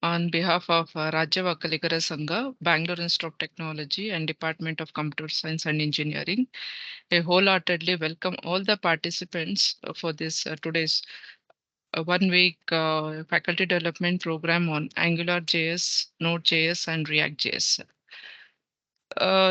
On behalf of Rajya Vakkaligara Sangha, Bangalore Institute of Technology and Department of Computer Science and Engineering, I wholeheartedly welcome all the participants for this today's 1 week faculty development program on Angular JS, Node.js, and React JS.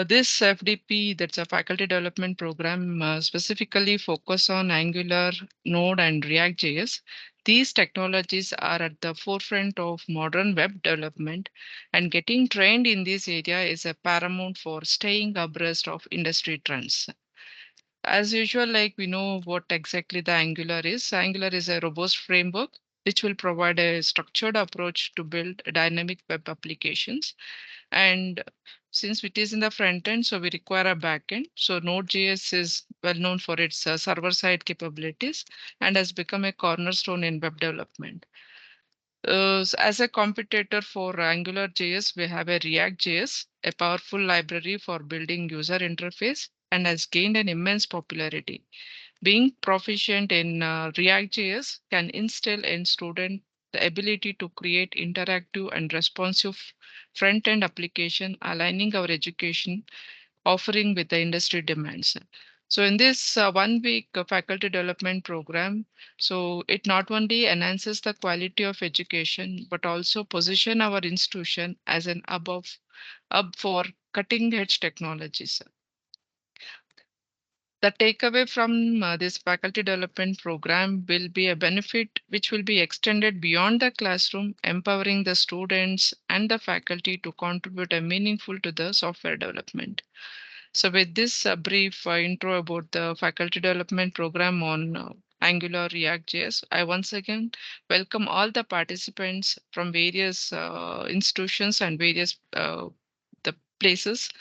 This FDP, that's a faculty development program, specifically focus on Angular, Node, and React JS. These technologies are at the forefront of modern web development, and getting trained in this area is a paramount for staying abreast of industry trends. As usual, like we know what exactly the Angular is. Angular is a robust framework which will provide a structured approach to build dynamic web applications. And since it is in the front end, so we require a back end. So Node.js is well known for its server-side capabilities and has become a cornerstone in web development. As a competitor for Angular JS, we have a React JS, a powerful library for building user interface and has gained an immense popularity. Being proficient in React JS can instill in student the ability to create interactive and responsive front-end application, aligning our education offering with the industry demands. So in this 1 week faculty development program, so it not only enhances the quality of education, but also position our institution as an up for cutting edge technologies. The takeaway from this faculty development program will be a benefit which will be extended beyond the classroom, empowering the students and the faculty to contribute a meaningful to the software development. So with this brief intro about the faculty development program on Angular React JS, I once again welcome all the participants from various institutions and various the places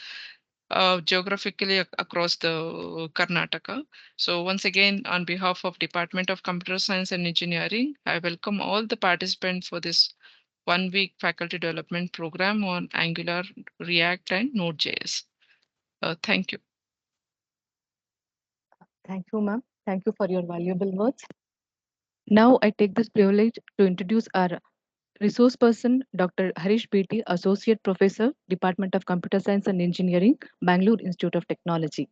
geographically across the Karnataka. So once again, on behalf of Department of Computer Science and Engineering, I welcome all the participants for this 1 week faculty development program on Angular, React, and Node.js. Thank you. Thank you, ma'am. Thank you for your valuable words. Now I take this privilege to introduce our resource person, Dr. Harish Beti, Associate Professor, Department of Computer Science and Engineering, Bangalore Institute of Technology.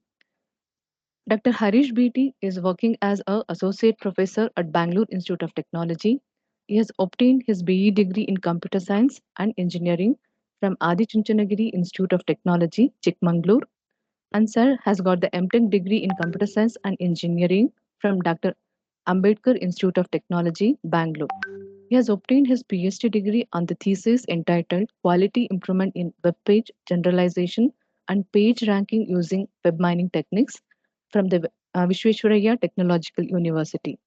Dr. Harish Beti is working as an Associate Professor at Bangalore Institute of Technology. He has obtained his BE degree in Computer Science and Engineering from Adi Chunchanagiri Institute of Technology, Chikmagalur, and Sir has got the MTech degree in Computer Science and Engineering from Dr. Ambedkar Institute of Technology, Bangalore. He has obtained his PhD degree on the thesis entitled Quality Improvement in Web Page Generalization and Page Ranking Using Web Mining Techniques from the Visvesvaraya Technological University.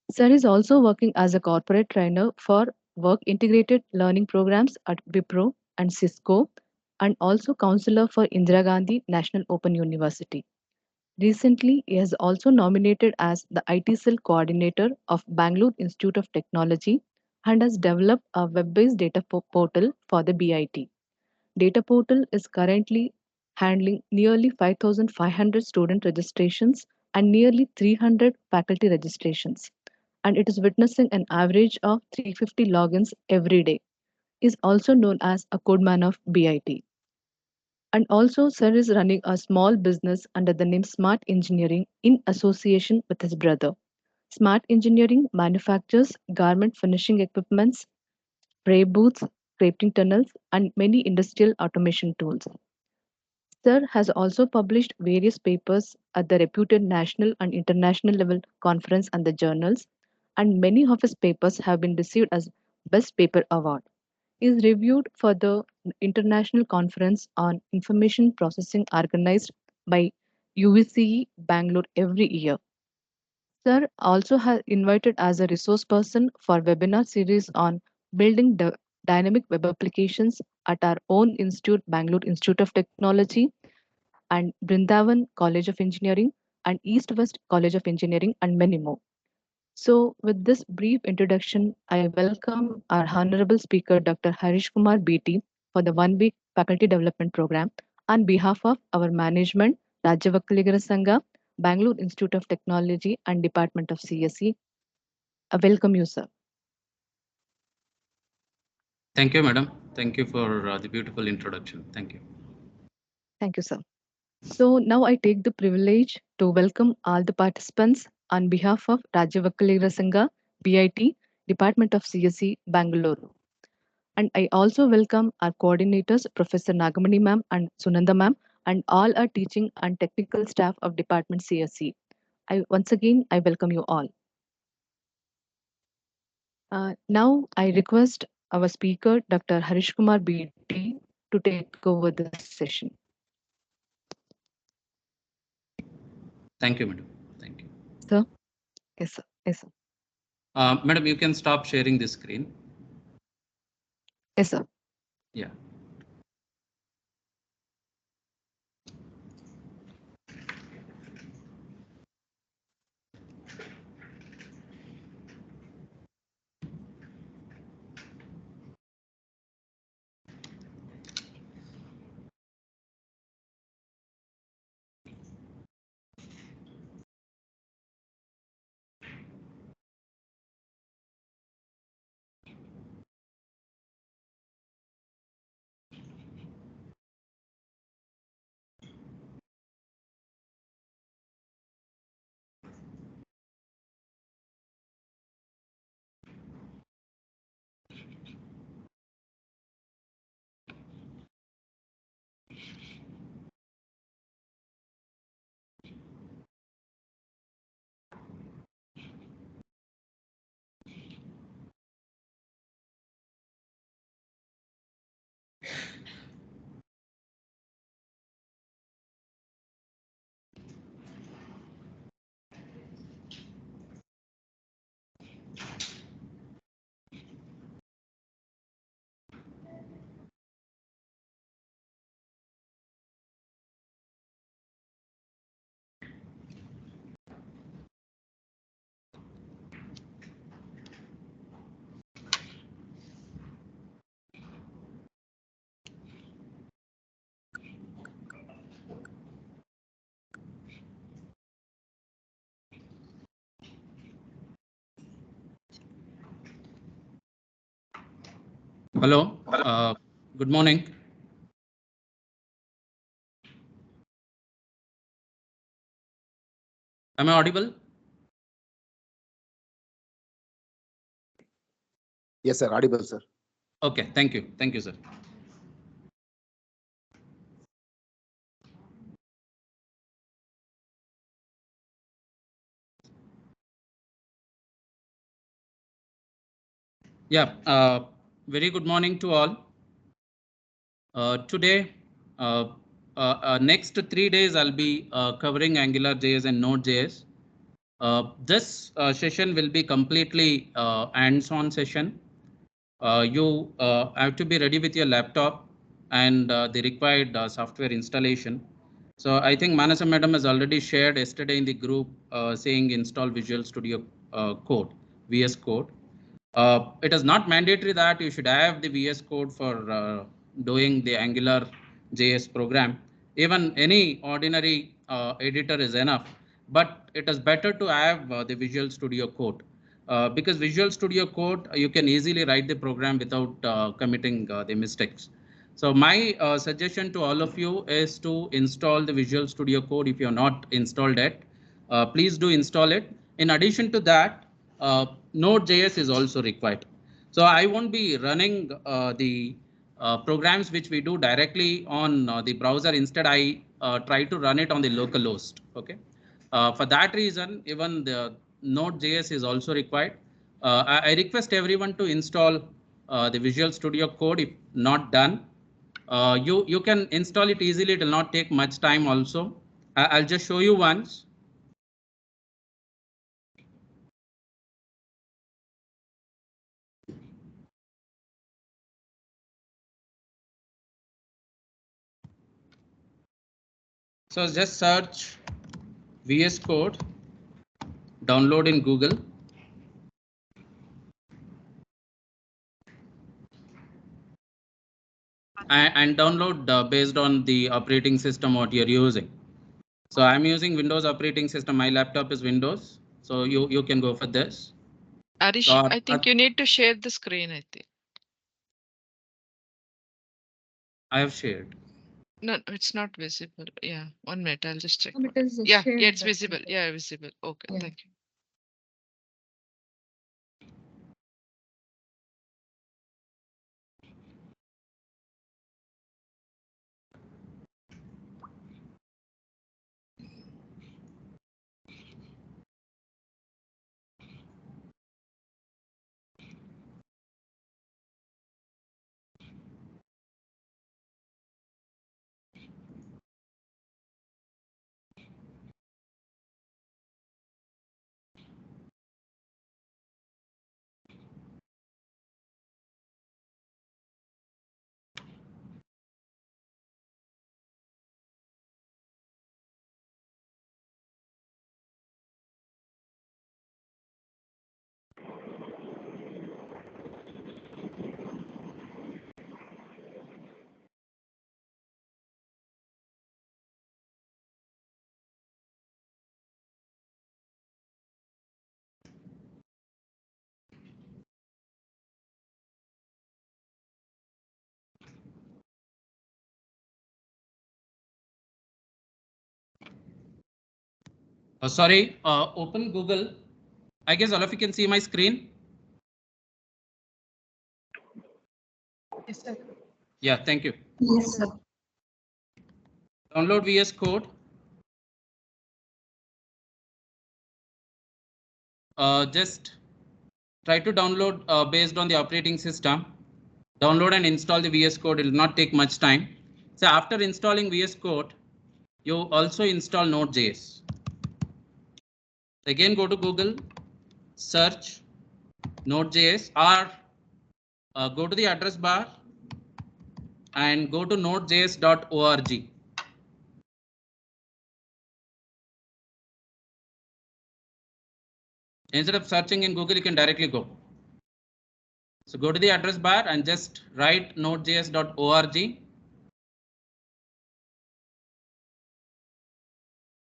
Sir is also working as a corporate trainer for work integrated learning programs at Wipro and Cisco, and also counselor for Indira Gandhi National Open University. Recently, he has also nominated as the IT Cell Coordinator of Bangalore Institute of Technology and has developed a web-based data portal for the BIT. Data portal is currently handling nearly 5,500 student registrations and nearly 300 faculty registrations, and it is witnessing an average of 350 logins every day. Is also known as a codeman of BIT. And also, Sir is running a small business under the name Smart Engineering in association with his brother. Smart Engineering manufactures garment finishing equipments, spray booths, scripting tunnels, and many industrial automation tools. Sir has also published various papers at the reputed national and international level conference and the journals, and many of his papers have been received as Best Paper Award. He is reviewed for the International Conference on Information Processing organized by UVCE Bangalore every year. Sir also has invited as a resource person for webinar series on building dynamic web applications at our own institute, Bangalore Institute of Technology, and Brindavan College of Engineering, and East West College of Engineering, and many more. So, with this brief introduction, I welcome our Honorable Speaker Dr. Harish Kumar Beti for the 1 week faculty development program on behalf of our management, Rajavakkaligara Sangha, Bangalore Institute of Technology, and Department of CSE. I welcome you, sir. Thank you, madam. Thank you for the beautiful introduction. Thank you. Thank you, sir. So now I take the privilege to welcome all the participants on behalf of Rajavakalira Sangha, BIT, Department of CSE, Bangalore. And I also welcome our coordinators, Professor Nagamani ma'am and Sunanda ma'am, and all our teaching and technical staff of Department CSE. Once again, I welcome you all. Now I request our speaker, Dr. Harish Kumar BT, to take over the session. Thank you, madam. Thank you. Sir? Yes, sir. Yes, sir. Madam, you can stop sharing the screen. Yes, sir. Yeah. Hello. Good morning. Am I audible? Yes, sir. Audible, sir. Okay. Thank you. Thank you, sir. Yeah. Very good morning to all. Today, uh, next 3 days, I'll be covering Angular JS and Node.js. This session will be completely hands-on session. You have to be ready with your laptop and the required software installation. So I think Manasa madam has already shared yesterday in the group saying install Visual Studio Code, VS Code. It is not mandatory that you should have the VS Code for doing the Angular JS program. Even any ordinary editor is enough, but it is better to have the Visual Studio Code. Because Visual Studio Code, you can easily write the program without committing the mistakes. So my suggestion to all of you is to install the Visual Studio Code if you are not installed it. Please do install it. In addition to that, Node.js is also required. So I won't be running the programs which we do directly on the browser. Instead, I try to run it on the local host. Okay. For that reason, even the Node.js is also required. I request everyone to install the Visual Studio Code if not done. You can install it easily. It will not take much time also. I'll just show you once. So just search VS Code, download in Google. And download based on the operating system what you're using. So I'm using Windows operating system. My laptop is Windows. So you can go for this. Arish, So I think you need to share the screen, I think. I have shared. No, it's not visible. Yeah, 1 minute. I'll just check. It is Yeah, shared. yeah, it's visible. Yeah, visible. Okay, Yeah. thank you. Sorry, open Google. I guess all of you can see my screen. Yes, sir. Yeah, thank you. Yes, sir. Download VS Code. Just try to download based on the operating system. Download and install the VS Code. It will not take much time. So after installing VS Code, you also install Node.js. Again, go to Google, search Node.js, or go to the address bar and go to nodejs.org. Instead of searching in Google, you can directly go. So go to the address bar and just write nodejs.org.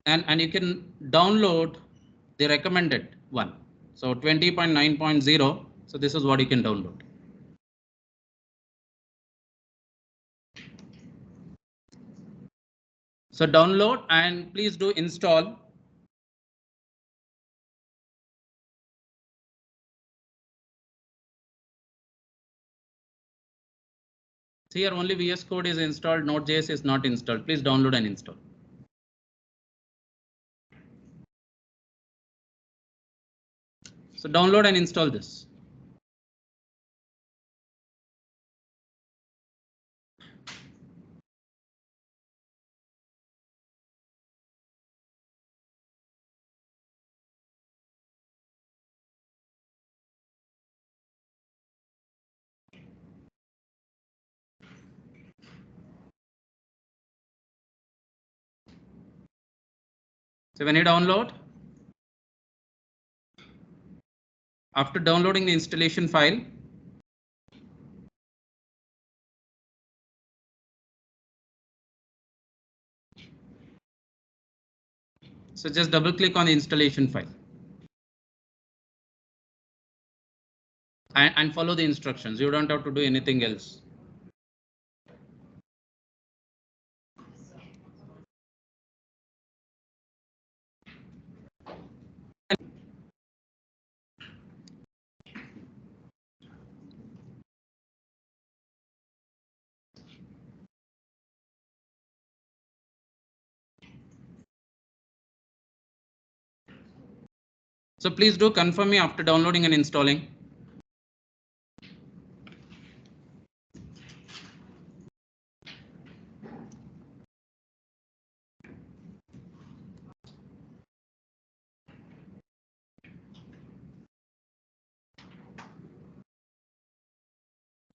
And you can download the recommended one. So 20.9.0. So this is what you can download. So download and please do install. So here only VS Code is installed, Node.js is not installed. Please download and install. So download and install this. So when you download, after downloading the installation file, so just double click on the installation file and follow the instructions. You don't have to do anything else. So please do confirm me after downloading and installing.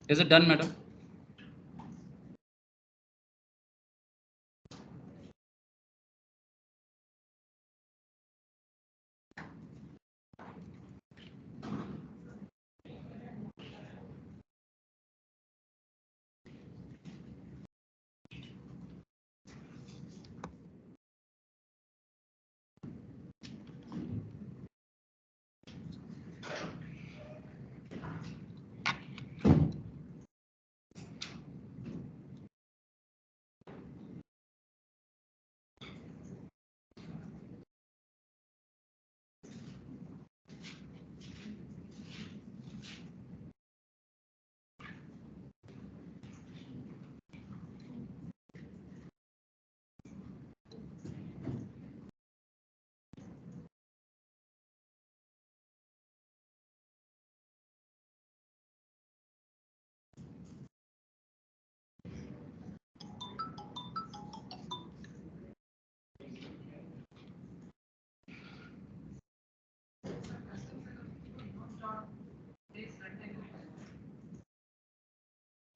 Is it done, madam?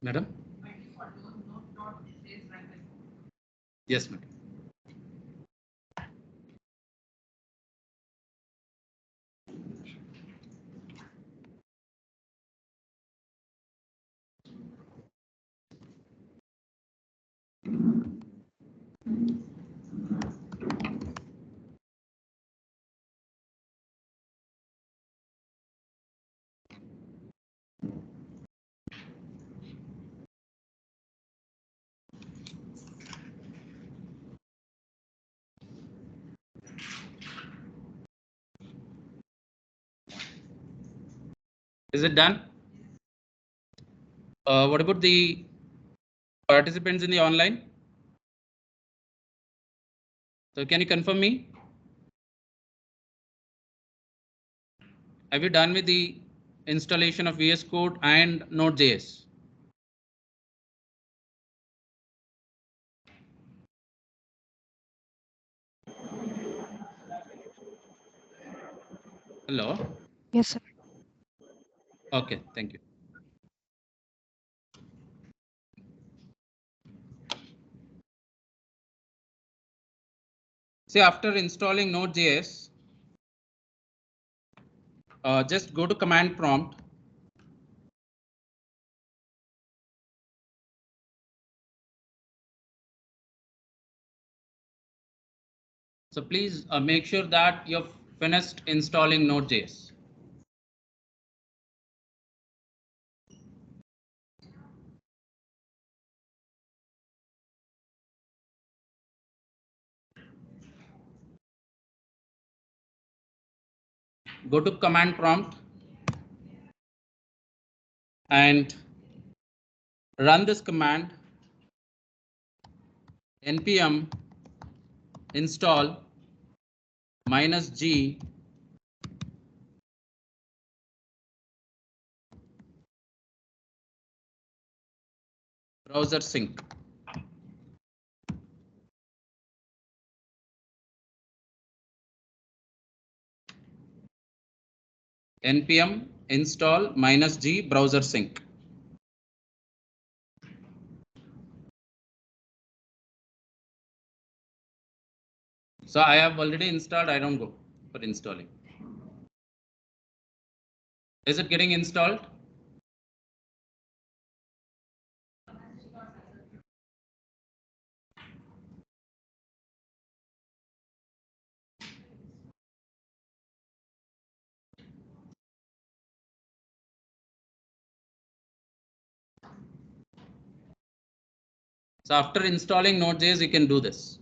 Madam? Yes, madam. Is it done? What about the participants in the online? So can you confirm me? Have you done with the installation of VS Code and Node.js? Hello? Yes, sir. Okay, thank you. See, after installing Node.js, just go to command prompt. So please make sure that you've finished installing Node.js. Go to command prompt and run this command npm install -g browser sync. npm install -g browser sync. So I have already installed. I don't go for installing. Is it getting installed? So after installing Node.js, you can do this.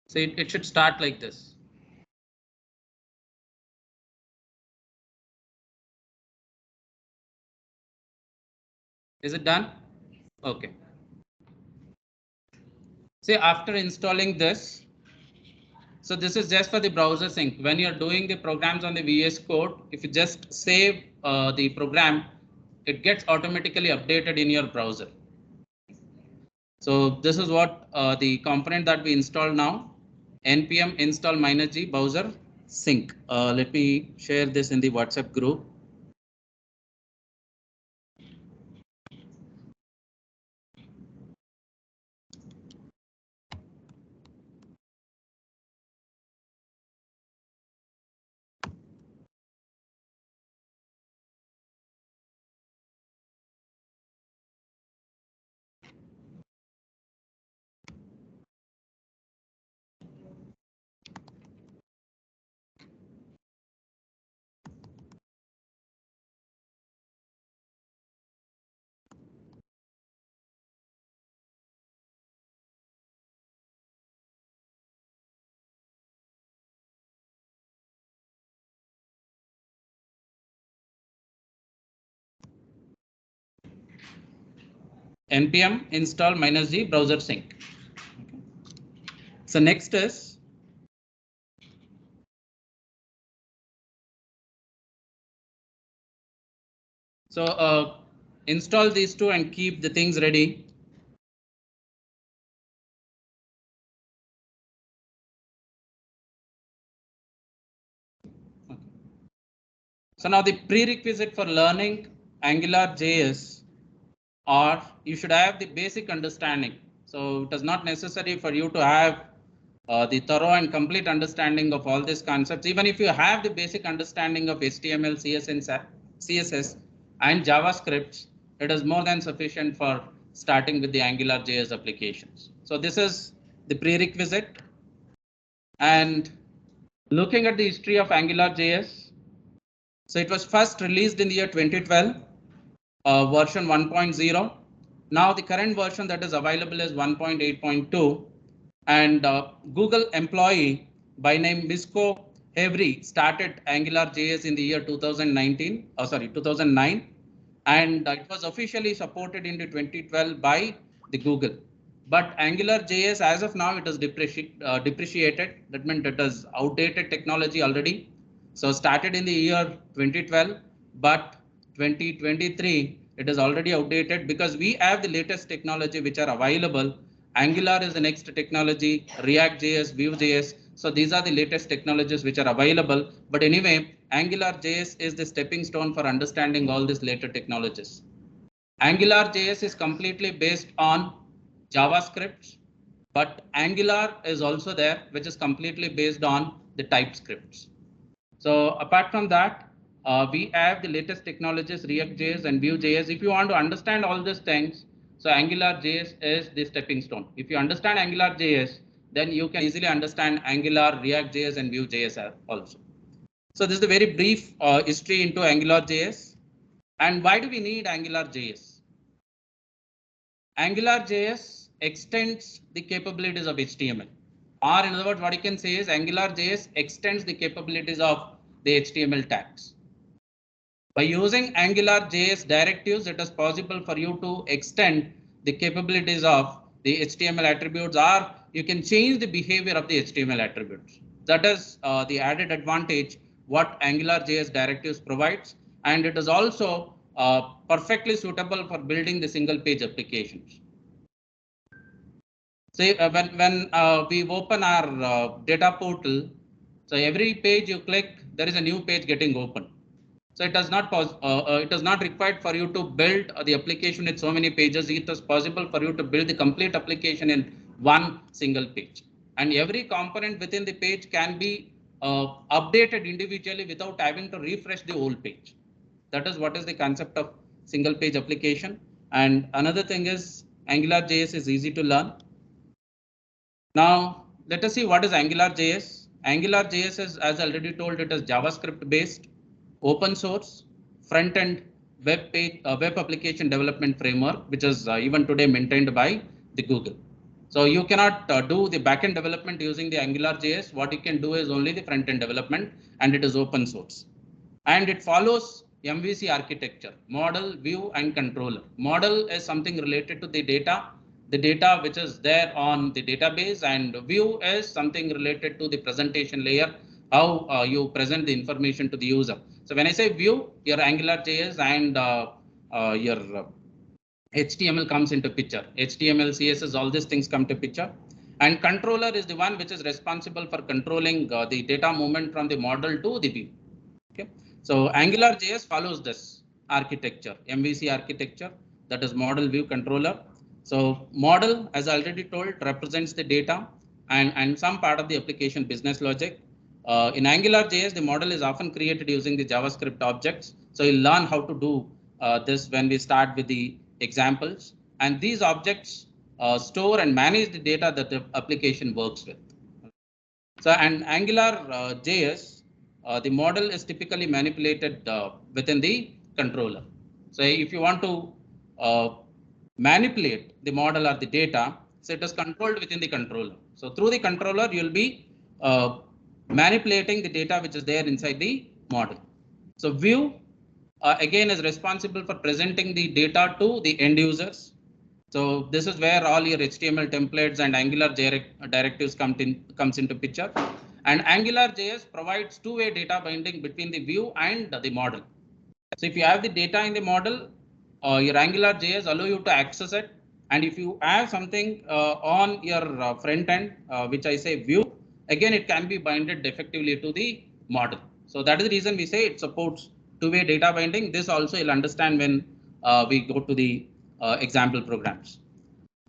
So it should start like this. Is it done? Okay. See, after installing this, so this is just for the browser sync. When you're doing the programs on the VS Code, if you just save the program, it gets automatically updated in your browser. So this is what the component that we install now, npm install -g browser sync. Let me share this in the WhatsApp group. npm install -g browser sync. So next is So install these two and keep the things ready. Okay. So now the prerequisite for learning Angular JS, or you should have the basic understanding. So it is not necessary for you to have the thorough and complete understanding of all these concepts. Even if you have the basic understanding of HTML, CSS and JavaScript, it is more than sufficient for starting with the Angular JS applications. So this is the prerequisite. And looking at the history of Angular JS, so it was first released in the year 2012, version 1.0. Now the current version that is available is 1.8.2. And Google employee by name Misko Hevery started Angular JS in the year 2009, and it was officially supported in 2012 by the Google. But Angular JS, as of now, it is depreciated. That means it is outdated technology already. So started in the year 2012, but 2023 it is already outdated because we have the latest technology which are available. Angular is the next technology, React JS, Vue JS. So these are the latest technologies which are available. But anyway, Angular JS is the stepping stone for understanding all these later technologies. Angular JS is completely based on JavaScript, but Angular is also there, which is completely based on the TypeScripts. So apart from that, we have the latest technologies, React JS and Vue JS. If you want to understand all these things, so Angular JS is the stepping stone. If you understand Angular JS, then you can easily understand Angular, React JS and Vue JS also. So this is a very brief history into Angular JS. And why do we need Angular JS? Angular JS extends the capabilities of HTML. Or in other words, what you can say is Angular JS extends the capabilities of the HTML tags. By using Angular JS directives, it is possible for you to extend the capabilities of the HTML attributes, or you can change the behavior of the HTML attributes. That is the added advantage what Angular JS directives provides, and it is also perfectly suitable for building the single page applications. Say when we open our data portal, so every page you click, there is a new page getting open. So it is not required for you to build the application with so many pages. It is possible for you to build the complete application in one single page. And every component within the page can be updated individually without having to refresh the whole page. That is what is the concept of single page application. And another thing is Angular JS is easy to learn. Now let us see what is Angular JS. Angular JS is, as already told, it is JavaScript based, open source, front end web application development framework, which is even today maintained by the Google. So you cannot do the backend development using the Angular JS. What you can do is only the front end development, and it is open source. And it follows MVC architecture, model, view, and controller. Model is something related to the data which is there on the database, and view is something related to the presentation layer, how you present the information to the user. So when I say view, your Angular JS and your HTML comes into picture. HTML, CSS, all these things come to picture. And controller is the one which is responsible for controlling the data movement from the model to the view. Okay. So Angular JS follows this architecture, MVC architecture, that is model, view, controller. So model, as I already told, represents the data and some part of the application business logic. In Angular JS, the model is often created using the JavaScript objects. So you'll learn how to do this when we start with the examples. And these objects store and manage the data that the application works with. So, and Angular JS, the model is typically manipulated within the controller. So if you want to manipulate the model or the data, so it is controlled within the controller. So through the controller, you'll be manipulating the data which is there inside the model. So view again is responsible for presenting the data to the end users. So this is where all your HTML templates and Angular directives comes into picture. And Angular JS provides two-way data binding between the view and the model. So if you have the data in the model, your Angular JS allow you to access it. And if you have something on your front end, which I say view, again, it can be binded effectively to the model. So that is the reason we say it supports two-way data binding. This also you'll understand when we go to the example programs.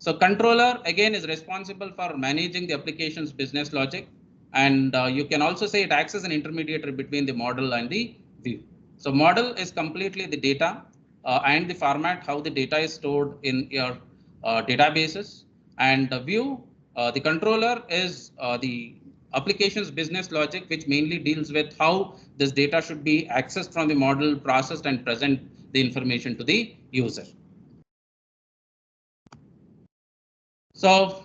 So controller again is responsible for managing the application's business logic. And you can also say it acts as an intermediary between the model and the view. So model is completely the data and the format, how the data is stored in your databases. And the view, the controller is the application's business logic, which mainly deals with how this data should be accessed from the model, processed, and present the information to the user. So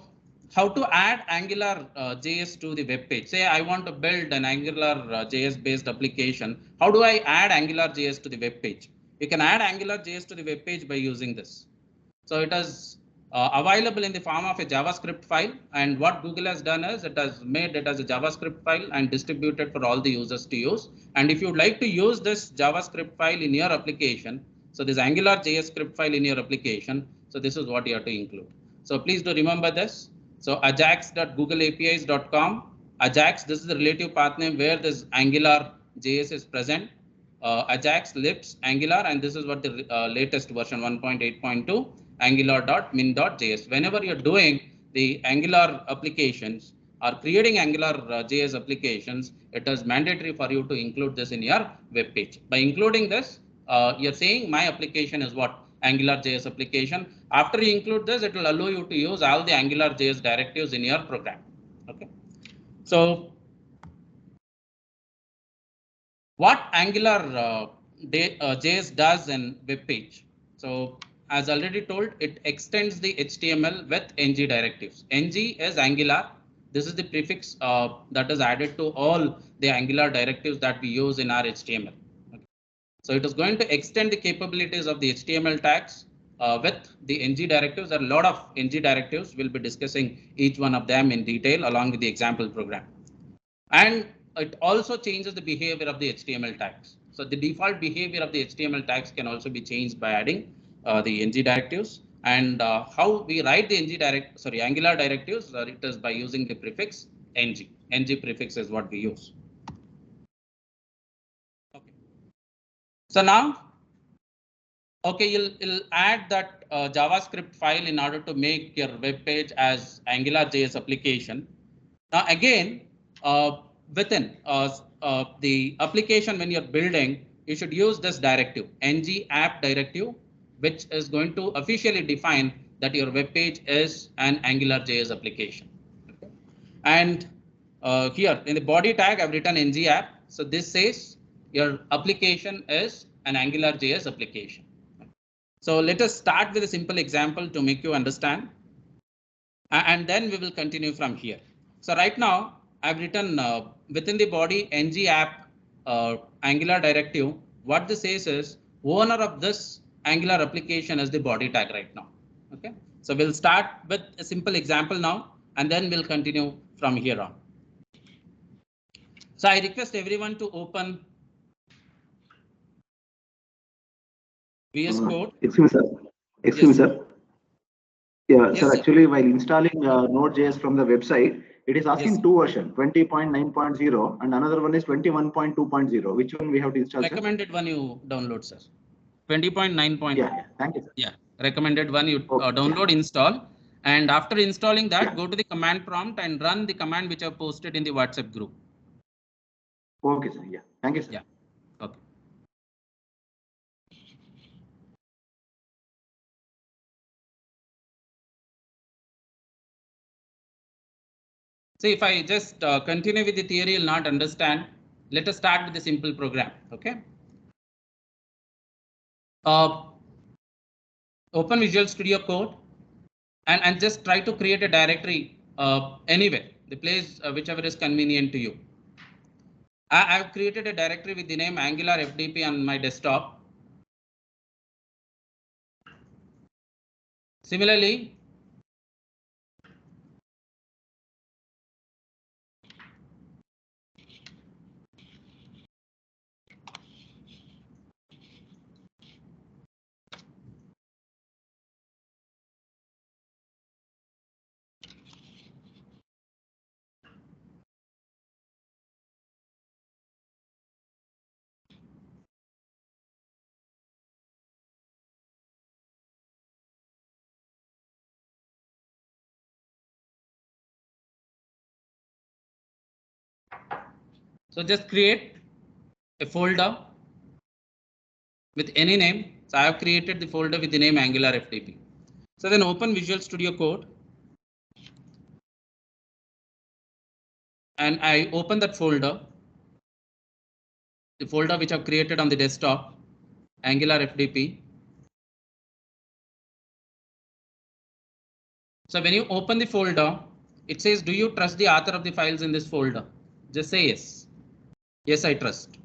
how to add Angular JS to the web page? Say I want to build an Angular JS based application. How do I add Angular JS to the web page? You can add Angular JS to the web page by using this. So it is available in the form of a JavaScript file. And what Google has done is it has made it as a JavaScript file and distributed for all the users to use. And if you'd like to use this JavaScript file in your application, so this Angular JS script file in your application, so this is what you have to include. So please do remember this. So ajax.googleapis.com. Ajax, this is the relative path name where this Angular JS is present. Ajax, libs, Angular, and this is what the latest version 1.8.2 angular.min.js. Whenever you're doing the Angular applications or creating Angular JS applications, it is mandatory for you to include this in your web page. By including this, you're saying my application is what? Angular JS application. After you include this, it will allow you to use all the Angular JS directives in your program. Okay. So what Angular JS does in web page. So as already told, it extends the HTML with ng directives. Ng is Angular. This is the prefix that is added to all the Angular directives that we use in our HTML. Okay. So it is going to extend the capabilities of the HTML tags with the ng directives. There are a lot of ng directives. We'll be discussing each one of them in detail along with the example program. And it also changes the behavior of the HTML tags. So the default behavior of the HTML tags can also be changed by adding the ng directives. And how we write the Angular directives, it is by using the prefix ng. Ng prefix is what we use. Okay. So now, okay, you'll add that JavaScript file in order to make your web page as Angular JS application. Now again, within the application when you're building, you should use this directive, ng app directive, which is going to officially define that your web page is an Angular JS application. Okay. And here in the body tag, I've written ng app. So this says your application is an Angular JS application. So let us start with a simple example to make you understand. And then we will continue from here. So right now, I've written within the body ng app Angular directive. What this says is owner of this Angular application is the body tag right now. Okay. So we'll start with a simple example now, and then we'll continue from here on. So I request everyone to open VS Code. Excuse me, sir. Excuse me, Yes. sir. Yeah, Yes, sir. sir. Actually, while installing Node.js from the website, it is asking Yes. two versions, 20.9.0 and another one is 21.2.0. Which one we have to install, sir? Recommended one you download, sir. 20.9. Yeah. Thank you, sir. Yeah, recommended one you Okay. download, install, and after installing that, Yeah. go to the command prompt and run the command which I posted in the WhatsApp group. Okay, sir. Yeah. Thank you, sir. Yeah. Okay. See, if I just continue with the theory, you'll not understand. Let us start with the simple program. Okay. Open Visual Studio Code and just try to create a directory anywhere, the place whichever is convenient to you. I've created a directory with the name Angular FDP on my desktop. Similarly, So just create a folder with any name. So I have created the folder with the name Angular FTP. So then open Visual Studio Code. And I open that folder, the folder which I've created on the desktop, Angular FTP. So when you open the folder, it says, do you trust the author of the files in this folder? Just say yes. Yes, I trust.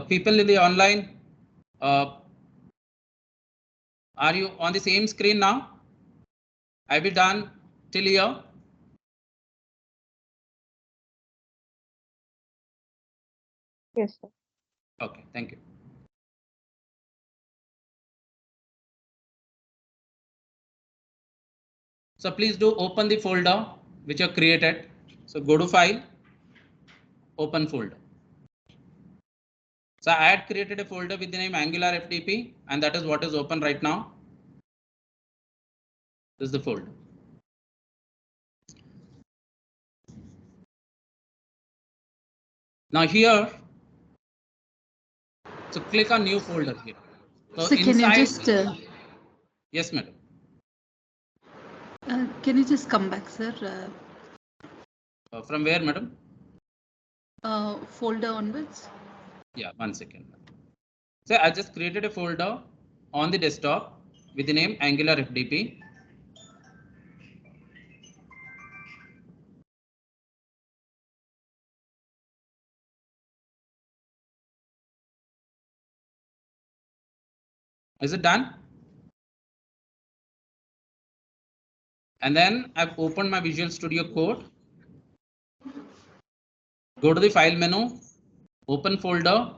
People in the online, are you on the same screen now? Have you done till here? Yes, sir. Okay, thank you. So please do open the folder which you have created. So go to File, Open Folder. So I had created a folder with the name Angular FTP, and that is what is open right now. This is the folder. Now here, so click on New Folder here. So can you just yes, madam. Can you just come back, sir? From where, madam? Folder onwards. Yeah, 1 second. So I just created a folder on the desktop with the name Angular FTP. Is it done? And then I've opened my Visual Studio Code. Go to the file menu, open folder,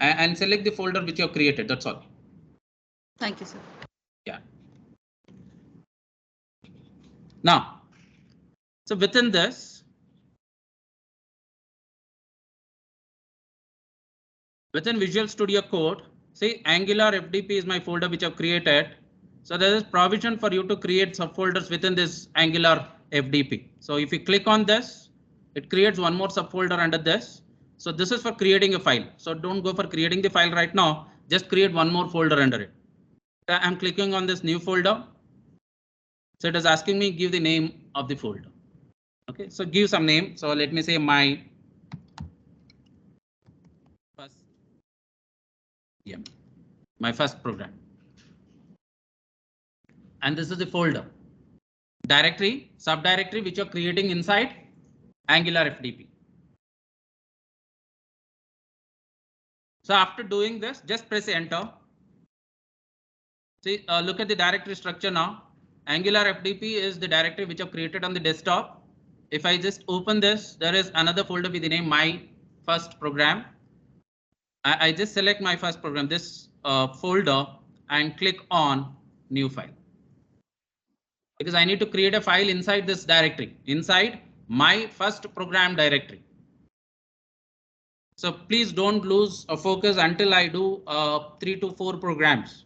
and select the folder which you have created. That's all. Thank you, sir. Yeah. Now, so within this, within Visual Studio Code, say Angular FTP is my folder which I've created. So there is provision for you to create subfolders within this Angular FTP. So if you click on this, it creates one more subfolder under this. So this is for creating a file. So don't go for creating the file right now. Just create one more folder under it. I'm clicking on this new folder. So it is asking me give the name of the folder. Okay, so give some name. So let me say my first, yeah, my first program. And this is the folder, directory, subdirectory which you're creating inside Angular FTP. So after doing this, just press enter. See, look at the directory structure now. Angular FTP is the directory which I've created on the desktop. If I just open this, there is another folder with the name my first program. I just select my first program, this folder, and click on new file. Because I need to create a file inside this directory, inside my first program directory. So please don't lose focus until I do 3 to 4 programs.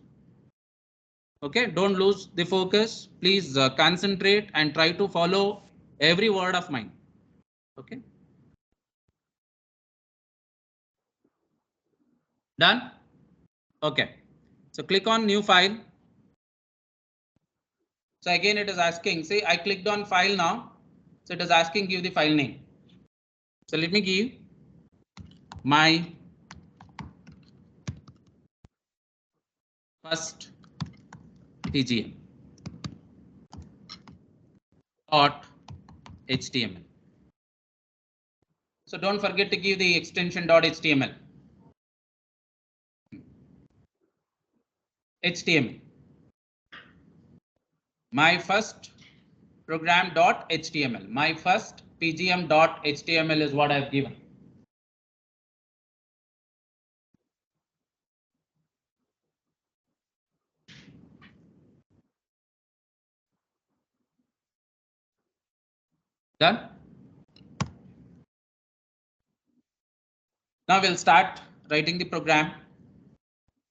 Okay, don't lose the focus. Please concentrate and try to follow every word of mine. Okay. Done? Okay. So click on new file. So again, it is asking, say I clicked on file now. So it is asking give the file name. So let me give my first PGM dot HTML. So don't forget to give the extension .html. HTML. My first program .html. My first PGM .html is what I've given. Done. Now we'll start writing the program.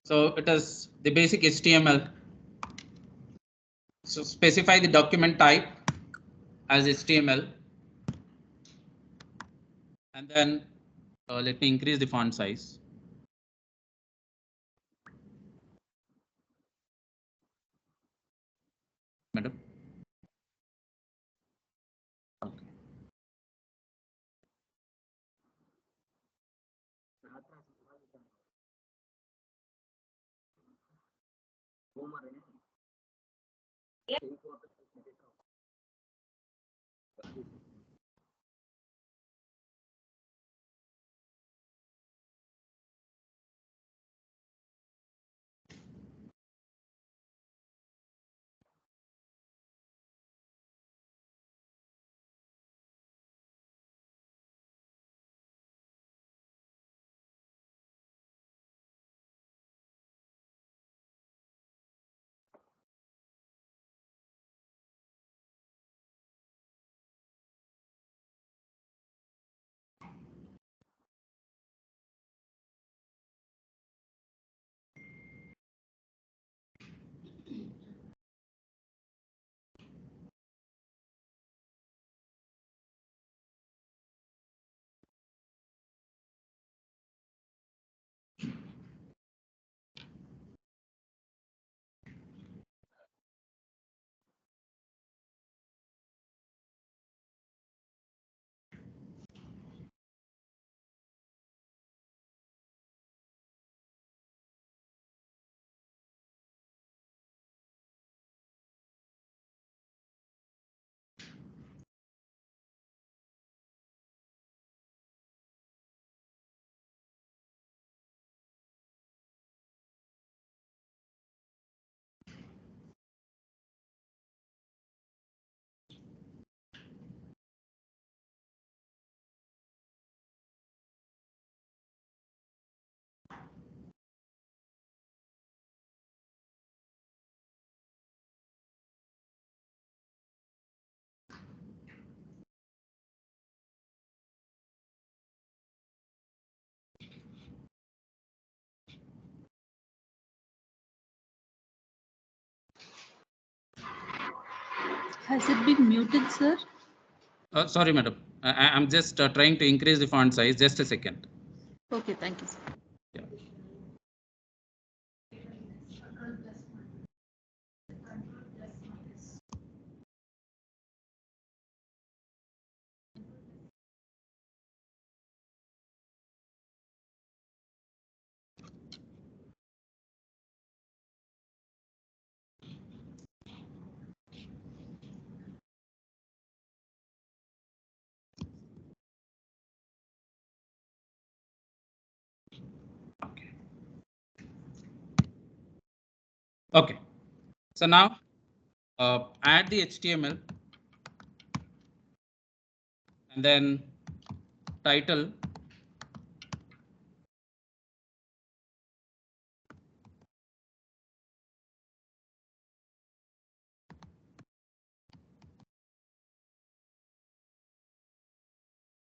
So it is the basic HTML. So specify the document type as HTML. And then let me increase the font size. Madam. Okay. Has it been muted, sir? Sorry, madam. I'm just trying to increase the font size. Just a second. Okay, thank you, sir. Yeah. Okay. So now add the HTML and then title.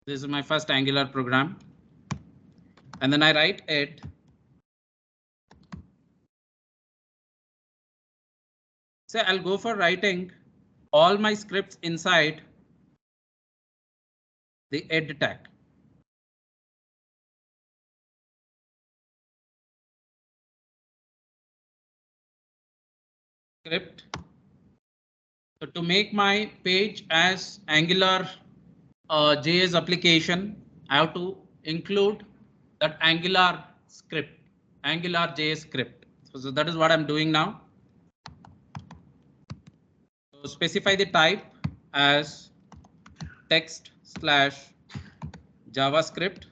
This is my first Angular program. And then I write it. So I'll go for writing all my scripts inside the ed tag. Script. So to make my page as Angular JS application, I have to include that Angular script, Angular JS script. So that is what I'm doing now. So specify the type as text / JavaScript.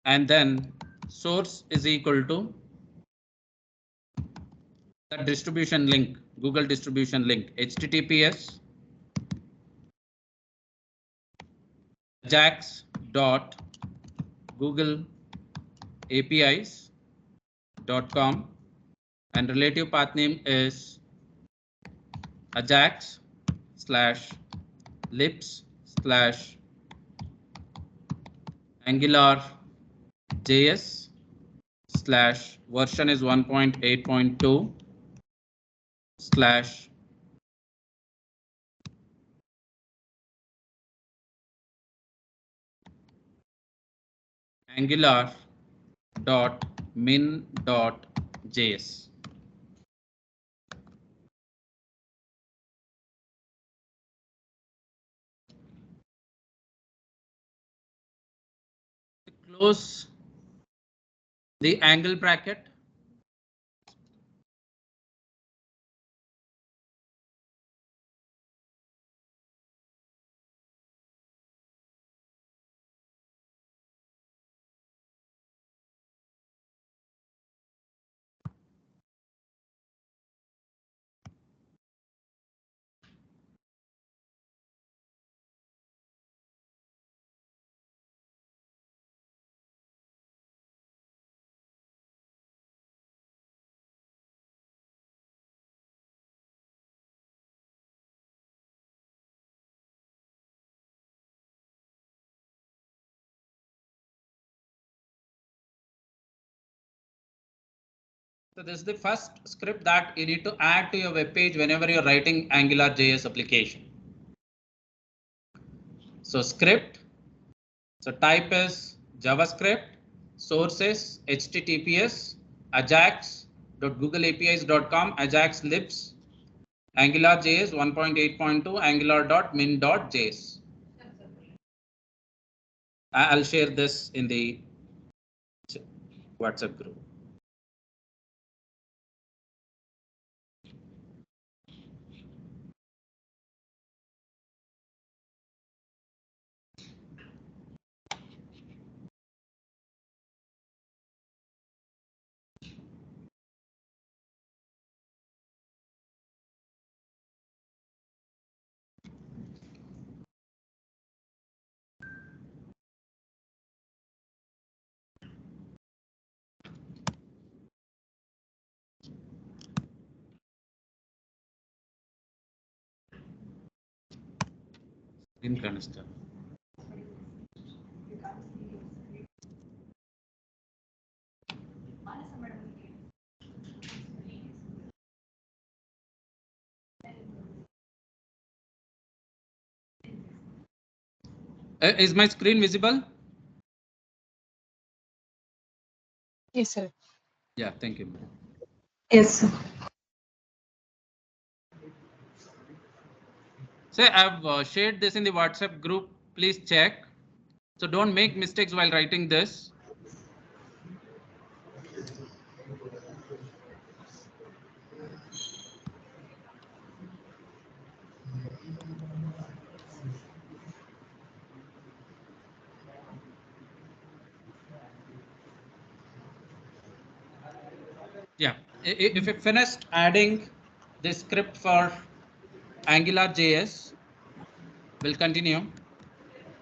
And then source is equal to the distribution link, Google distribution link, https jax.google apis.com and relative path name is ajax slash lips slash angular js slash version is 1.8.2 slash angular dot min dot js. Close the angle bracket. So this is the first script that you need to add to your web page whenever you're writing Angular JS application. So script, so type is JavaScript, sources HTTPS, ajax.googleapis.com, ajax libs, Angular JS 1.8.2, angular.min.js. I'll share this in the WhatsApp group. Screen canister. Is my screen visible? Yes, sir. Yeah, thank you. Yes, sir. So I've shared this in the WhatsApp group. Please check. So don't make mistakes while writing this. Yeah, if you finished adding the script for Angular JS, we'll continue.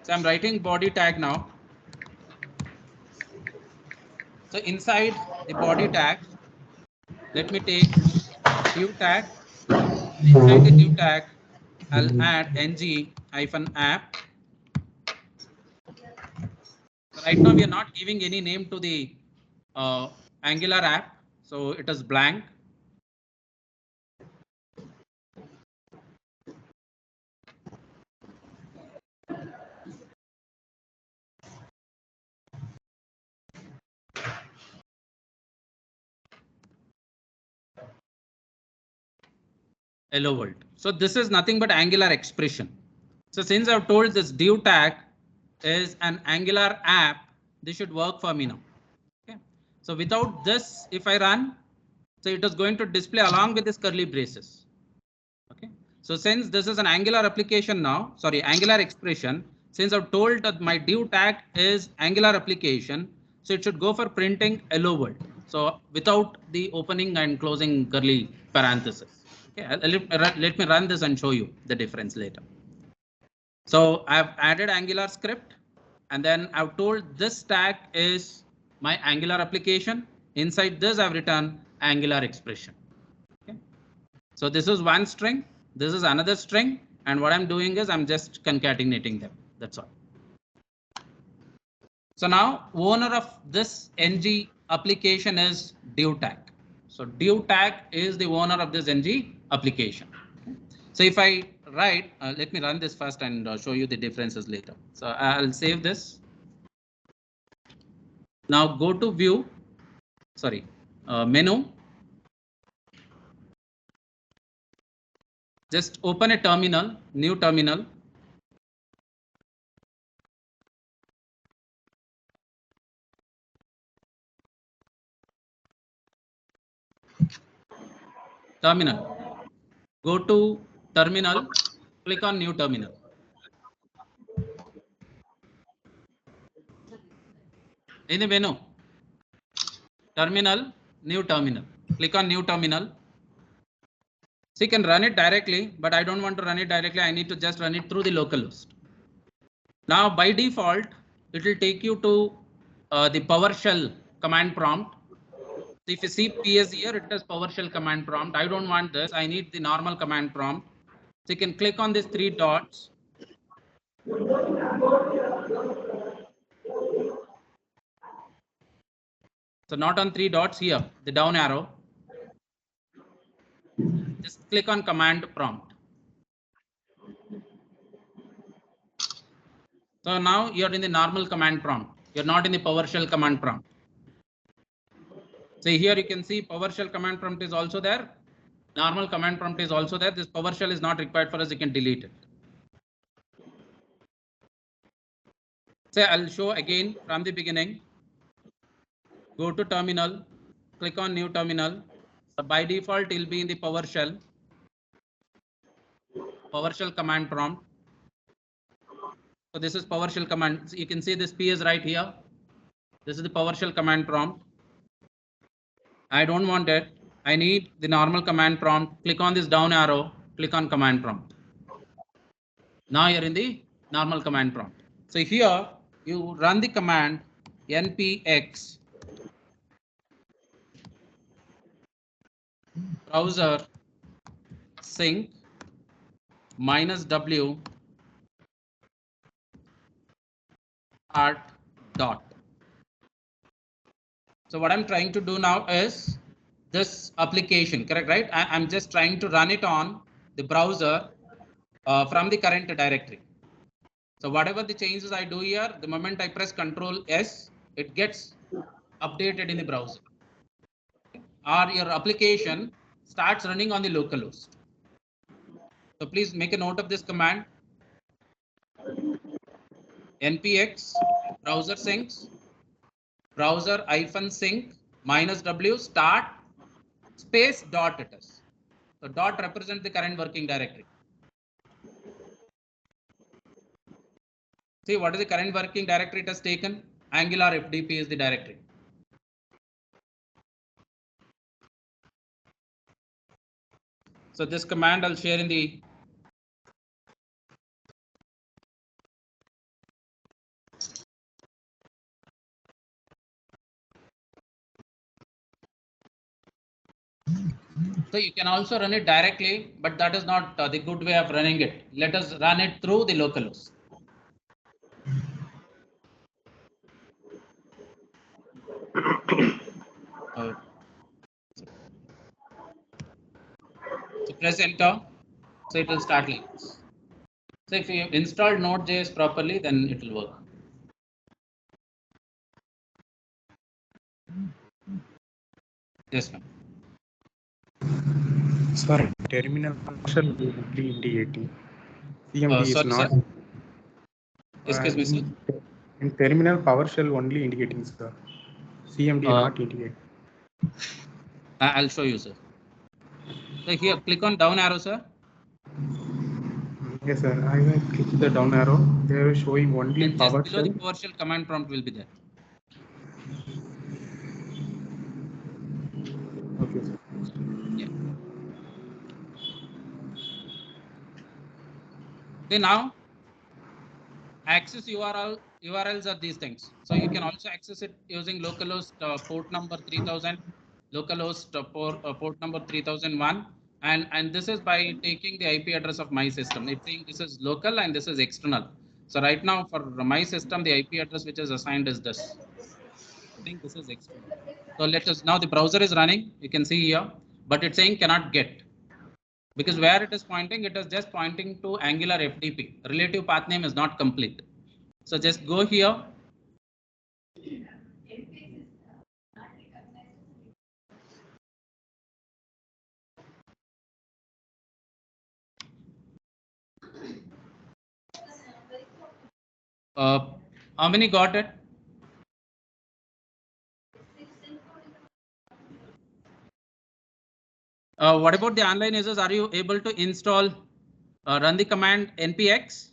So I'm writing body tag now. So inside the body tag, let me take div tag. Inside the div tag, I'll add ng-app. Right now, we are not giving any name to the Angular app, so it is blank. Hello world. So this is nothing but Angular expression. So since I've told this div tag is an Angular app, this should work for me now. Okay. So without this, if I run, so it is going to display along with this curly braces. Okay. So since this is an Angular application now, sorry, Angular expression, since I've told that my div tag is Angular application, so it should go for printing hello world. So without the opening and closing curly parentheses. Okay, let me run this and show you the difference later. So I've added Angular script and then I've told this tag is my Angular application. Inside this, I've written Angular expression. Okay. So this is one string. This is another string. And what I'm doing is I'm just concatenating them. That's all. So now owner of this ng application is div tag. So div tag is the owner of this ng application. So if I write, let me run this first and show you the differences later. So I'll save this. Now go to view, sorry, menu. Just open a terminal, new terminal. Terminal. Go to terminal, click on new terminal. In the menu, terminal, new terminal. Click on new terminal. So you can run it directly, but I don't want to run it directly. I need to just run it through the localhost. Now by default, it will take you to the PowerShell command prompt. So if you see PS here, it has PowerShell command prompt. I don't want this. I need the normal command prompt. So you can click on these three dots. So not on three dots here, the down arrow. Just click on command prompt. So now you're in the normal command prompt. You're not in the PowerShell command prompt. So here you can see PowerShell command prompt is also there. Normal command prompt is also there. This PowerShell is not required for us. You can delete it. So I'll show again from the beginning. Go to terminal, click on new terminal. So by default, it will be in the PowerShell command prompt. So this is PowerShell command. So you can see this P is right here. This is the PowerShell command prompt. I don't want it. I need the normal command prompt. Click on this down arrow, click on command prompt. Now you're in the normal command prompt. So here you run the command npx browser sync -w start dot. So what I'm trying to do now is this application, correct, right? I'm just trying to run it on the browser from the current directory. So whatever the changes I do here, the moment I press Control S, it gets updated in the browser. Or your application starts running on the localhost. So please make a note of this command. npx browser syncs browser -sync -w start space dot it is. So dot represents the current working directory. See what is the current working directory it has taken? Angular FDP is the directory. So this command I'll share in the So you can also run it directly, but that is not the good way of running it. Let us run it through the localhost. So press enter. So it will start like this. So if you install Node.js properly, then it will work. Yes, ma'am. Sorry, terminal partial only indicating. CMD is Sorry, not. sir. Excuse me, sir. In terminal PowerShell only indicating, sir. CMD not indicating. I'll show you, sir. So here, click on down arrow, sir. Yes, sir. I will click the down arrow. They are showing only And just below the PowerShell. PowerShell command prompt will be there. Okay, sir. Yeah. Okay, now access URL URLs are these things. So you can also access it using localhost port number 3000, localhost port number 3001. And this is by taking the IP address of my system. It's saying this is local and this is external. So right now for my system, the IP address which is assigned is this. I think this is external. So let us, now the browser is running. You can see here, but it's saying cannot get. Because where it is pointing, it is just pointing to Angular FTP. Relative path name is not complete. So just go here. How many got it? What about the online users? Are you able to install, run the command npx?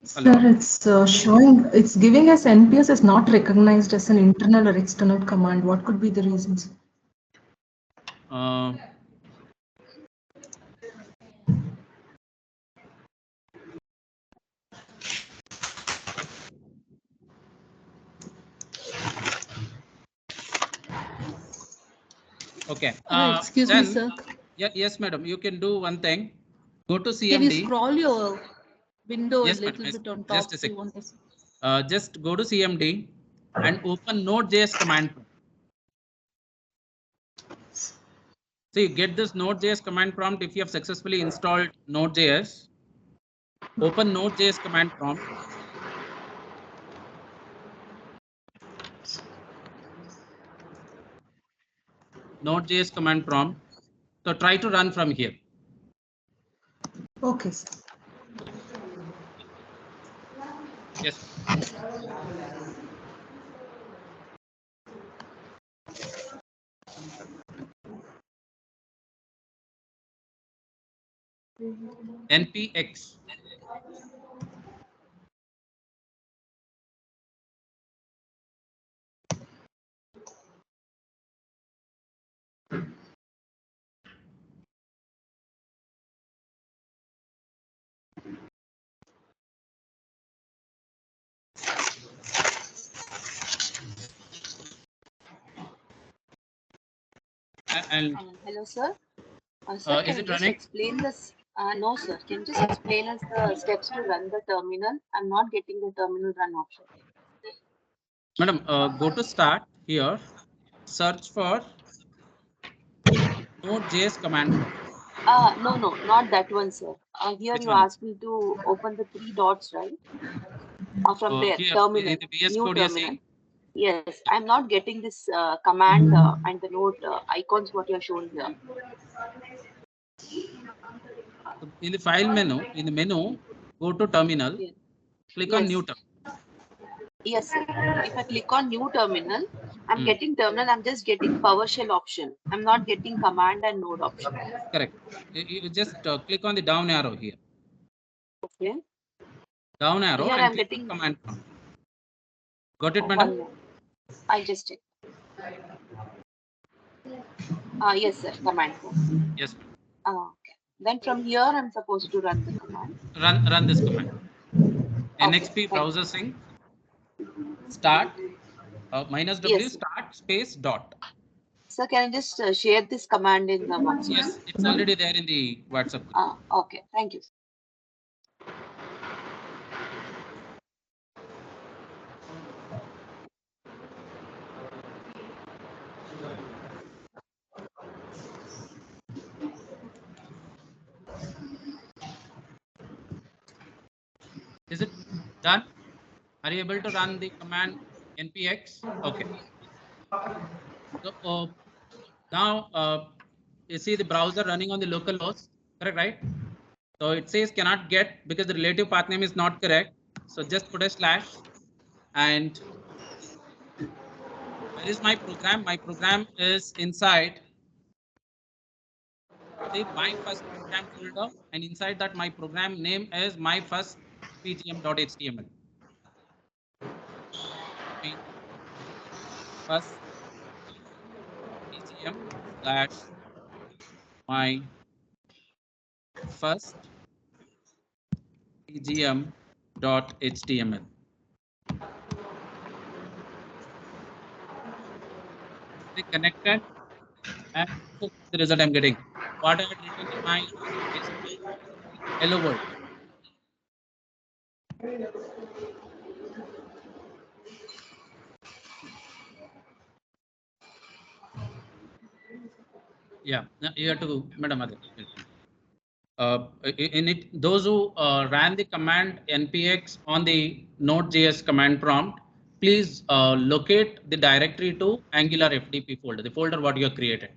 Sir, it's showing, it's giving us NPS is not recognized as an internal or external command. What could be the reasons? Uh, okay. Excuse me, Then, sir. yeah, yes, madam. You can do one thing. Go to Can you CMD. scroll your window Yes, a madam. little Yes, bit on top? just a If you second. want to. Just go to CMD and open Node.js command prompt. So you get this Node.js command prompt if you have successfully installed Node.js. Open Node.js command prompt. Node.js command prompt. So try to run from here. Okay, sir. Yes. npx. And Hello, sir. Sir, is can you it just running? explain this? No, sir. Can you just explain us the steps to run the terminal? I'm not getting the terminal run option. Madam, go to start here. Search for Node.js command prompt. No, no, not that one, sir. Here Which you one? asked me to open the three dots, right? From there, Here terminal, in the VS new Code you're terminal. saying? Yes, I'm not getting this command and the node icons what you're showing here. In the file menu, go to terminal, Yeah. click on Yes, new terminal. yes, sir. If I click on new terminal, I'm Hmm. getting terminal. I'm just getting PowerShell option. I'm not getting command and node option. Correct. You just click on the down arrow here. Okay. Down arrow Here and I'm click on getting command prompt. Got it, one madam? more. I just check. Yes, sir. Command prompt. Yes, madam. Okay. Then from here, I'm supposed to run the command. Run this command. Okay. NXP Thank browser you. sync start -w Yes. start space dot. Sir, can you just share this command in the WhatsApp? Yes, it's already there in the WhatsApp group. Okay. Thank you. Is it done? Are you able to run the command npx? Okay. So now you see the browser running on the local host, correct, right? So it says cannot get because the relative path name is not correct. So just put a slash. And where is my program? My program is inside the my first program folder, and inside that my program name is my first pgm.html. My first pgm slash my first pgm.html. They connected, and this is the result I'm getting. What I had written in my is hello world. Yeah, you have to, Madam. In it, those who ran the command npx on the Node.js command prompt, please locate the directory to Angular FDP folder, the folder what you have created.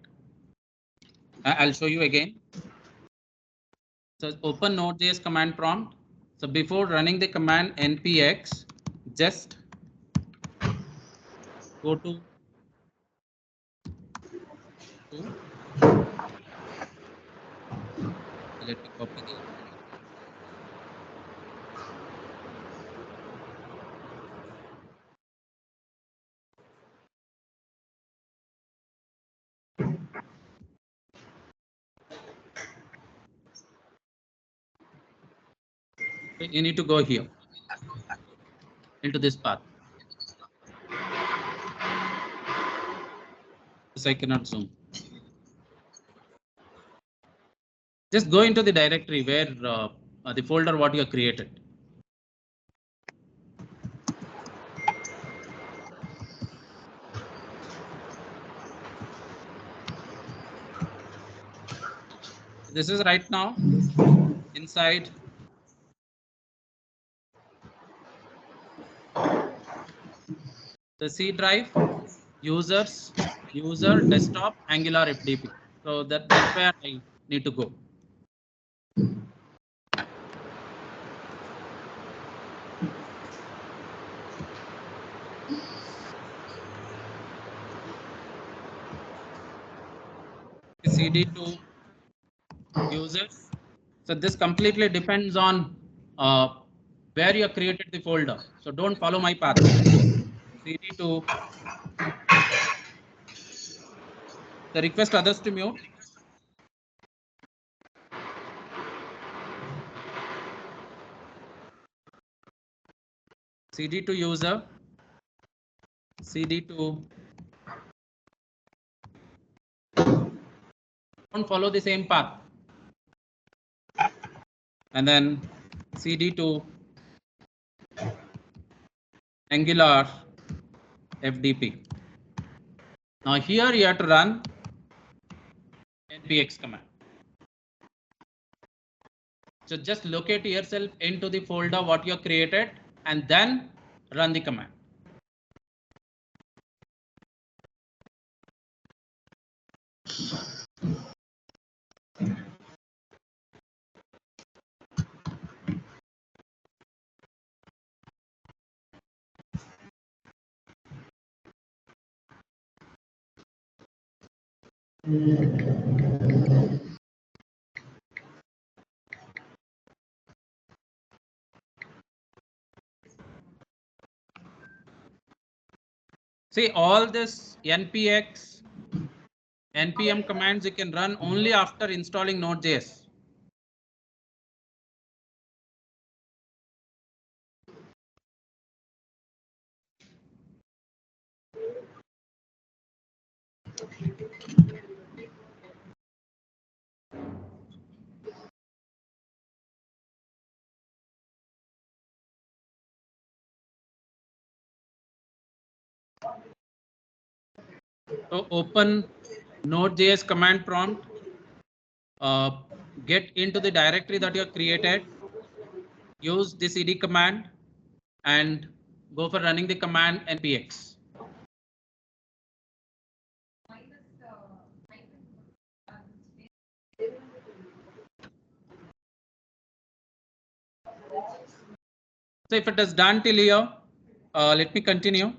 I'll show you again. So open Node.js command prompt. So before running the command npx, just go to let me copy the you need to go here into this path. This I cannot zoom. Just go into the directory where the folder what you have created. This is right now inside the C drive, user desktop Angular FDP. So that's where I need to go. CD to users. So this completely depends on where you have created the folder. So don't follow my path. CD to the request others to mute. CD to user. CD to don't follow the same path. And then CD to Angular FDP. Now here you have to run npx command. So just locate yourself into the folder what you have created and then run the command. See all this npx, npm commands you can run only after installing Node.js. So open Node.js command prompt, get into the directory that you have created, use the cd command and go for running the command npx. So if it is done till here, let me continue.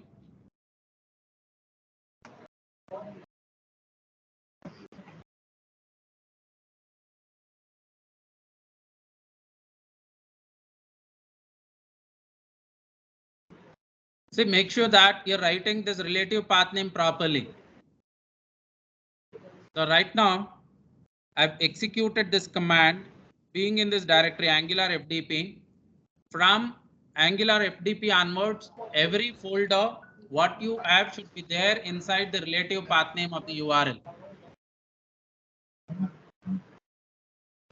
See, make sure that you're writing this relative path name properly. So right now, I've executed this command being in this directory Angular FDP. from Angular FDP onwards, every folder what you have should be there inside the relative path name of the URL.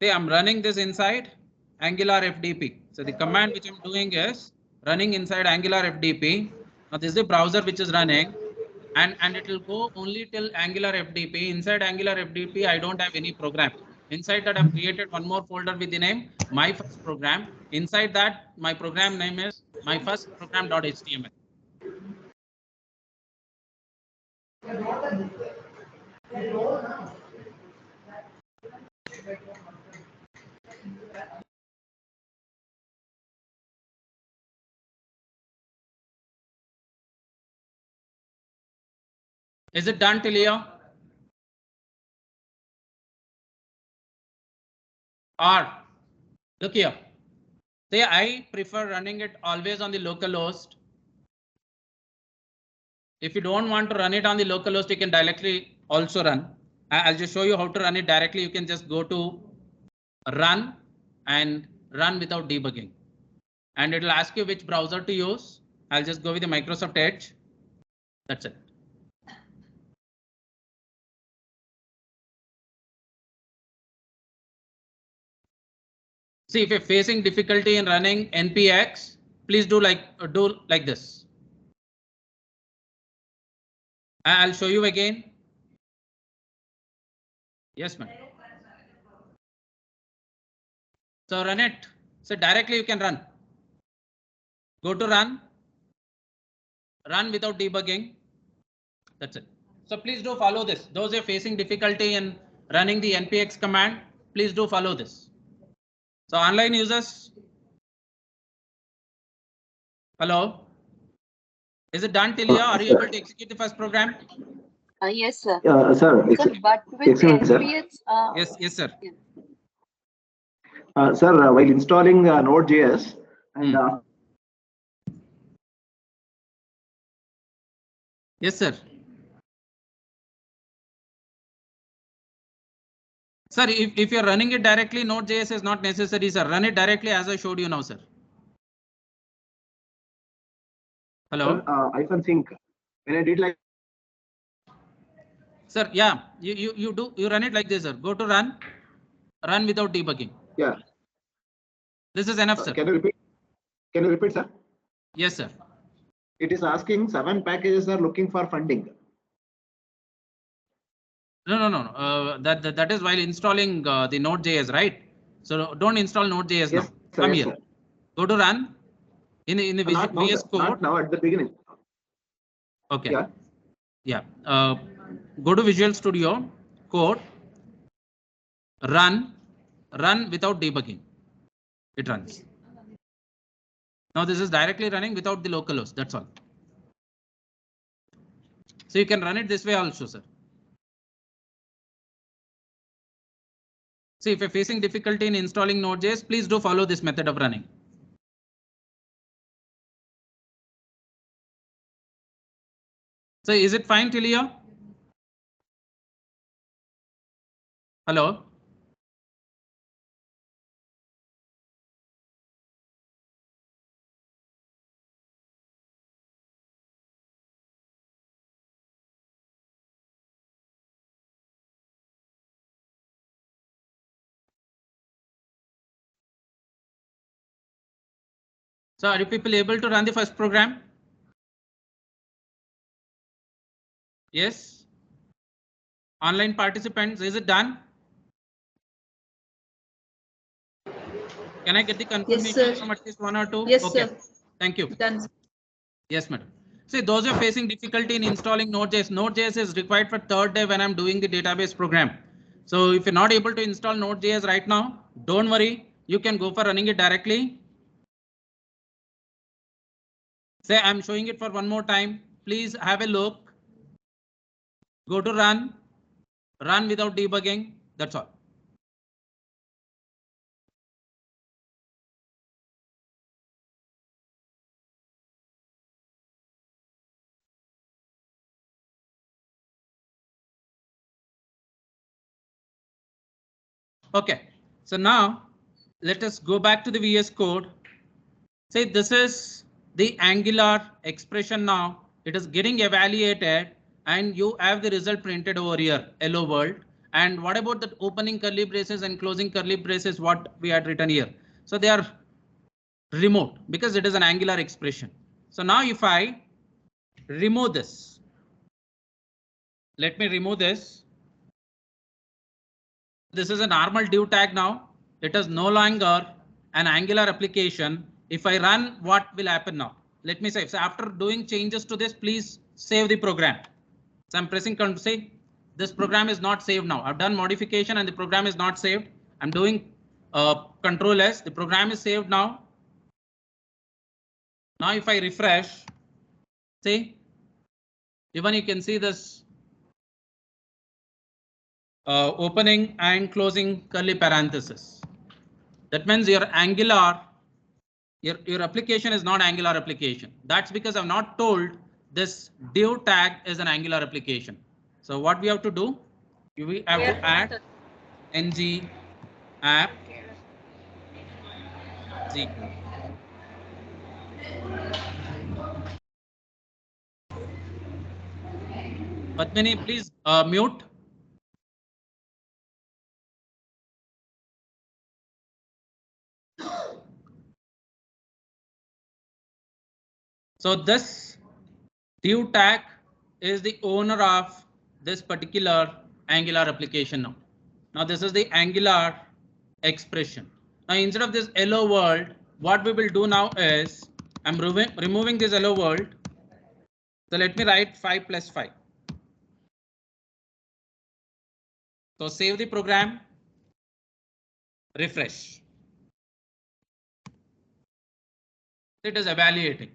See, I'm running this inside Angular FDP. So the command which I'm doing is running inside Angular FDP. Now this is the browser which is running, and it will go only till Angular FDP. Inside Angular FDP, I don't have any program. Inside that, I've created one more folder with the name my first program. Inside that, my program name is my first program.html. Is it done till here? Or look here. Say I prefer running it always on the local host. If you don't want to run it on the local host, you can directly also run. I'll just show you how to run it directly. You can just go to run and run without debugging. And it will ask you which browser to use. I'll just go with the Microsoft Edge. That's it. See, if you're facing difficulty in running npx, please do like this. I'll show you again. Yes, ma'am. So run it. So directly you can run. Go to run. Run without debugging. That's it. So please do follow this. Those who are facing difficulty in running the npx command, please do follow this. So online users. Hello. Is it done till here? Are you able to execute the first program? Yes, sir. Sir, Sir, but with excuse me, sir. NPX, Yes, sir. Sir, while installing Node.js and Yes, sir. Sir, if you're running it directly, Node.js is not necessary, sir. Run it directly as I showed you now, sir. Hello. -sync. When I did like. Sir, yeah, you run it like this, sir. Go to run without debugging. Yeah. This is enough, sir. Can you repeat? Can you repeat, sir? Yes, sir. It is asking 7 packages are looking for funding. No. That is while installing the Node.js, right? So don't install Node.js now. Sir, Come yes, here. sir. Go to run in the Not now, VS sir. Code. Not now, at the beginning. Okay. Yeah. Yeah. Go to Visual Studio Code. Run without debugging. It runs. Now this is directly running without the localhost. That's all. So you can run it this way also, sir. See, if you're facing difficulty in installing Node.js, please do follow this method of running. So is it fine till here? Hello. So are you people able to run the first program? Yes. Online participants, is it done? Can I get the confirmation from at least one or two? Yes, okay. sir. Thank you. Done. Yes, madam. See, those who are facing difficulty in installing Node.js, Node.js is required for third day when I'm doing the database program. So if you're not able to install Node.js right now, don't worry. You can go for running it directly. Say I'm showing it for one more time. Please have a look. Go to run without debugging. That's all. Okay, so now let us go back to the VS Code. Say this is the angular expression now. It is getting evaluated and you have the result printed over here, hello world. And what about the opening curly braces and closing curly braces, what we had written here? So they are removed because it is an angular expression. So now if I remove this, let me remove this. This is a normal div tag now. It is no longer an angular application. If I run, what will happen now? Let me save. So after doing changes to this, please save the program. So I'm pressing Ctrl. Say this program is not saved now. I've done modification and the program is not saved. I'm doing Control S. The program is saved now. Now if I refresh, see, even you can see this opening and closing curly parenthesis. That means your angular, your application is not angular application. That's because I've not told this div tag is an angular application. So what we have to do, we have to add ng app z. Padmini, please mute. So this div tag is the owner of this particular angular application now. Now this is the angular expression. Now instead of this hello world, what we will do now is I'm removing this hello world. So let me write 5 plus 5. So save the program, refresh. It is evaluating.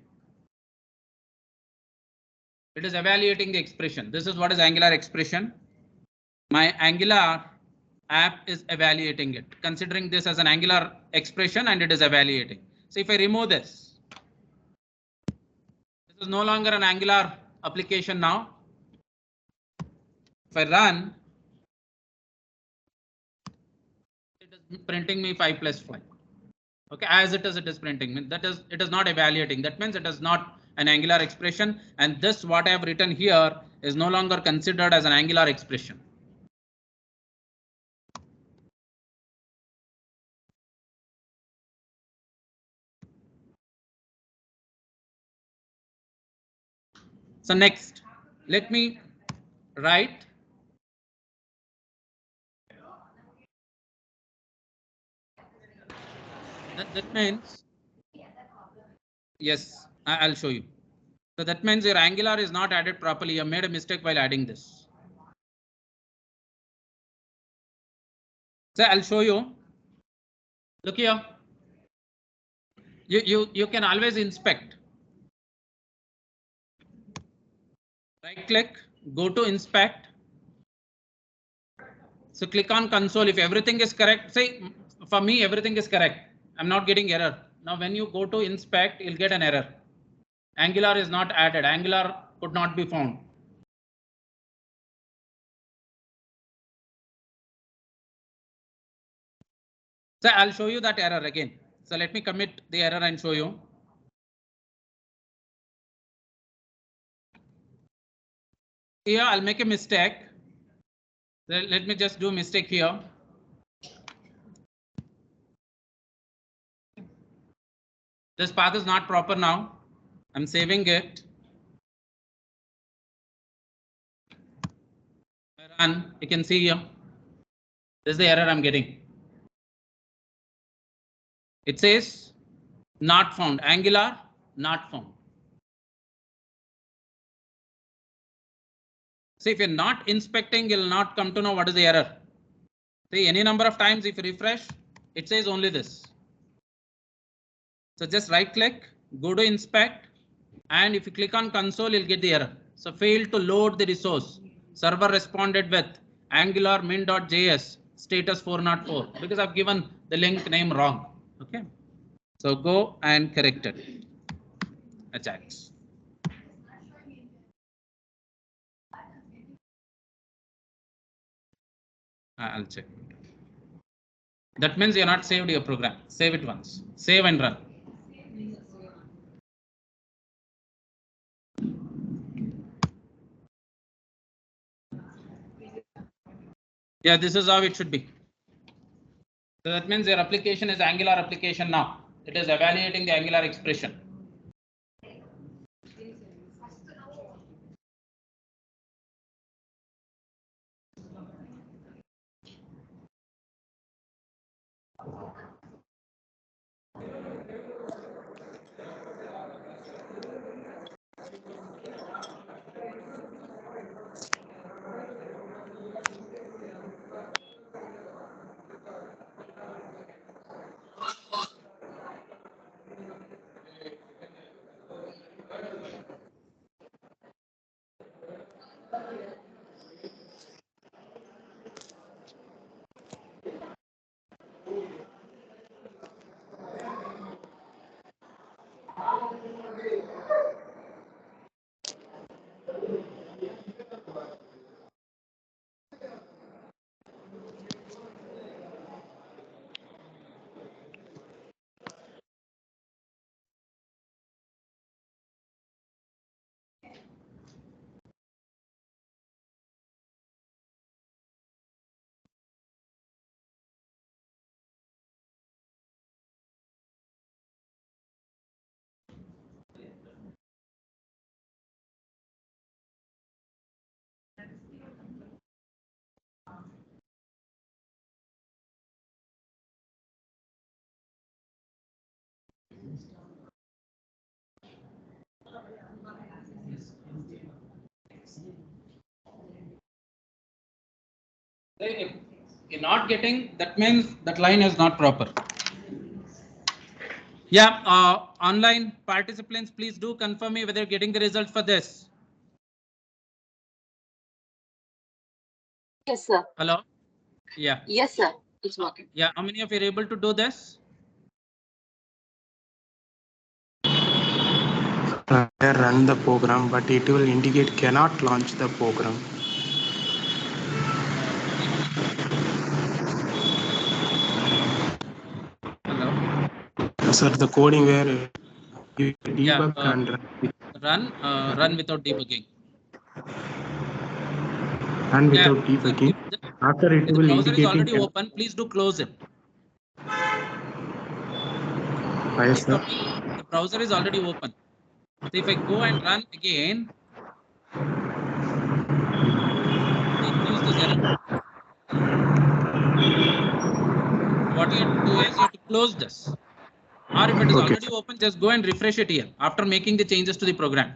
It is evaluating the expression. This is what is angular expression. My angular app is evaluating it, considering this as an angular expression, and it is evaluating. So if I remove this, this is no longer an angular application now. If I run, it is printing me 5 plus 5. Okay, as it is printing. That is, it is not evaluating. That means it is not an angular expression, and this what I have written here is no longer considered as an angular expression. So next, let me write that means, yes, I'll show you. So that means your angular is not added properly. You made a mistake while adding this. So I'll show you. Look here. You can always inspect. Right click, go to inspect. So click on console. If everything is correct, say for me everything is correct. I'm not getting error. Now when you go to inspect, you'll get an error. Angular is not added. Angular could not be found. So I'll show you that error again. So let me commit the error and show you. Here I'll make a mistake. Let me just do mistake here. This path is not proper now. I'm saving it. And you can see here. This is the error I'm getting. It says not found. Angular not found. See, if you're not inspecting, you'll not come to know what is the error. See, any number of times if you refresh, it says only this. So just right click, go to inspect, and if you click on console, you'll get the error. So failed to load the resource. Server responded with Angular min.js status 404 because I've given the link name wrong. Okay, so go and correct it. Ajax. I'll check. That means you're not saved your program. Save it once. Save and run. Yeah, this is how it should be. So that means your application is Angular application now. It is evaluating the Angular expression. If you're not getting, that means that line is not proper. Yeah, online participants, please do confirm me whether you're getting the result for this. Yes, sir. Hello? Yeah. Yes, sir. It's working. Yeah, how many of you are able to do this? Run the program, but it will indicate cannot launch the program. Hello? Sir, the coding where you Yeah, debug and run without debugging. run Yeah, without debugging. if After it if the will browser is indicating already open, please do close it. yes, sir. The browser is already open. So if I go and run again, it gives this error. What you have to do is you have to close this. Or if it is Okay. already open, just go and refresh it here after making the changes to the program.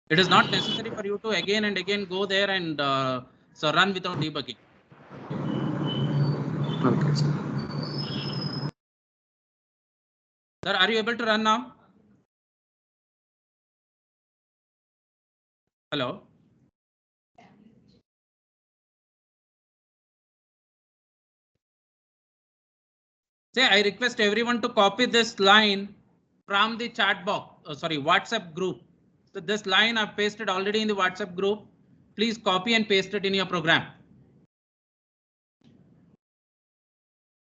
It is not necessary for you to again and again go there and so run without debugging. Okay, sir. Sir, are you able to run now? Hello? Say, I request everyone to copy this line from the chat box, sorry, WhatsApp group. So this line I've pasted already in the WhatsApp group. Please copy and paste it in your program.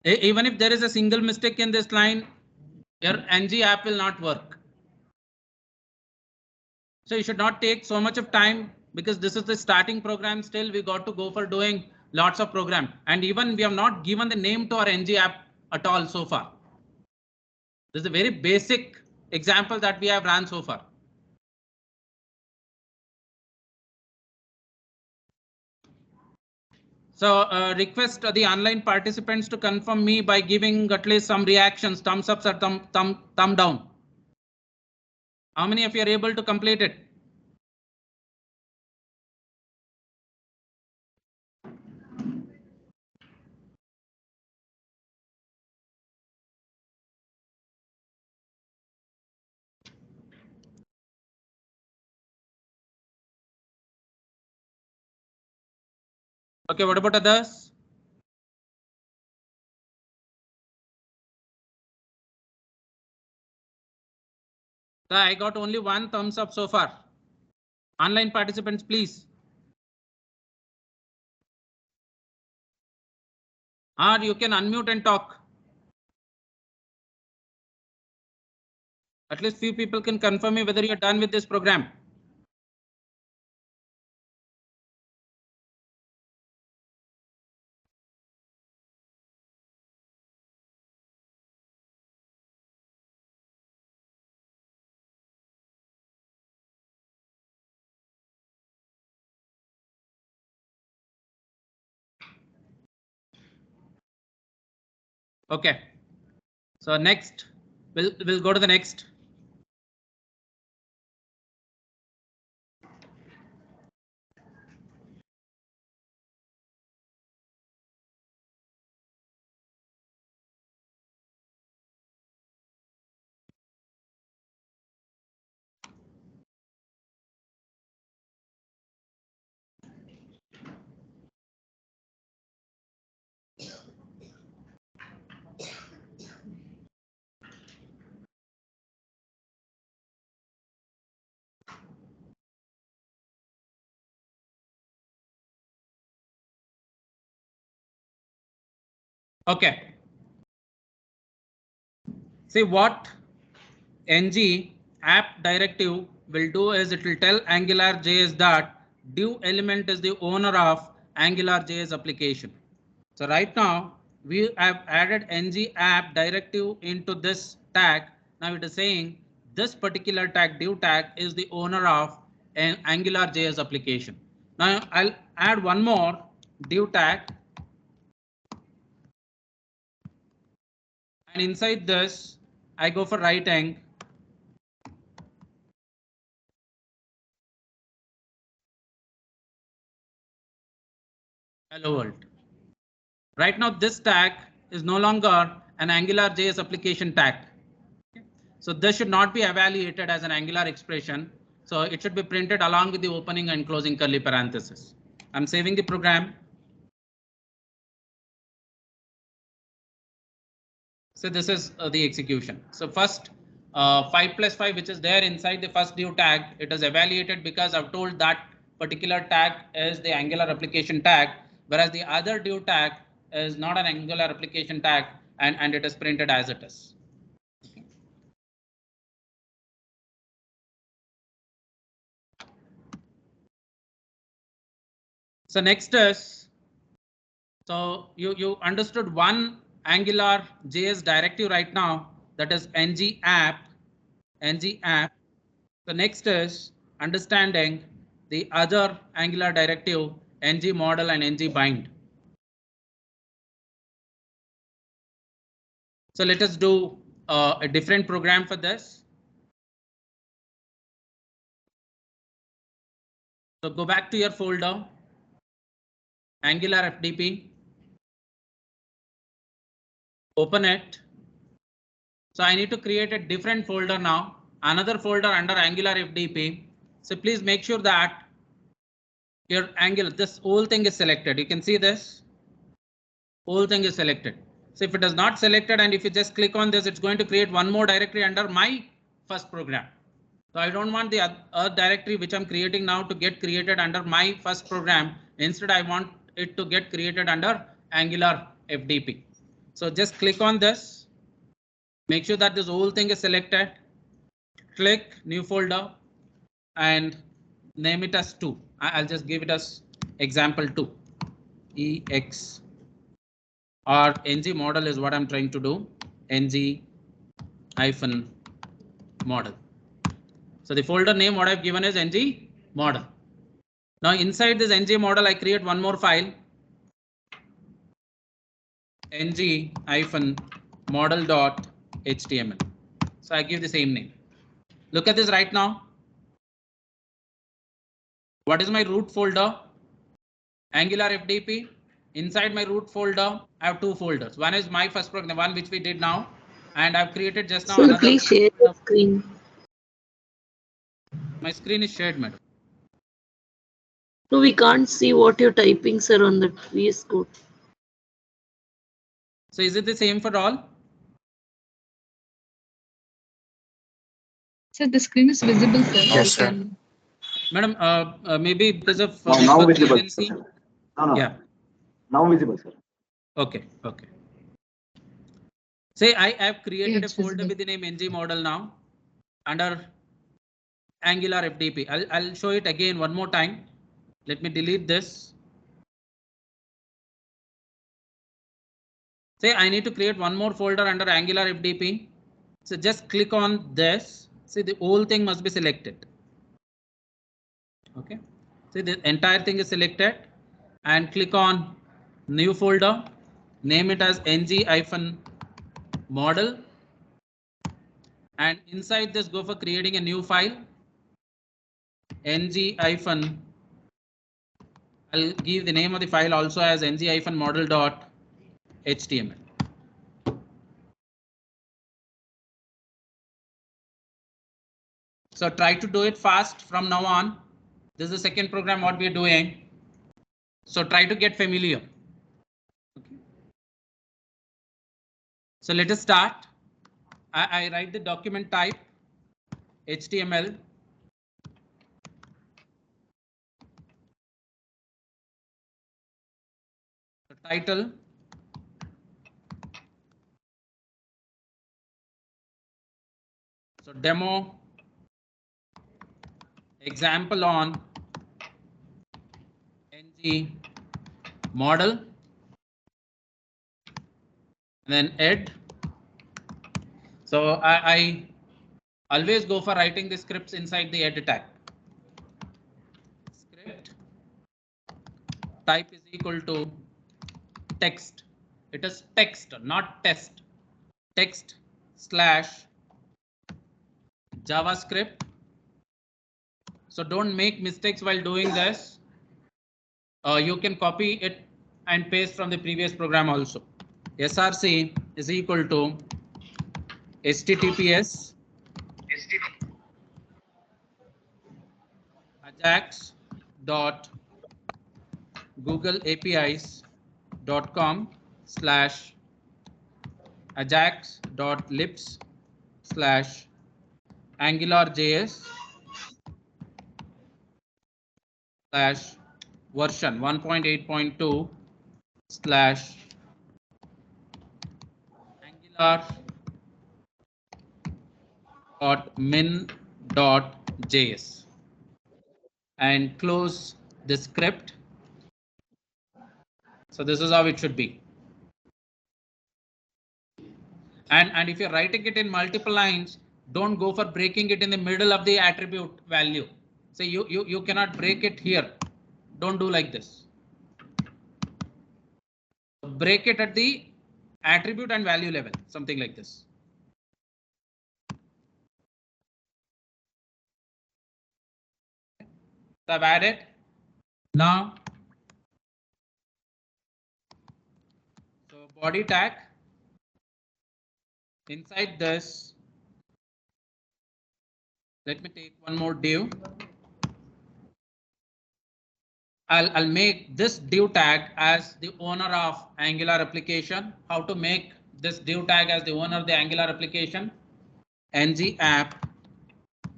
Even if there is a single mistake in this line, your NG app will not work. So you should not take so much of time because this is the starting program. Still, we got to go for doing lots of program, and even we have not given the name to our NG app at all so far. This is a very basic example that we have run so far. So request the online participants to confirm me by giving at least some reactions, thumbs up or thumb down. How many of you are able to complete it? Okay, what about others? So I got only one thumbs up so far. Online participants, please. Or you can unmute and talk. At least few people can confirm me whether you're done with this program. Okay. So next, we'll go to the next. Okay. See what ng app directive will do is it will tell AngularJS that div element is the owner of AngularJS application. So right now we have added ng app directive into this tag. Now it is saying this particular tag div tag is the owner of an AngularJS application. Now I'll add one more div tag, and inside this I go for writing hello world. Right now this tag is no longer an AngularJS application tag. So this should not be evaluated as an Angular expression. So it should be printed along with the opening and closing curly parenthesis. I'm saving the program. So this is the execution. So first 5 plus 5, which is there inside the first div tag, it is evaluated because I've told that particular tag is the Angular application tag, whereas the other div tag is not an Angular application tag, and it is printed as it is. So next is, so you understood one Angular JS directive right now, that is ng app. So next is understanding the other Angular directive, ng model and ng bind. So let us do a different program for this. So go back to your folder, Angular FDP, open it. So I need to create a different folder now, another folder under Angular FDP. So please make sure that your Angular, this whole thing is selected. You can see this whole thing is selected. So if it is not selected, and if you just click on this, it's going to create one more directory under my first program. So I don't want the other directory which I'm creating now to get created under my first program. Instead, I want it to get created under Angular FDP. So just click on this. Make sure that this whole thing is selected. Click new folder and name it as 2. I'll just give it as example 2. EX or ng model is what I'm trying to do. ng hyphen model. So the folder name what I've given is ng model. Now inside this ng model, I create one more file, ng hyphen model.html. So I give the same name. Look at this right now. What is my root folder? Angular FDP. Inside my root folder, I have two folders. One is my first program, the one which we did now, and I've created just now. Sir, please share the screen. My screen is shared, madam. No, we can't see what you're typing, sir, on the VS Code. So is it the same for all? Sir, the screen is visible, sir. Yes, sir. Madam, maybe because of Now visible. clearancy. Sir. No. Yeah. Now visible, sir. Okay. Say I have created Yeah, a it's folder visible. with the name ng model now under Angular FDP. I'll show it again one more time. Let me delete this. Say I need to create one more folder under Angular FDP. So just click on this. See, the whole thing must be selected. Okay. See, the entire thing is selected, and click on new folder. Name it as ng hyphen model, and inside this go for creating a new file, ng hyphen. I'll give the name of the file also as ng-model.html. So try to do it fast from now on. This is the second program what we are doing. So try to get familiar. Okay. So let us start. I write the document type HTML. The title. So demo example on ng model, and then ed. So I always go for writing the scripts inside the ed tag. Script type is equal to text. It is text, not test. Text slash JavaScript. So don't make mistakes while doing this. You can copy it and paste from the previous program also. SRC is equal to HTTPS Ajax dot googleapis.com slash ajax.libs slash angular.js slash version 1.8.2 slash angular.min.js and close the script. So this is how it should be. And if you're writing it in multiple lines, don't go for breaking it in the middle of the attribute value. So you cannot break it here. Don't do like this. Break it at the attribute and value level, something like this. So I've added. Now, so body tag. Inside this, let me take one more div. I'll make this div tag as the owner of Angular application. How to make this div tag as the owner of the Angular application? ng app is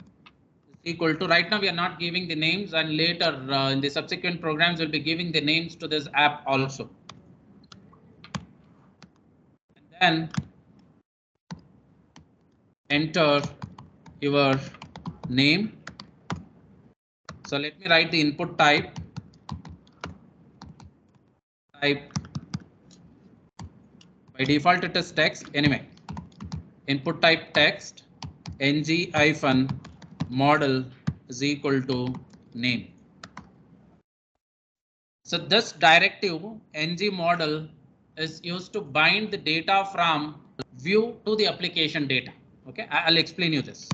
equal to, right now we are not giving the names, and later in the subsequent programs we'll be giving the names to this app also. And then enter your name. So let me write the input type. By default it is text. Anyway, input type text, ng-model is equal to name. So this directive ng-model is used to bind the data from view to the application data. Okay, I'll explain you this.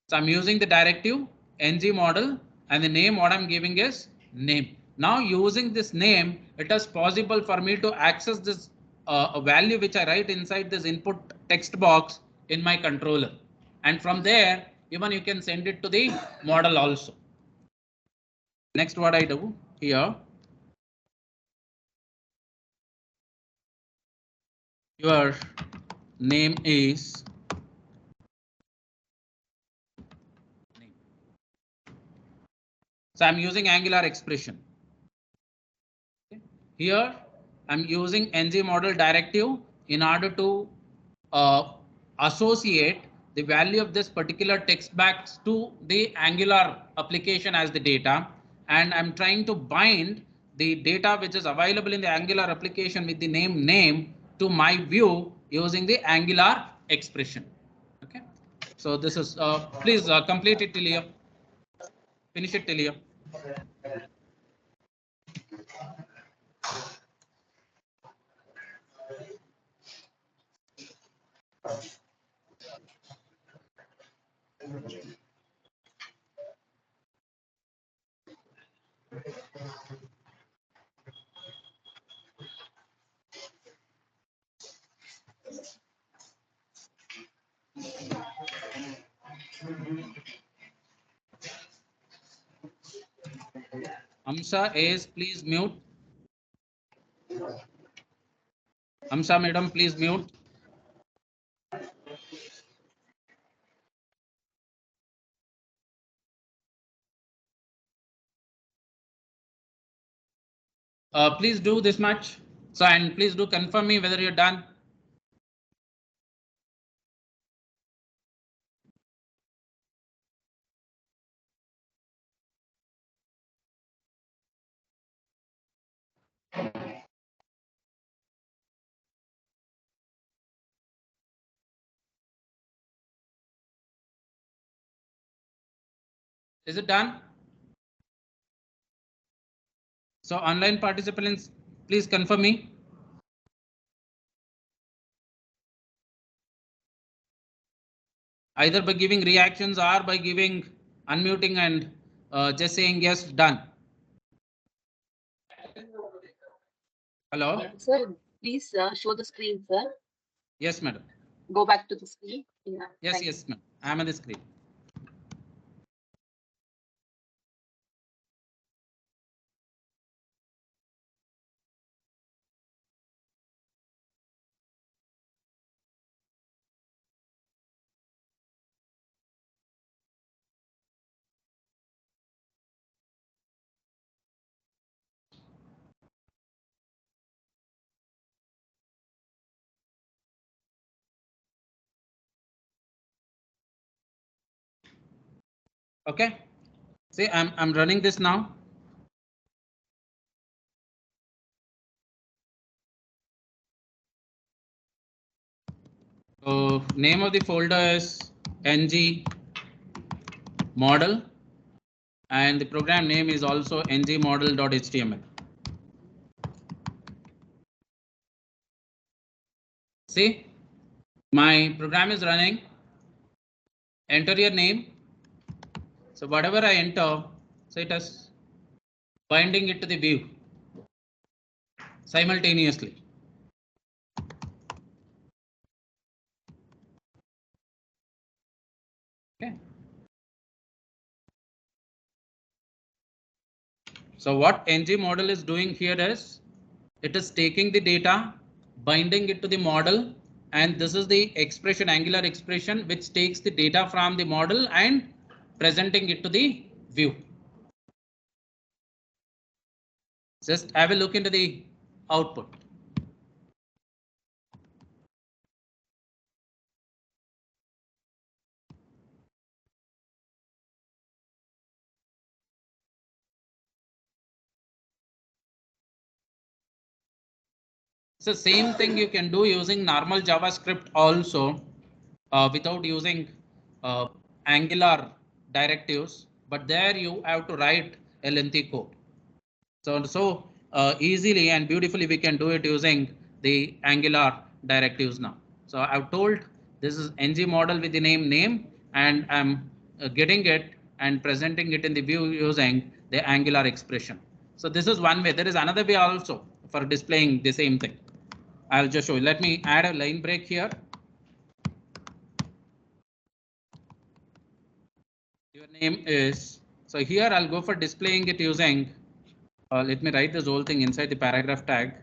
So I'm using the directive ng-model, and the name what I'm giving is name. Now using this name, it is possible for me to access this a value which I write inside this input text box in my controller, and from there even you can send it to the model also. Next, what I do here, your name is name. So I'm using Angular expression. Here I'm using ng-model directive in order to associate the value of this particular text box to the Angular application as the data, and I'm trying to bind the data which is available in the Angular application with the name to my view using the Angular expression. Okay, so this is please complete it till here, finish it till here. Amsa is please mute. Amsa madam, please mute. Please do this much. So, and please do confirm me whether you're done. Is it done? So online participants, please confirm me. Either by giving reactions or by giving unmuting and just saying yes, done. Hello? Sir, please show the screen, sir. Yes, madam. Go back to the screen. Yeah, Yes, yes, ma'am. I'm on the screen. Okay. See, I'm running this now. So name of the folder is ng model, and the program name is also ngmodel.html. See, my program is running. Enter your name. So whatever I enter, so it is binding it to the view simultaneously. Okay. So what ng model is doing here is it is taking the data, binding it to the model, and this is the expression, angular expression, which takes the data from the model and presenting it to the view. Just have a look into the output. So same thing you can do using normal JavaScript also without using Angular directives, but there you have to write a lengthy code. So easily and beautifully we can do it using the Angular directives now. So I've told this is ng model with the name, and I'm getting it and presenting it in the view using the Angular expression. So this is one way. There is another way also for displaying the same thing. I'll just show you. Let me add a line break here. Your name is, so here I'll go for displaying it using, let me write this whole thing inside the paragraph tag.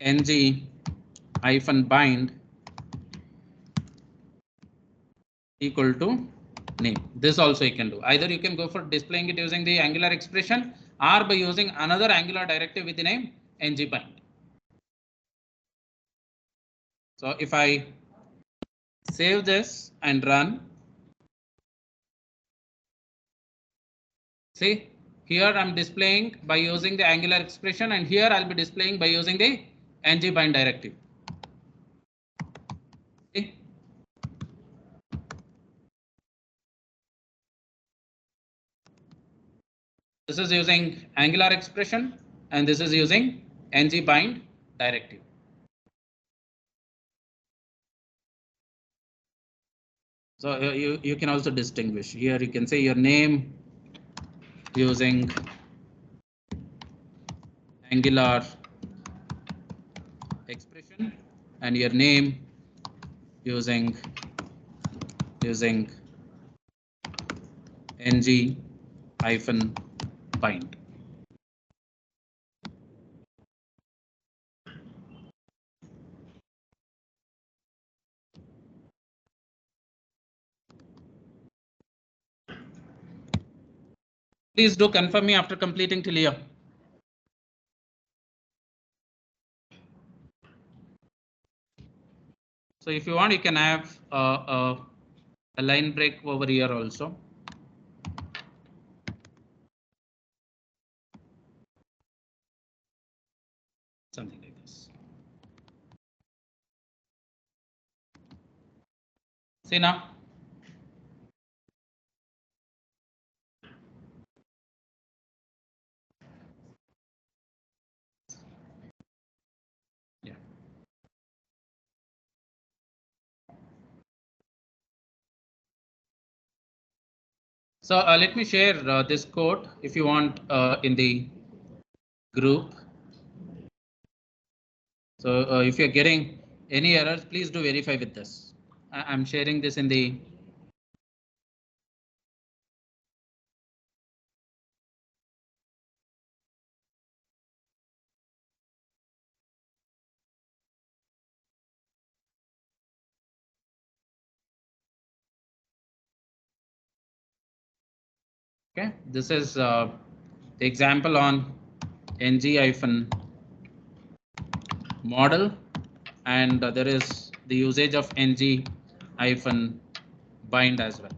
ng hyphen bind equal to name. This also you can do. Either you can go for displaying it using the Angular expression or by using another Angular directive with the name ng bind. So if I save this and run, see here I'm displaying by using the Angular expression, and here I'll be displaying by using the ng bind directive. See? This is using Angular expression and this is using ng bind directive. So you can also distinguish here. You can say your name using Angular expression and your name using ng hyphen bind. Please do confirm me after completing till here. So if you want, you can have a line break over here also. Something like this. See now. Yeah. So let me share this code if you want in the group. So if you're getting any errors, please do verify with this. I'm sharing this in the okay. This is the example on ng-model, and there is the usage of ng-bind as well.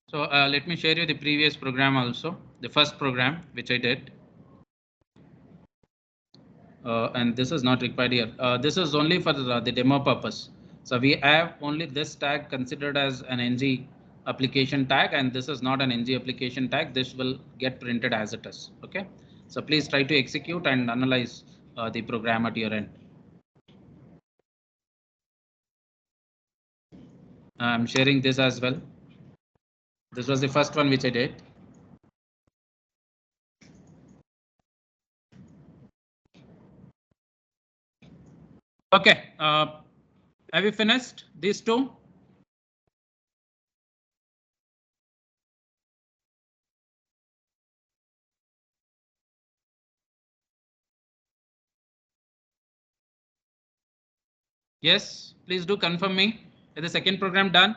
So let me share you the previous program also, the first program which I did. And this is not required here. This is only for the demo purpose. So we have only this tag considered as an ng application tag, and this is not an ng application tag. This will get printed as it is. Okay. So please try to execute and analyze the program at your end. I'm sharing this as well. This was the first one which I did. Okay. Have you finished these two? Yes, please do confirm me. Is the second program done?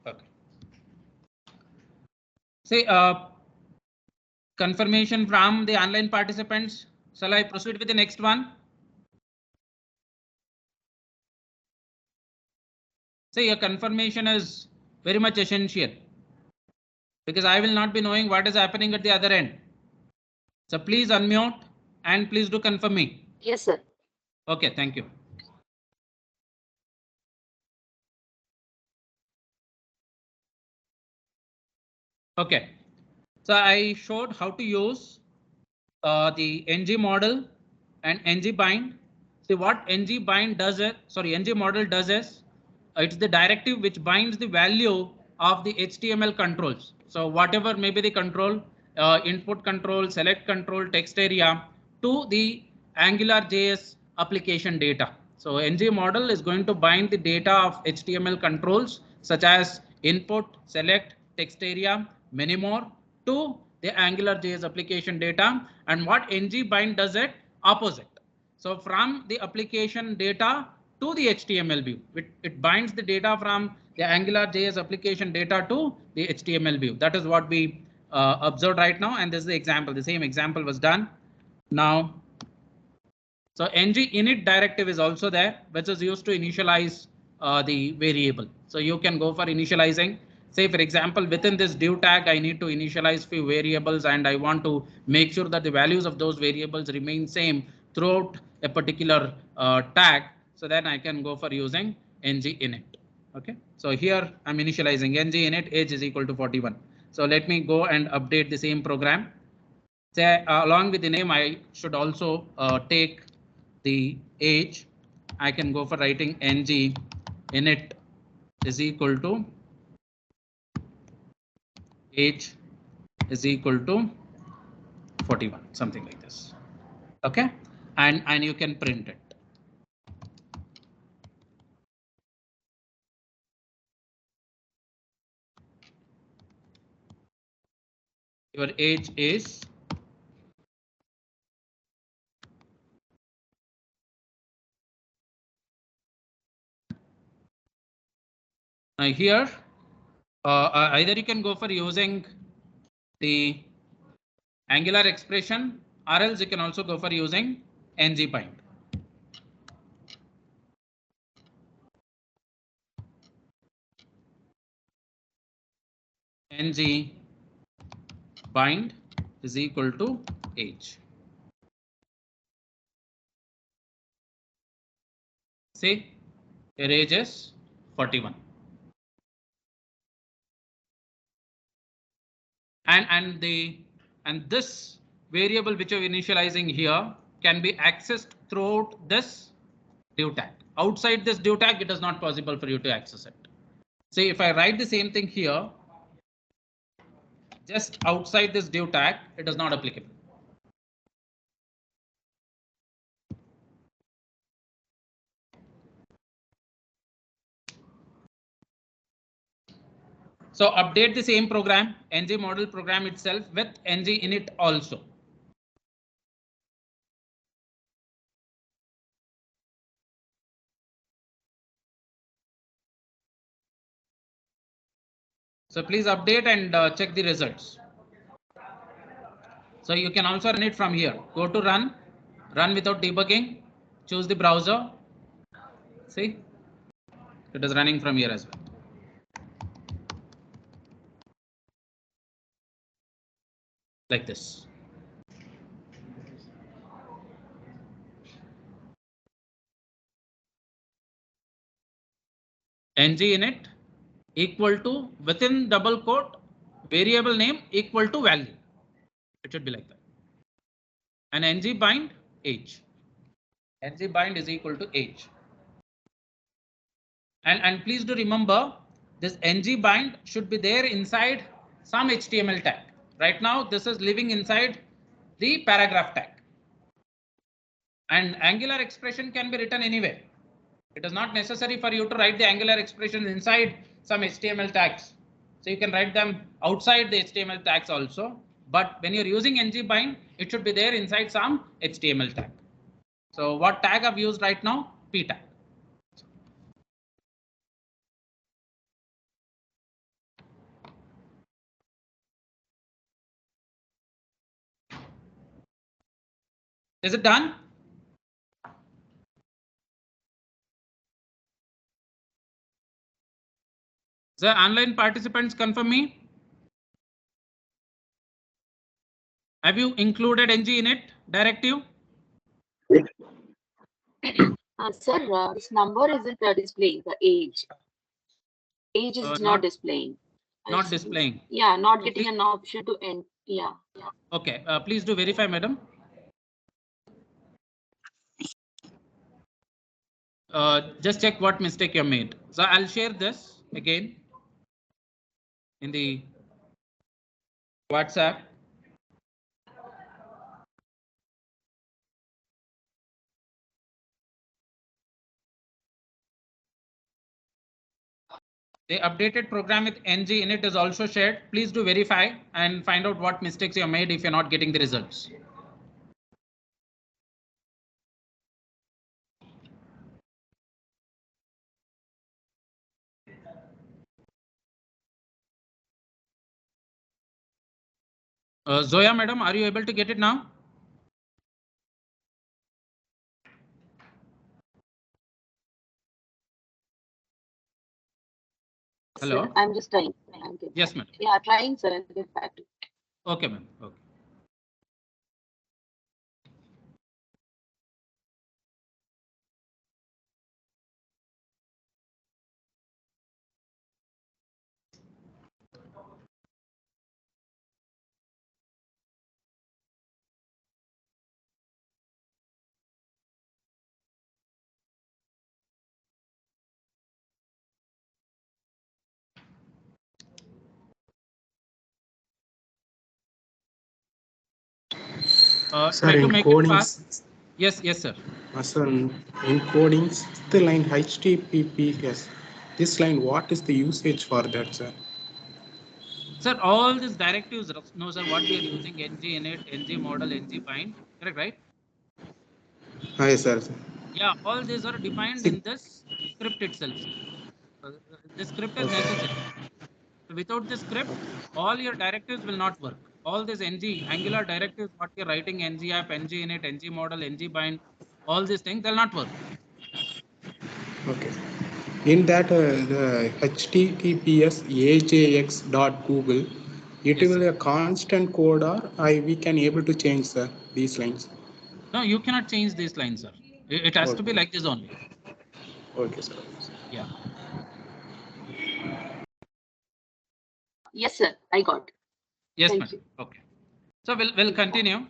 Okay. See, confirmation from the online participants. Shall I proceed with the next one? See, your confirmation is very much essential because I will not be knowing what is happening at the other end. So please unmute and please do confirm me. Yes, sir. Okay, thank you. Okay, so I showed how to use the ng model and ng bind. See what ng bind does it. Sorry, ng model does is it's the directive which binds the value of the HTML controls. So whatever may be the control, input control, select control, text area to the Angular JS application data. So ng model is going to bind the data of HTML controls such as input, select, text area, many more to the AngularJS application data, and what ngBind does it opposite. So from the application data to the HTML view, it binds the data from the AngularJS application data to the HTML view. That is what we observed right now, and this is the example. The same example was done. Now, so ng init directive is also there, which is used to initialize the variable. So you can go for initializing. Say, for example, within this div tag, I need to initialize few variables and I want to make sure that the values of those variables remain same throughout a particular tag. So then I can go for using ng init. OK, so here I'm initializing ng init age is equal to 41. So let me go and update the same program. Say, along with the name, I should also take the age. I can go for writing ng init is equal to age is equal to 41, something like this. OK, and you can print it. Your age is now here. Either you can go for using the Angular expression, or else you can also go for using ngBind. ngBind is equal to age. See, your age is 41. And this variable which you're initializing here can be accessed throughout this div tag. Outside this div tag, it is not possible for you to access it. See, if I write the same thing here, just outside this div tag, it is not applicable. So update the same program, ng model program itself with ng init also. So please update and check the results. So you can also run it from here. Go to run without debugging, choose the browser. See, it is running from here as well. Like this. ng init equal to within double quote variable name equal to value. It should be like that. And ngBind age. ngBind is equal to age. And please do remember this ngBind should be there inside some HTML tag. Right now, this is living inside the paragraph tag. And Angular expression can be written anywhere. It is not necessary for you to write the Angular expression inside some HTML tags. So you can write them outside the HTML tags also. But when you're using ngBind, it should be there inside some HTML tag. So what tag I've used right now? P tag. Is it done? The online participants confirm me. Have you included ng init directive? Sir, this number isn't displaying the age. Age is not displaying. Not displaying. Yeah, not getting an option to end. Yeah. Okay, please do verify, madam. Just check what mistake you made. So I'll share this again in the WhatsApp. The updated program with ng init is also shared. Please do verify and find out what mistakes you have made if you're not getting the results. Zoya madam, are you able to get it now? Hello. Sir, I'm just trying. Yes, madam. Yeah, trying, sir. I'll get back to you. Okay, ma'am. Okay. Sir, Try to in make it coding, fast. Yes, yes, sir. sir, in coding, sixth line HTTPS. This line, what is the usage for that, sir? Sir, all these directives, no, sir, what we are using ng init, ng model, ng bind, correct, right? Yes, sir. Yeah, all these are defined in this script itself, sir. The script is Okay. necessary. Without the script, all your directives will not work. All these ng Angular directives, what you're writing, ng app, ng init, ng model, ng bind, all these things, they'll not work. Okay. In that, the HTTPS AJX.Google, it Yes, will sir. be a constant code, or we can able to change, sir, these lines. No, you cannot change these lines, sir. It has to be Okay. like this only. Okay, sir. Yeah. Yes, sir. I got. Yes, Thank madam. you. Okay. So we'll continue.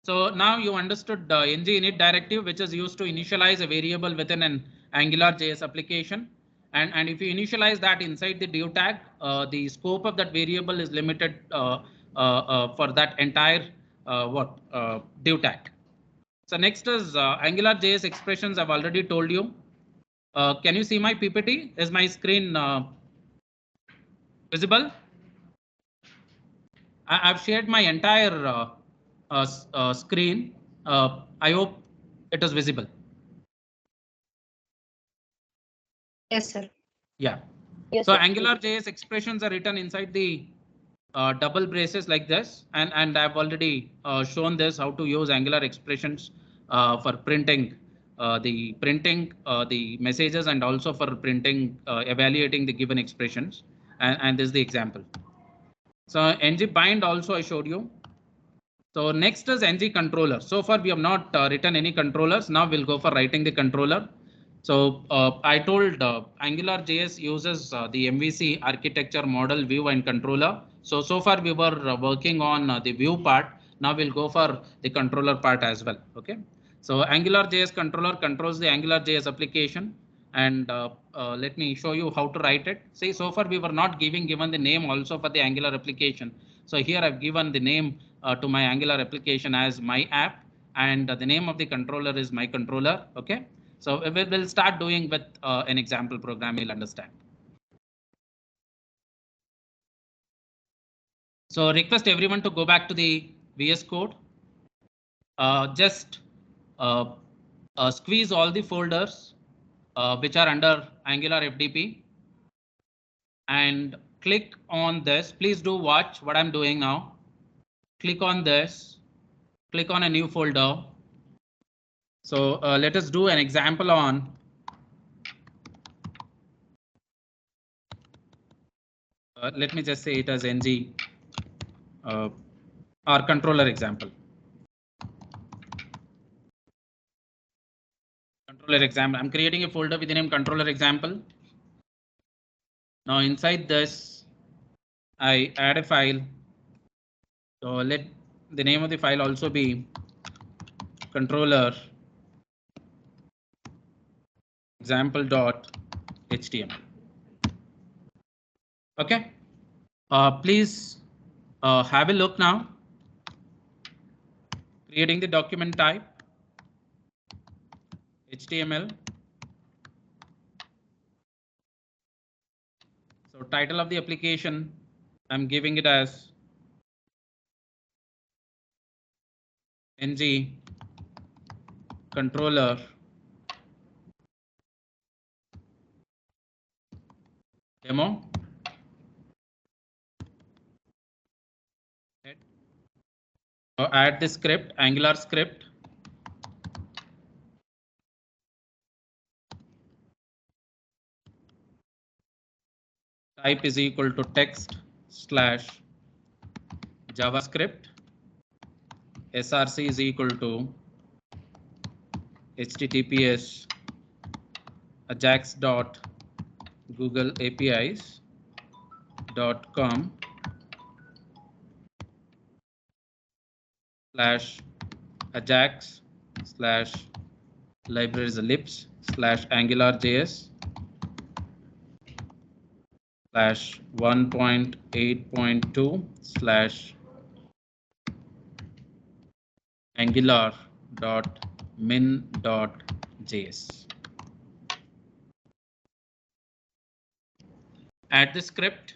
So now you understood the ng init directive, which is used to initialize a variable within an Angular JS application. And if you initialize that inside the div tag, the scope of that variable is limited for that entire div tag. So next is Angular JS expressions. I've already told you. Can you see my PPT? Is my screen visible? I've shared my entire screen. I hope it is visible. Yes, sir. Yeah. Yes, So sir. Angular JS expressions are written inside the double braces like this, and I've already shown this how to use Angular expressions for printing the messages, and also for printing evaluating the given expressions. And this is the example. So ng bind also I showed you. So next is ng controller. So far we have not written any controllers. Now we'll go for writing the controller. So I told Angular JS uses the MVC architecture, model, view, and controller. So far we were working on the view part. Now we'll go for the controller part as well. Okay. So Angular JS controller controls the Angular JS application. And let me show you how to write it. See, so far we were not given the name also for the Angular application. So here I've given the name to my Angular application as my app, and the name of the controller is my controller. Okay. So we'll start doing with an example program. You'll understand. So request everyone to go back to the VS Code. Just squeeze all the folders which are under Angular FDP and click on this. Please do watch what I'm doing now. Click on this. Click on a new folder. So let us do an example on let me just say it as ng our controller example. Controller example. I'm creating a folder with the name controller example. Now inside this, I add a file. So let the name of the file also be controller example.html. Okay. Please have a look now. Creating the document type HTML. So title of the application, I'm giving it as ng controller demo. Add the script, Angular script. Type is equal to text slash JavaScript. src is equal to https ajax.googleapis.com /ajax /libraries ellipse /angular.js /1.8.2 /angular.min.js. Add the script.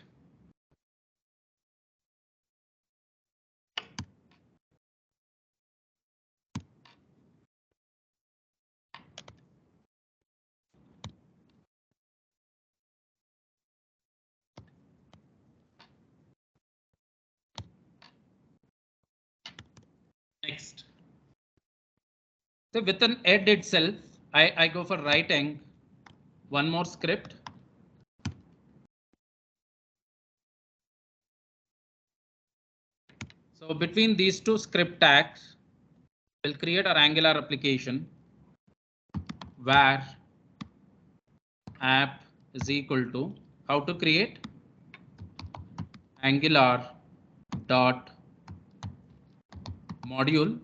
Next. So within ed itself, I go for writing one more script. So between these two script tags, we'll create our Angular application where app is equal to how to create Angular dot module.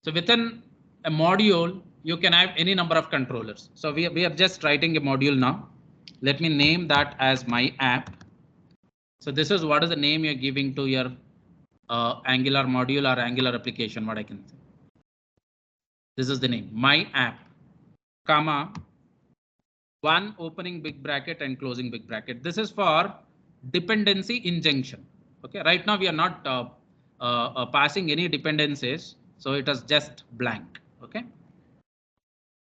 So within a module, you can have any number of controllers. So we are just writing a module now. Let me name that as my app. So this is what is the name you're giving to your Angular module or Angular application, what I can say. This is the name, my app, comma, one opening big bracket and closing big bracket. This is for dependency injection. Okay, right now we are not passing any dependencies, so it is just blank. Okay,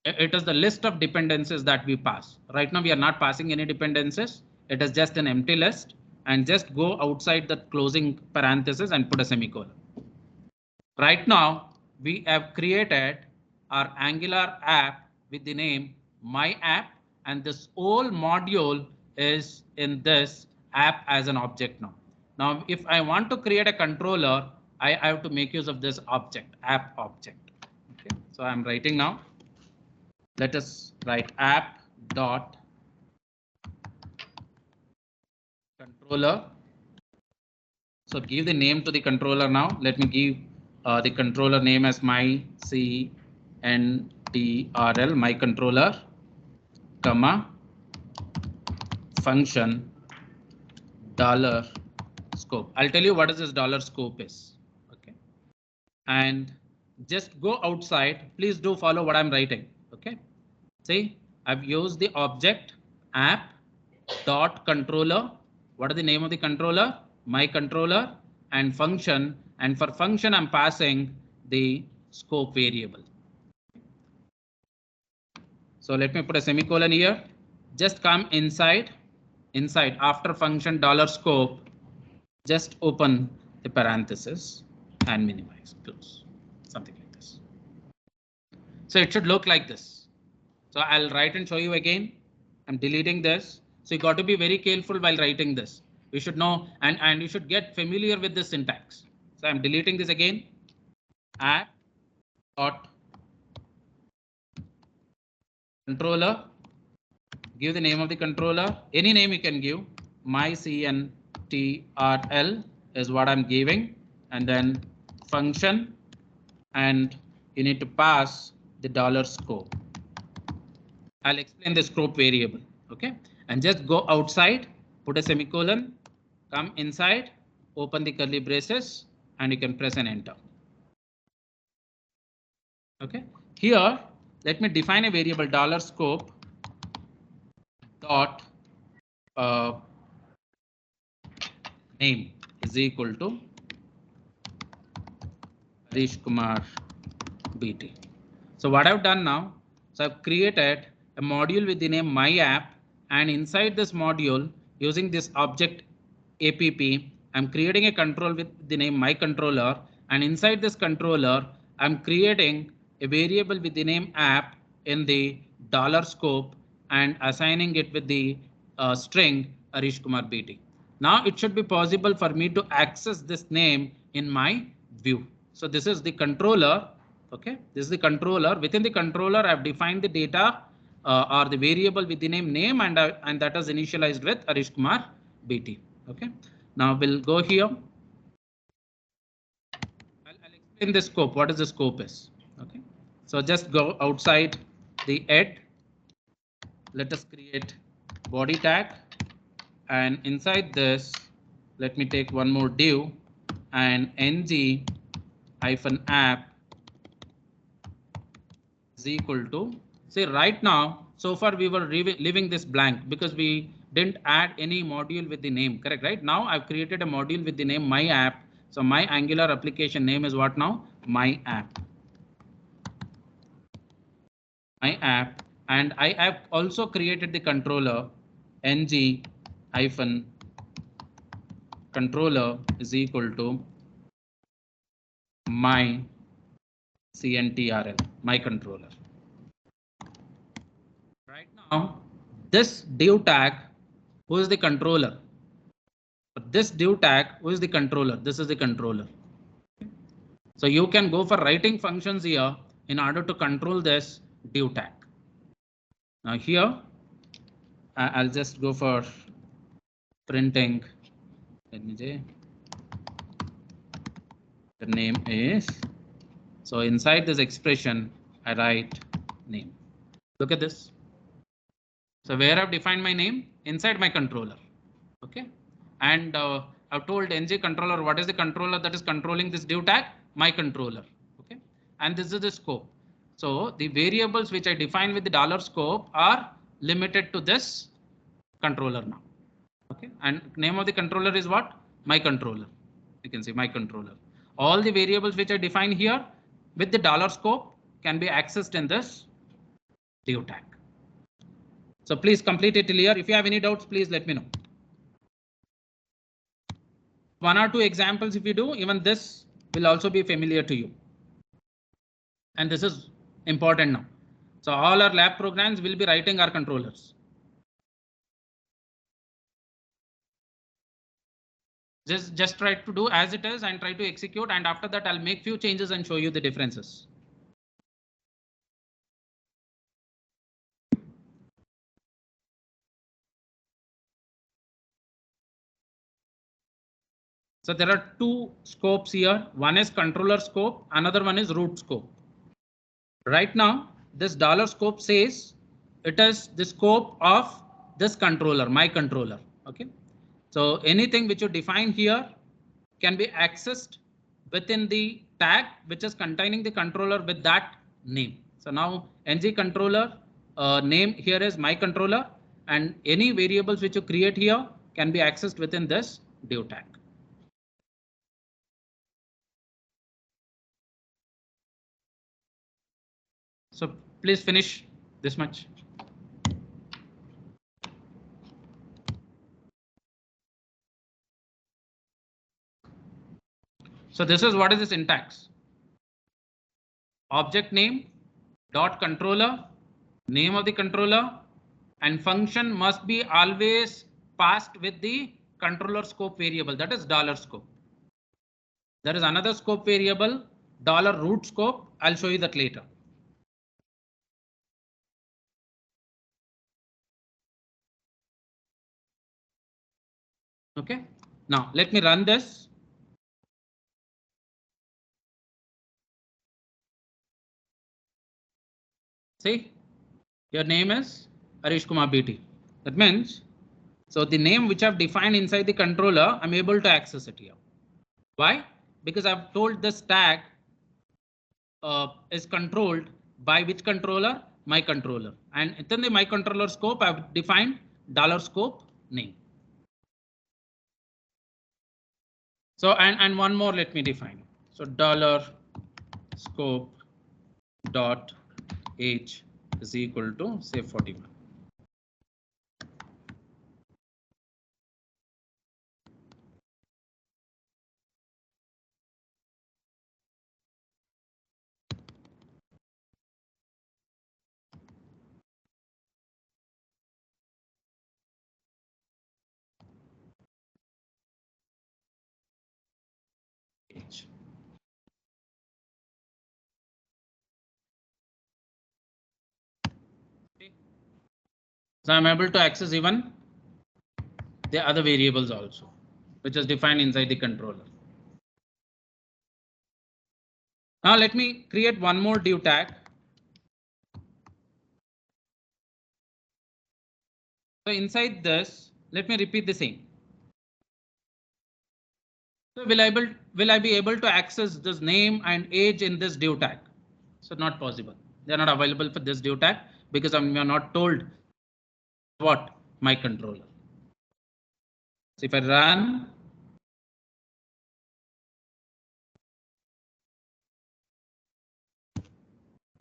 it is the list of dependencies that we pass. Right now we are not passing any dependencies. It is just an empty list, and just go outside the closing parenthesis and put a semicolon. Right now we have created our Angular app with the name my app, and this whole module is in this app as an object now. Now if I want to create a controller, I have to make use of this object, app object. Okay, so I'm writing now. Let us write app dot controller. So give the name to the controller now. Let me give the controller name as my CNTRL, my controller, comma, function, dollar scope. I'll tell you what is this dollar scope is. Okay, and just go outside. Please do follow what I'm writing. Okay, see, I've used the object app dot controller. What is the name of the controller? My controller, and function, and for function I'm passing the scope variable. So let me put a semicolon here. Just come inside after function dollar scope, just open the parenthesis and minimize, close, something like this. So it should look like this. So I'll write and show you again. I'm deleting this. So you got to be very careful while writing this. You should know, and you should get familiar with the syntax. So I'm deleting this again. App dot controller. Give the name of the controller. Any name you can give. My CNTRL is what I'm giving, and then function, and you need to pass the dollar scope. I'll explain the scope variable. Okay, and just go outside, put a semicolon, come inside, open the curly braces, and you can press an enter. Okay, here let me define a variable dollar scope dot name is equal to Harish Kumar BT. So what I've done now, so I've created a module with the name my app, and inside this module using this object app, I'm creating a control with the name my controller, and inside this controller I'm creating a variable with the name app in the $scope and assigning it with the string Harish Kumar BT. Now it should be possible for me to access this name in my view. So this is the controller. Okay, this is the controller. Within the controller, I've defined the data or the variable with the name, and that is initialized with Harish Kumar BT. Okay, now we'll go here. I'll explain the scope. What is the scope is? Okay, so just go outside the ed. Let us create body tag, and inside this, let me take one more div and ng-app is equal to, say right now, so far we were leaving this blank because we didn't add any module with the name, correct? Right now I've created a module with the name my app. So my Angular application name is what now? My app. My app, and I have also created the controller ng-controller is equal to my CNTRL, my controller. Right now, this div tag, who is the controller? This div tag, who is the controller? This is the controller. So you can go for writing functions here in order to control this div tag. Now here, I'll just go for printing. The name is, so inside this expression, I write name. Look at this. So where I've defined my name inside my controller. Okay, and I've told ng controller what is the controller that is controlling this div tag? My controller. Okay, and this is the scope. So the variables which I define with the $scope are limited to this controller now. Okay, and name of the controller is what? My controller. You can see my controller. All the variables which I define here with the $scope can be accessed in this div tag. So please complete it till here. If you have any doubts, please let me know. One or two examples if you do, even this will also be familiar to you. And this is important now. So all our lab programs will be writing our controllers. Just try to do as it is and try to execute, and after that I'll make few changes and show you the differences. So there are two scopes here. One is controller scope, another one is root scope. Right now, this $scope says it is the scope of this controller, my controller. Okay, so anything which you define here can be accessed within the tag which is containing the controller with that name. So now ng controller name here is my controller, and any variables which you create here can be accessed within this div tag. So please finish this much. So this is what is the syntax. Object name dot controller, name of the controller, and function must be always passed with the controller scope variable, that is $scope. There is another scope variable, $root scope. I'll show you that later. Okay, now let me run this. See, your name is Harish Kumar BT. That means, so the name which I've defined inside the controller, I'm able to access it here. Why? Because I've told this tag is controlled by which controller? My controller. And within the my controller scope, I've defined $scope name. So and one more, let me define. So dollar scope dot age is equal to say 41. Age. So I'm able to access even the other variables also, which is defined inside the controller. Now let me create one more div tag. So inside this, let me repeat the same. So will I be able to access this name and age in this div tag? So not possible. They are not available for this div tag because we are not told what my controller. So if I run,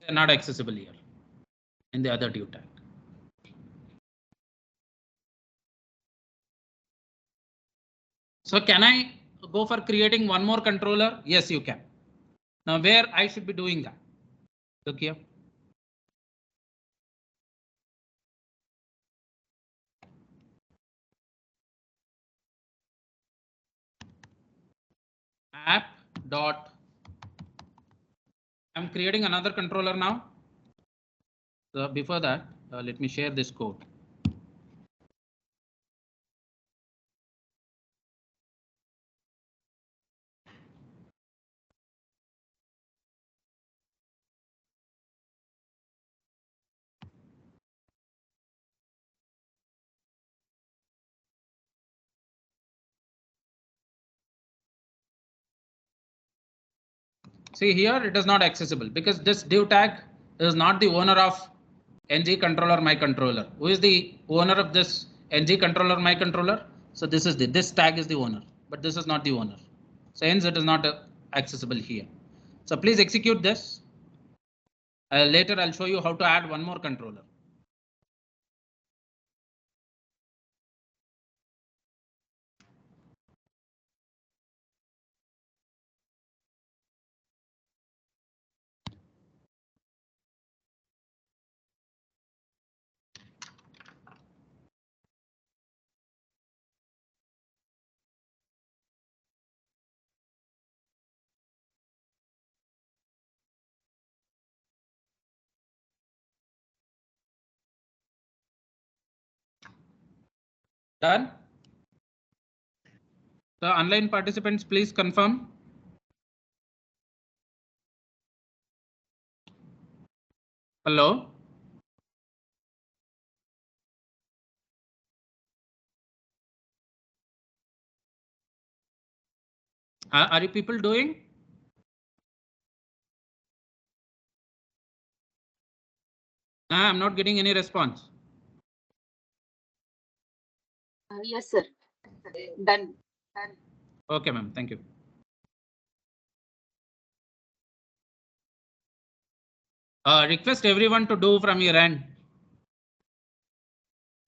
they are not accessible here in the other div tag. So can I go for creating one more controller? Yes, you can. Now where I should be doing that? Look here. App dot. I'm creating another controller now. So before that, let me share this code. See here, it is not accessible because this div tag is not the owner of ng controller my controller. Who is the owner of this ng controller my controller? So this tag is the owner, but this is not the owner. So hence it is not accessible here. So please execute this. Later I'll show you how to add one more controller. Done. The online participants, please confirm. Hello. Are you people doing? I'm not getting any response. Yes, sir. Done. Okay, ma'am. Thank you. Request everyone to do from your end.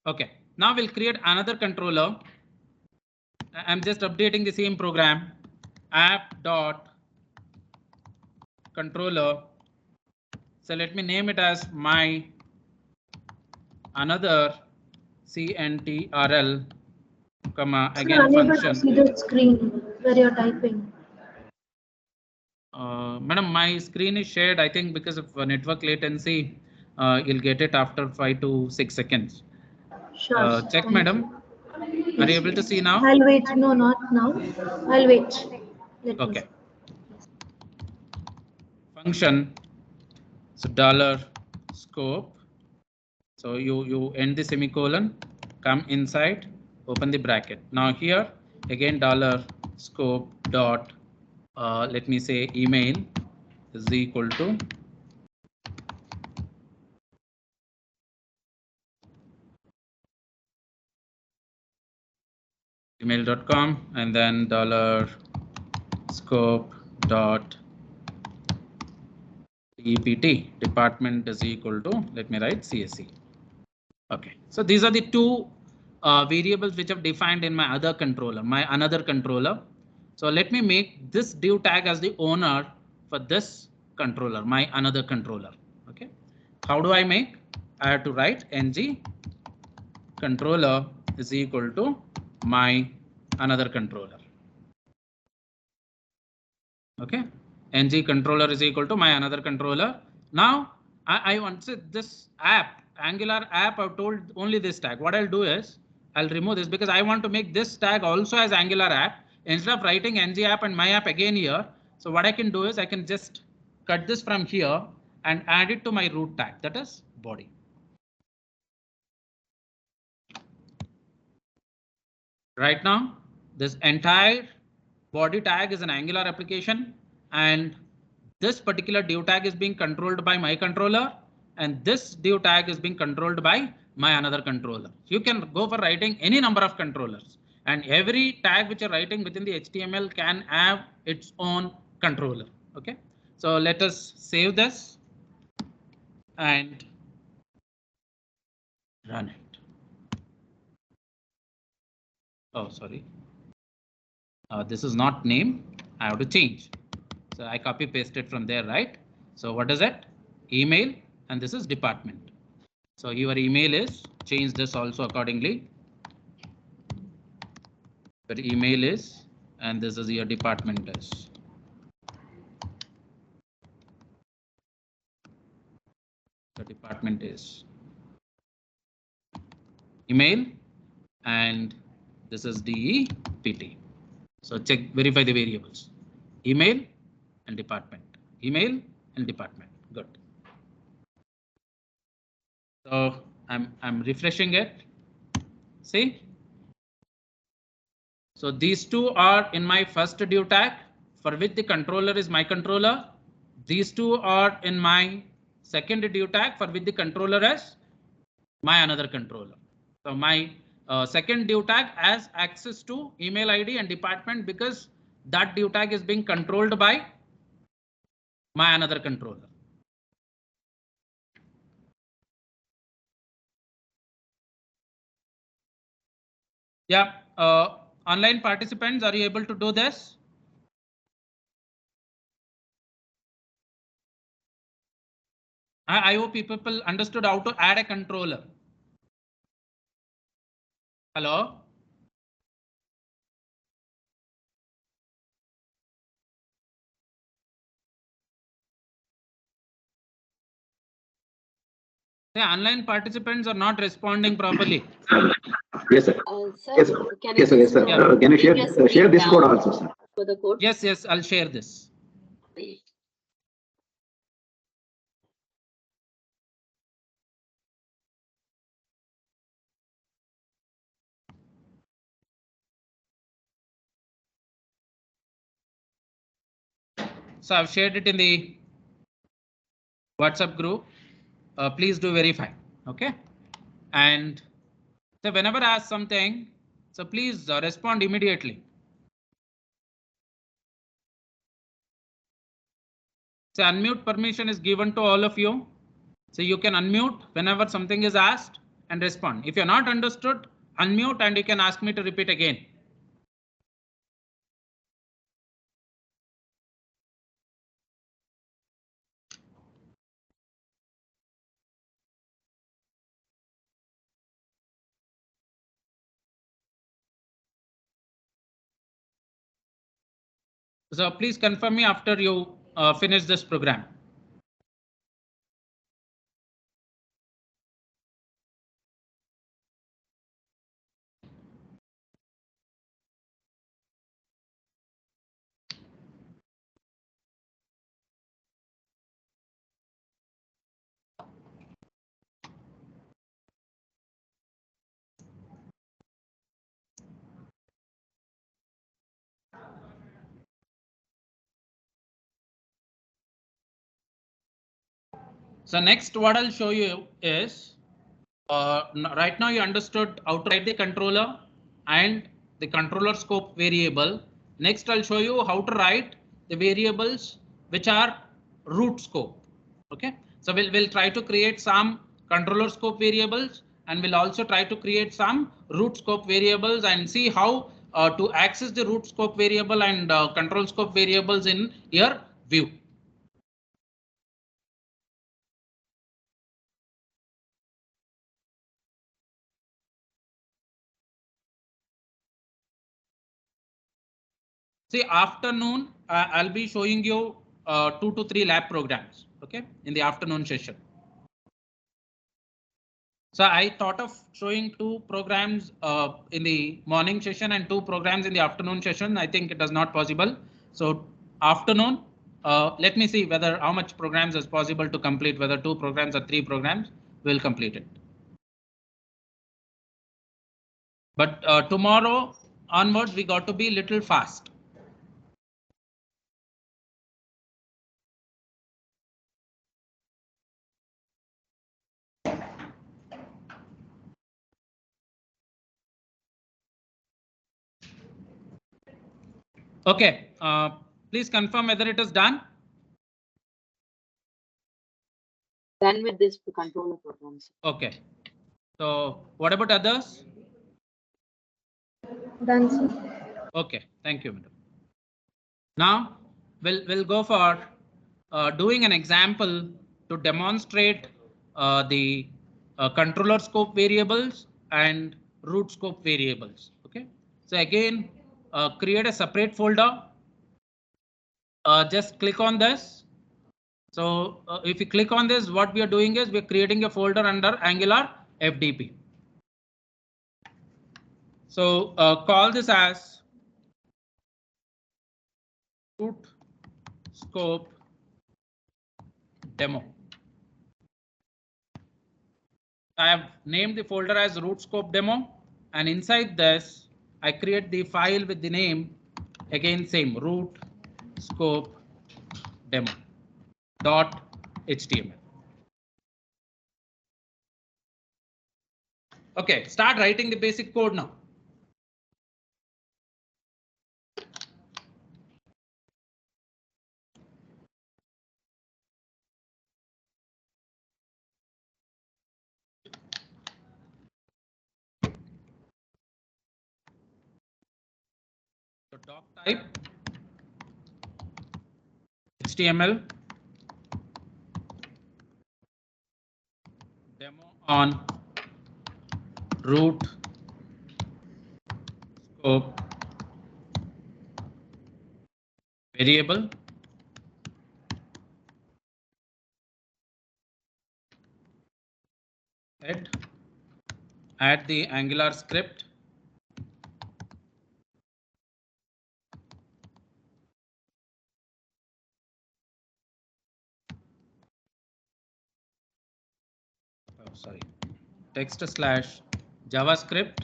Okay. Now we'll create another controller. I'm just updating the same program. App dot controller. So let me name it as my another CNTRL, comma again unable function. to see the screen where you're typing. Madam, my screen is shared. I think because of network latency, you'll get it after 5 to 6 seconds. Sure. Check, Thank madam. you. Are you Yes, able to please. see now? I'll wait. No, not now. I'll wait. Let me Okay. see. Function. So dollar scope. So you end the semicolon, come inside, open the bracket. Now here again dollar scope dot let me say email is equal to gmail.com, and then $scope.dept department is equal to, let me write CSE. Okay, so these are the two variables which I've defined in my other controller, my another controller. So let me make this div tag as the owner for this controller, my another controller. Okay, how do I make? I have to write ng controller is equal to my another controller. Okay, ng controller is equal to my another controller. Now I want to say this app, Angular app, I've told only this tag. What I'll do is I'll remove this because I want to make this tag also as Angular app instead of writing ng app and my app again here. So what I can do is I can just cut this from here and add it to my root tag, that is body. Right now, this entire body tag is an Angular application, and this particular div tag is being controlled by my controller, and this div tag is being controlled by my another controller. You can go for writing any number of controllers, and every tag which you're writing within the HTML can have its own controller. Okay, so let us save this and run it. Oh, sorry. This is not name. I have to change. So I copy pasted from there, right? So what is it? Email, and this is department. So your email is, change this also accordingly. Your email is, and this is your department is. The department is email, and this is DEPT. So check, verify the variables. Email and department. Email and department. Good. So I'm refreshing it. See? So these two are in my first div tag, for which the controller is my controller. These two are in my second div tag, for which the controller is my another controller. So my second div tag has access to email ID and department because that div tag is being controlled by my another controller. Yeah, online participants, are you able to do this? I hope people understood how to add a controller. Hello? The online participants are not responding properly. Yes, sir. Sir, Yes, sir. can Yes, sir. Yes, sir. Yeah. Can you bring your share screen this code down also, sir? for the code? Yes, yes, I'll share this. So I've shared it in the WhatsApp group. Please do verify. Okay. And so whenever I ask something, so please respond immediately. So unmute permission is given to all of you. So you can unmute whenever something is asked and respond. If you're not understood, unmute and you can ask me to repeat again. So please confirm me after you finish this program. So next what I'll show you is right now you understood how to write the controller and the controller scope variable. Next, I'll show you how to write the variables which are root scope. Okay, so we'll try to create some controller scope variables, and we'll also try to create some root scope variables and see how to access the root scope variable and control scope variables in your view. See, afternoon, I'll be showing you 2 to 3 lab programs, okay, in the afternoon session. So I thought of showing 2 programs in the morning session and 2 programs in the afternoon session. I think it is not possible. So afternoon, let me see whether how much programs is possible to complete, whether 2 programs or 3 programs will complete it. But tomorrow onwards, we got to be little fast. Okay, please confirm whether it is done. Done with this controller programs. Okay, so what about others? Done, sir. Okay, thank you, madam. Now we'll go for doing an example to demonstrate the controller scope variables and root scope variables. Okay, so again, create a separate folder. Just click on this. So if you click on this, what we are doing is we're creating a folder under Angular FDP. So call this as root scope demo. I have named the folder as root scope demo, and inside this I create the file with the name, again same, root scope demo .html. Okay, start writing the basic code now. So doc type HTML demo on root scope variable. Add the Angular script. Oh, sorry, text slash JavaScript.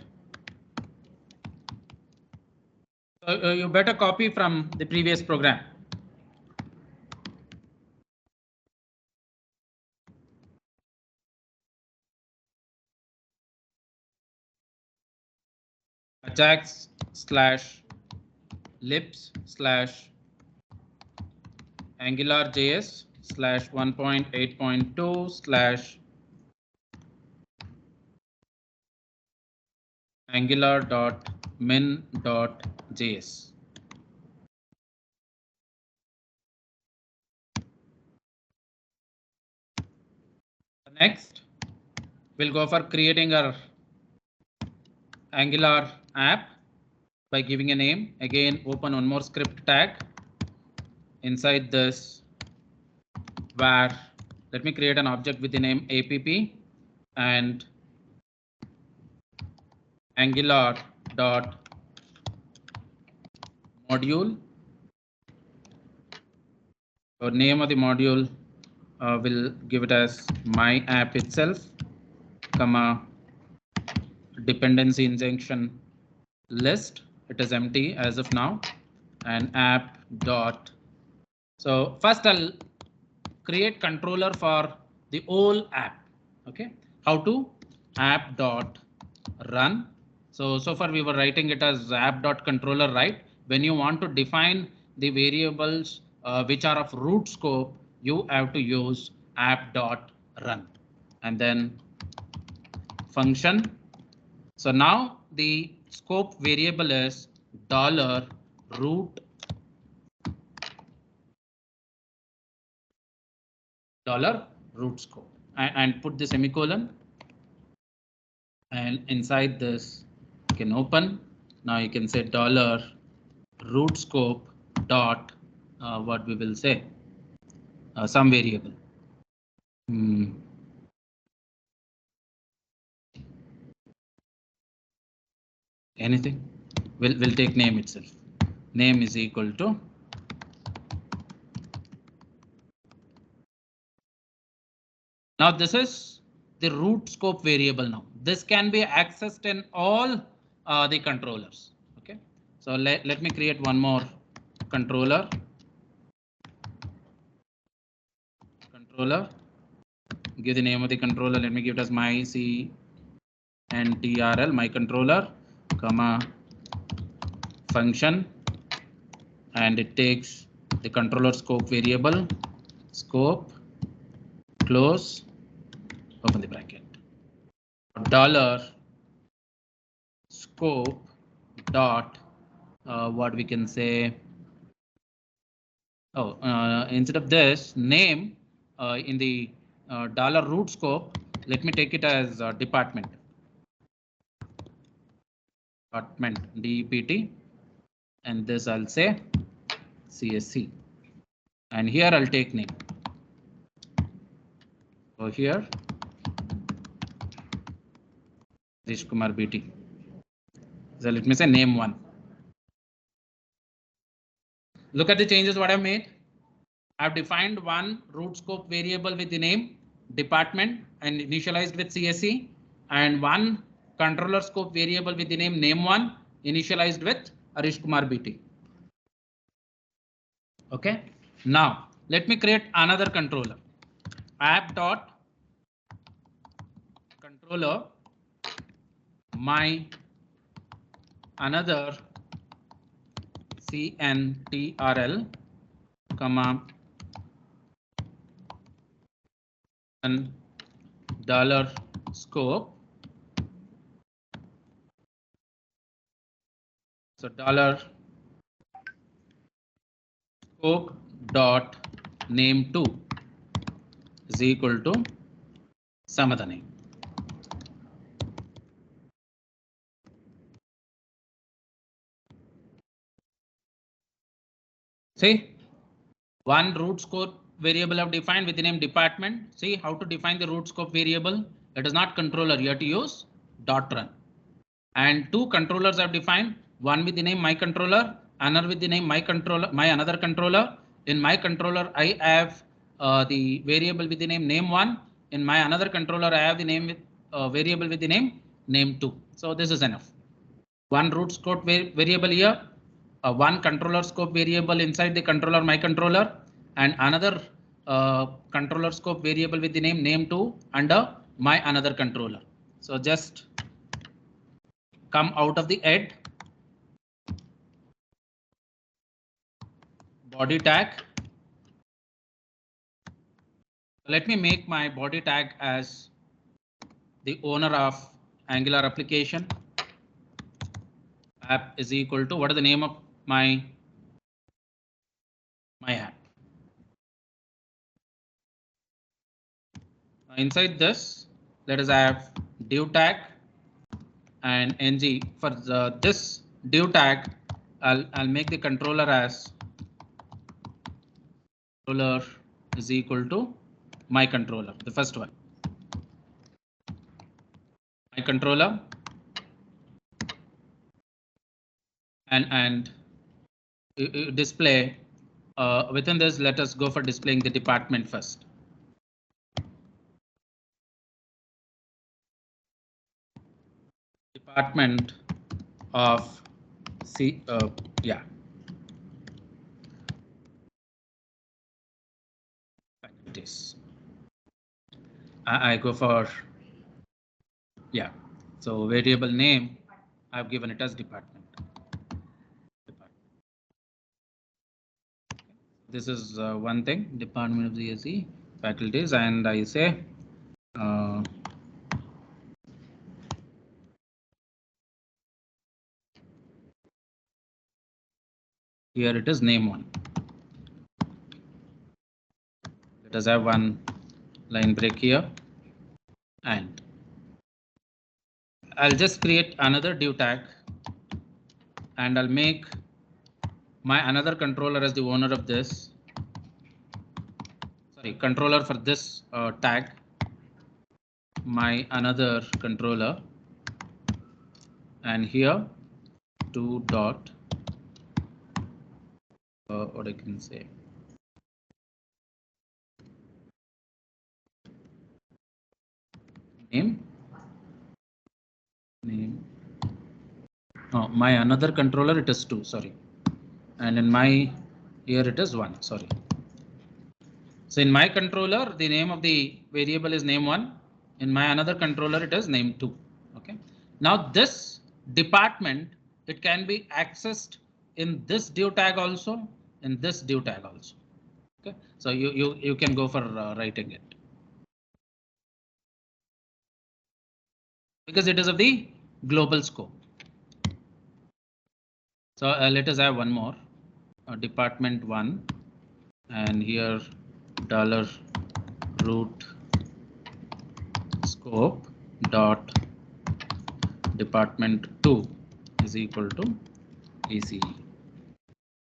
You better copy from the previous program. Ajax slash libs slash AngularJS slash 1.8.2 slash angular.min.js. Next, we'll go for creating our Angular app by giving a name. Again, open one more script tag. Inside this, where let me create an object with the name app and Angular dot module. So name of the module will give it as my app itself, comma dependency injection list. It is empty as of now, and app dot. So first I'll create controller for the whole app. Okay, how to app dot run So far we were writing it as app.controller, right? When you want to define the variables which are of root scope, you have to use app.run and then function. So now the scope variable is $root $root scope and put the semicolon, and inside this you can open. Now you can say $root scope dot what we will say some variable. Anything. We'll take name itself. Name is equal to now this is the root scope variable. Now this can be accessed in all the controllers. Okay, so let me create one more controller. Give the name of the controller. Let me give it as my CNTRL, my controller, comma function, and it takes the controller scope variable, scope, close, open the bracket, $scope dot what we can say. Instead of this name in the $root scope, let me take it as department DEPT, and this I'll say CSC, and here I'll take name. So here Harish Kumar BT. So let me say name 1. Look at the changes what I've made. I've defined one root scope variable with the name department and initialized with CSC, and one controller scope variable with the name 1 initialized with Harish Kumar BT. Okay, now let me create another controller. App.controller my another CNTRL, comma and $scope. So $scope dot name2 is equal to some other name. See, one root scope variable I've defined with the name department. See how to define the root scope variable. It is not controller. You have to use .run. And two controllers I've defined. One with the name my controller, another with the name my another controller. In my controller, I have the variable with the name 1. In my another controller, I have the name with variable with the name 2. So this is enough. One root scope variable here, one controller scope variable inside the controller my controller, and another controller scope variable with the name2 under my another controller. So just come out of the head, body tag. Let me make my body tag as the owner of Angular application. App is equal to what is the name of my app. Inside this, let us have div tag and ng. For this div tag, I'll make the controller as controller is equal to my controller, the first one. My controller and display within this. Let us go for displaying the department first. Department of faculties. I go for so variable name I've given it as department. This is one thing, Department of CSE faculties, and I say here it is name 1. Let us have one line break here, and I'll just create another div tag, and I'll make my another controller as the owner of this. Sorry, controller for this tag, my another controller, and here 2 dot what I can say, name. Oh, my another controller it is 2, sorry, and in my here it is 1, sorry. So in my controller the name of the variable is name 1, in my another controller it is name 2. Okay, now this department, it can be accessed in this div tag also, in this div tag also. Okay, so you can go for writing it, because it is of the global scope. So let us have one more, department 1, and here dollar root scope dot department 2 is equal to ECE.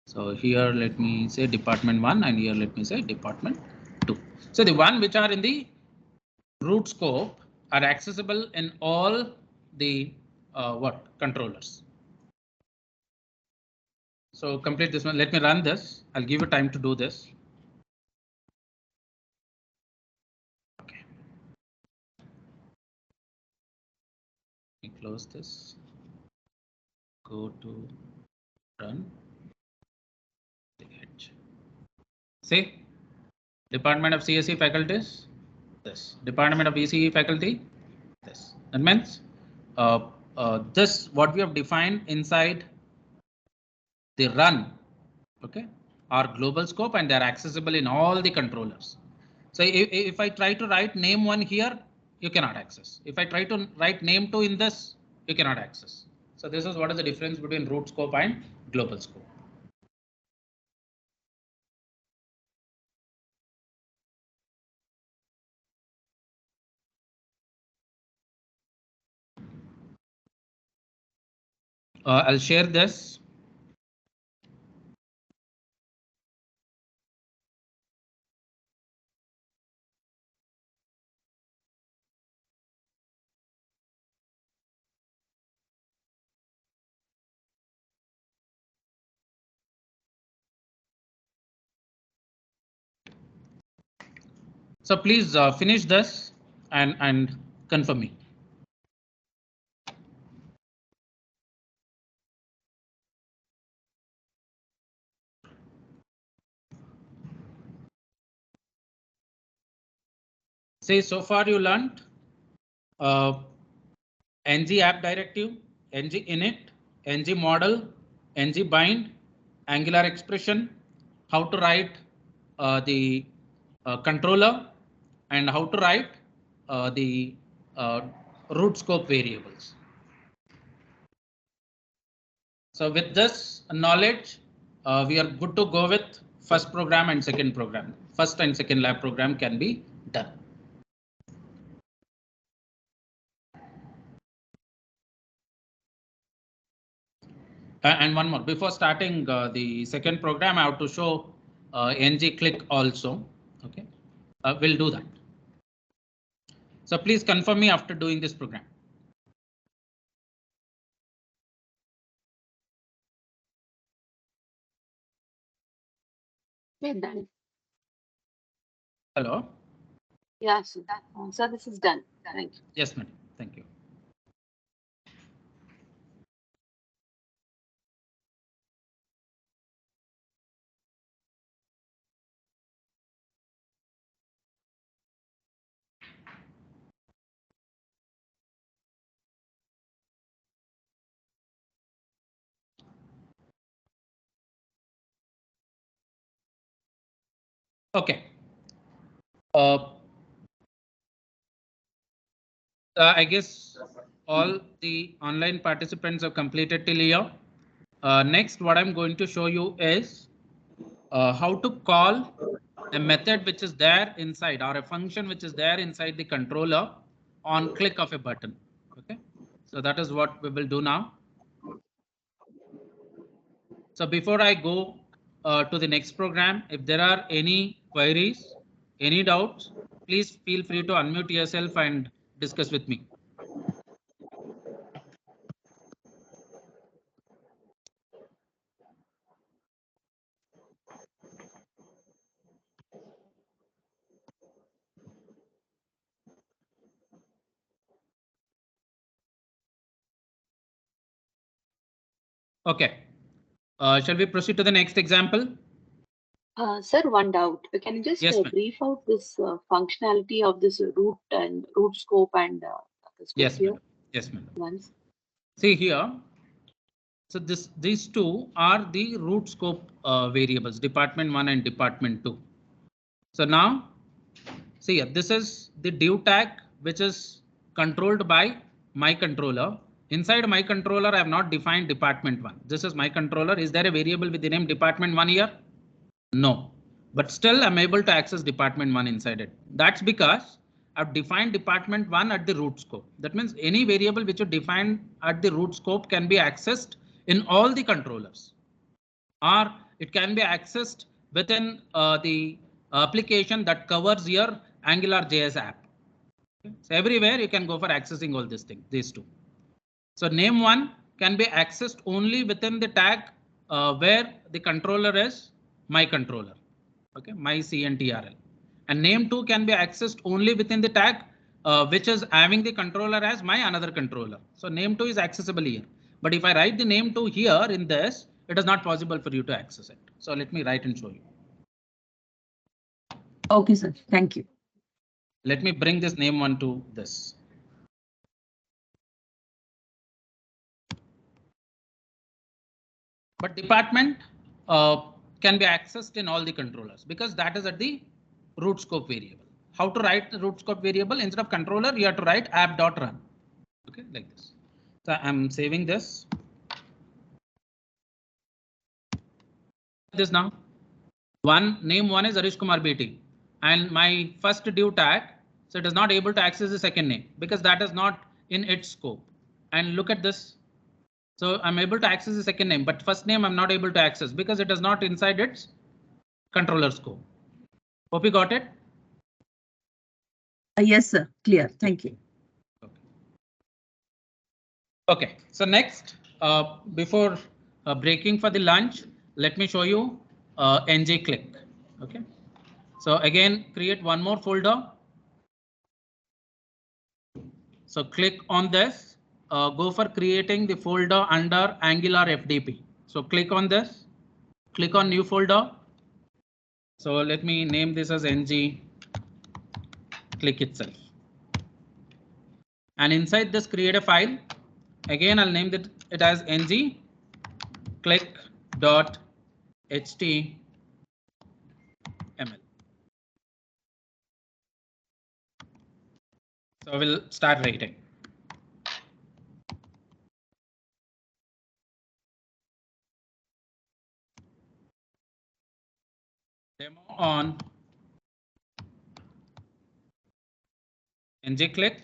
So here let me say department 1, and here let me say department 2. So the one which are in the root scope are accessible in all the what controllers. So complete this one. Let me run this. I'll give you time to do this. Okay. Let me close this. Go to run. See, Department of CSE faculties, this. Department of ECE faculty, this. That means this what we have defined inside the run, okay, are global scope, and they are accessible in all the controllers. So if I try to write name 1 here, you cannot access. If I try to write name 2 in this, you cannot access. So this is what is the difference between root scope and global scope. I'll share this. So please finish this and confirm me. Say so far you learned ng app directive, ng init, ng model, ng bind, angular expression, how to write the controller, and how to write the root scope variables. So with this knowledge, we are good to go with first program and second program. First and second lab program can be done. And one more, before starting the second program, I have to show ng click also. Okay, we'll do that. So please confirm me after doing this program. Okay, done. Hello. Yeah, so this is done. Thank you. Yes, madam. Thank you. Okay. I guess all the online participants have completed till here. Next, what I'm going to show you is how to call a method which is there inside, or a function which is there inside the controller on click of a button. Okay, so that is what we will do now. So before I go to the next program, if there are any queries, any doubts, please feel free to unmute yourself and discuss with me. Okay, shall we proceed to the next example? Sir, one doubt. Can you just Yes, ma'am. brief out this functionality of this root and root scope and the scope Yes, here madam. Yes, madam. once? See here. So these two are the root scope variables, department 1 and department 2. So now, see here, this is the div tag, which is controlled by my controller. Inside my controller, I have not defined department 1. This is my controller. Is there a variable with the name department 1 here? No, but still I'm able to access department 1 inside it. That's because I've defined department 1 at the root scope. That means any variable which you define at the root scope can be accessed in all the controllers, or it can be accessed within the application that covers your Angular JS app. Okay. So everywhere you can go for accessing all these things, these two. So name 1 can be accessed only within the tag where the controller is my controller. Okay, my CNTRL. And name 2 can be accessed only within the tag which is having the controller as my another controller. So name 2 is accessible here. But if I write the name 2 here in this, it is not possible for you to access it. So let me write and show you. Okay, sir. Thank you. Let me bring this name 1 to this. But department can be accessed in all the controllers because that is at the root scope variable. How to write the root scope variable? Instead of controller, you have to write app.run. Okay, like this. So I'm saving this. This now. Name 1 is Arish Kumar BT, and my first div tag, so it is not able to access the second name because that is not in its scope. And look at this. So I'm able to access the second name, but first name I'm not able to access because it is not inside its controller scope. Hope you got it. Yes, sir. Clear. Thank you. Okay, so next, before breaking for the lunch, let me show you ng click. Okay, so again, create one more folder. So click on this, go for creating the folder under Angular FDP. So click on this, click on new folder. So let me name this as ng click itself. And inside this, create a file. Again, I'll name it as ng click.html. So we'll start writing. Demo on ng click.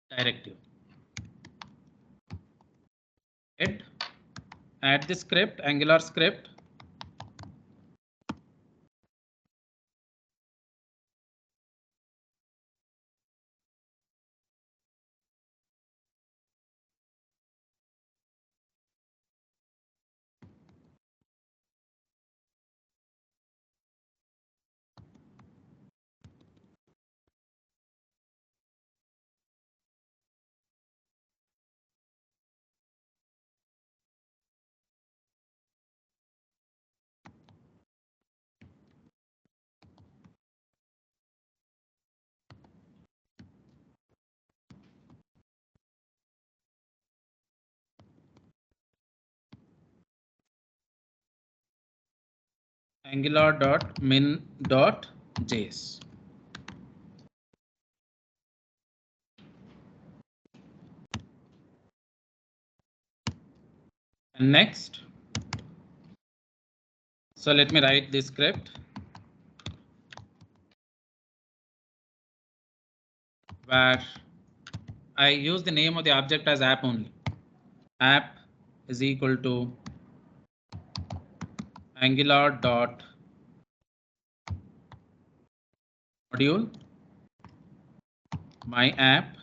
Directive. Add the script, Angular script. angular.min.js. And next, so let me write this script where I use the name of the object as app only. App is equal to angular dot module my app,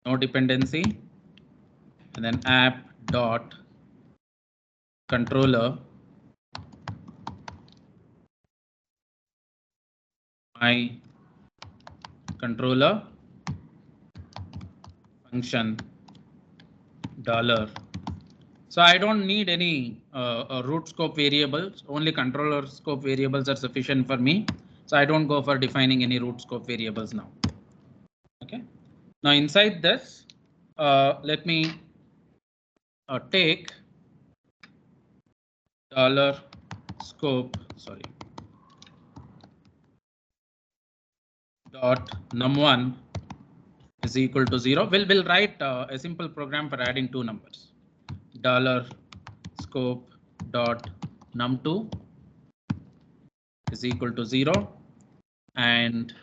no dependency, and then app dot controller my controller function dollar. So I don't need any root scope variables, only controller scope variables are sufficient for me. So I don't go for defining any root scope variables now. Okay. Now inside this, let me take dollar scope, sorry, dot num1 is equal to 0. We'll write a simple program for adding two numbers. Dollar scope dot num2 is equal to 0 and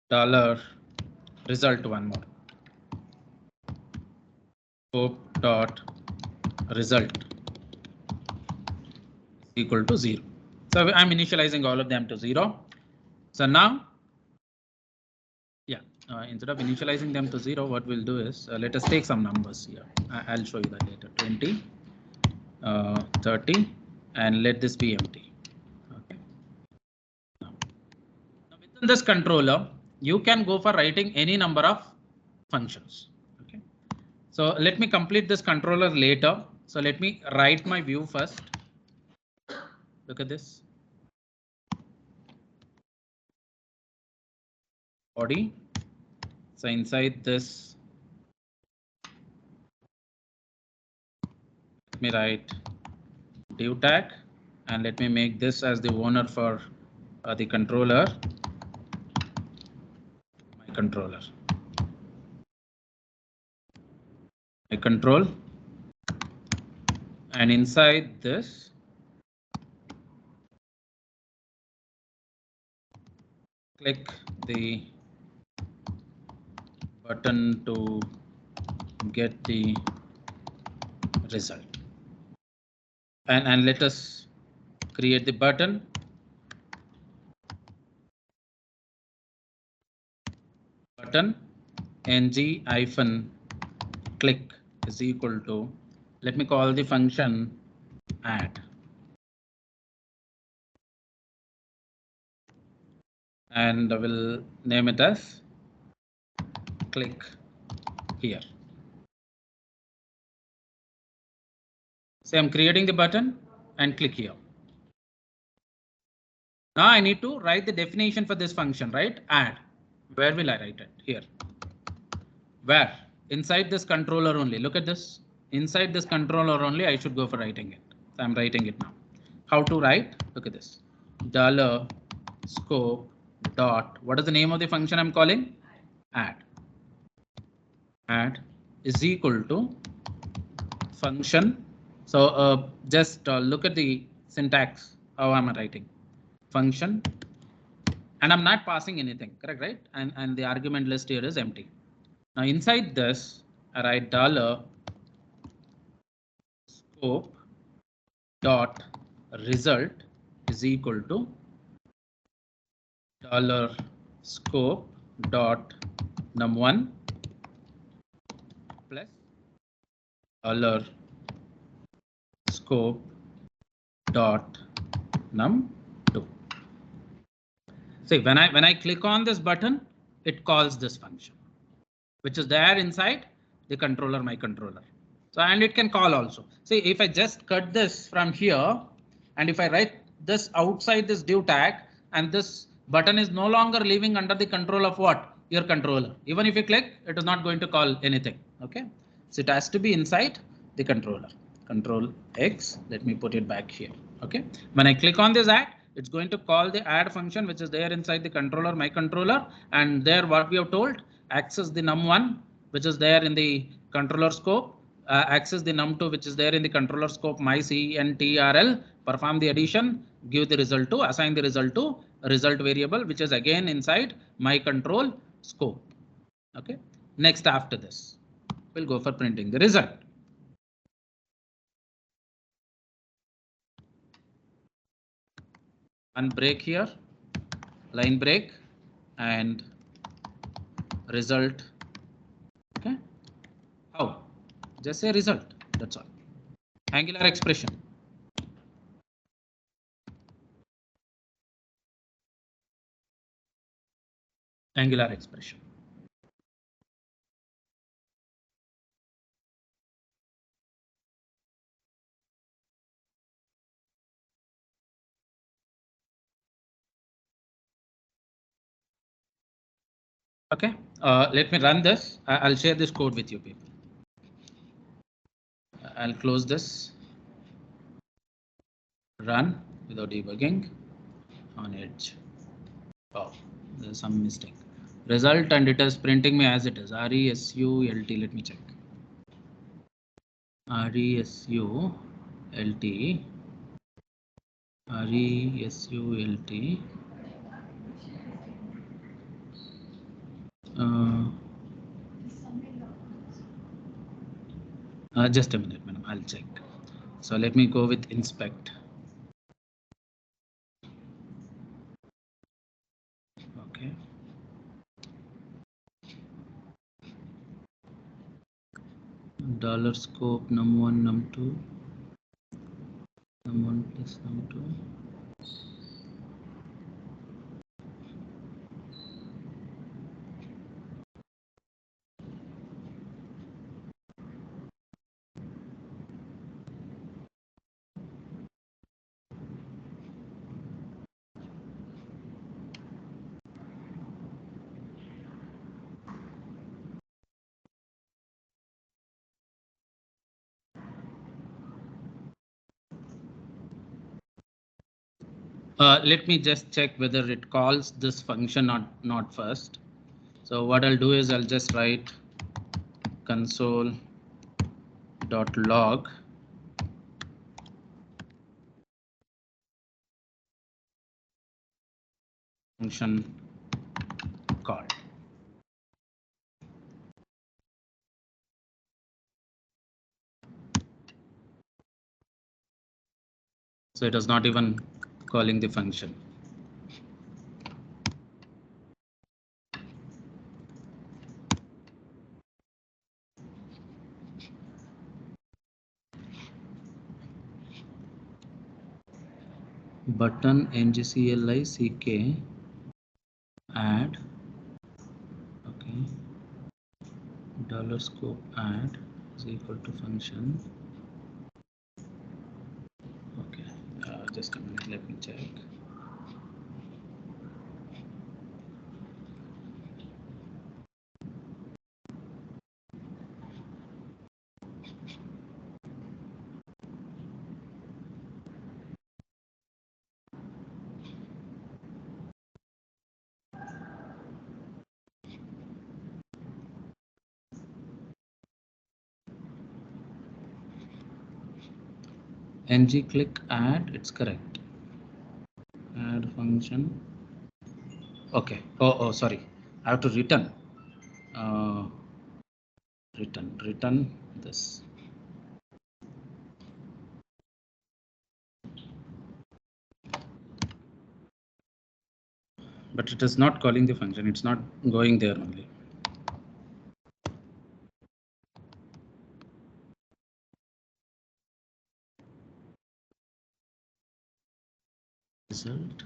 dollar result one more scope dot result is equal to 0. So I'm initializing all of them to 0. So now, yeah, instead of initializing them to 0, what we'll do is let us take some numbers here. I'll show you that later. 20, 30, and let this be empty. Okay. Now within this controller, you can go for writing any number of functions. Okay. So let me complete this controller later. So let me write my view first. Look at this. Body. So inside this, let me write div tag and let me make this as the owner for the controller, my controller, my control, and inside this, click the button to get the result. And let us create the button. Button ng-click is equal to, let me call the function add. And I will name it as click here. So I'm creating the button and click here. Now I need to write the definition for this function, right? Add. Where will I write it? Here. Where? Inside this controller only. Look at this. Inside this controller only, I should go for writing it. So I'm writing it now. How to write? Look at this. Dollar scope dot. What is the name of the function I'm calling? Add. Add is equal to function. So just look at the syntax. How am I writing? Function. And I'm not passing anything, correct, right? And the argument list here is empty. Now inside this, I write dollar scope dot result is equal to dollar scope dot num1 plus dollar scope dot num2. See, when I click on this button, it calls this function, which is there inside the controller, my controller. So, and it can call also. See, if I just cut this from here, and if I write this outside this div tag, and this button is no longer living under the control of what? your controller. Even if you click, it is not going to call anything. Okay, so it has to be inside the controller. Control X. Let me put it back here. Okay, when I click on this add, it's going to call the add function which is there inside the controller, my controller, and there what we have told, access the num1 which is there in the controller scope, access the num2 which is there in the controller scope, my CNTRL, perform the addition, give the result to, assign the result to a result variable which is again inside my control scope. Okay, next after this we'll go for printing the result. One break here, line break, and result. Okay, how? Just say result, that's all. Angular expression. Angular expression. Okay, let me run this. I'll share this code with you people. I'll close this. Run without debugging on Edge. Oh, there's some mistake. Result, and it is printing me as it is. RESULT. Let me check. RESULT. RESULT. Just a minute, madam. I'll check. So let me go with inspect. Okay. Dollar scope num1, num2, num1 plus num2. Let me just check whether it calls this function or not first. So what I'll do is I'll just write console.log function call. So it is not even calling the function. Button ngclick add. Okay, dollar scope add is equal to function. Okay, just a minute, let me check. Ng click add, it's correct. Add function. Okay. Oh, sorry. I have to return. Return this. But it is not calling the function. It's not going there only. Result.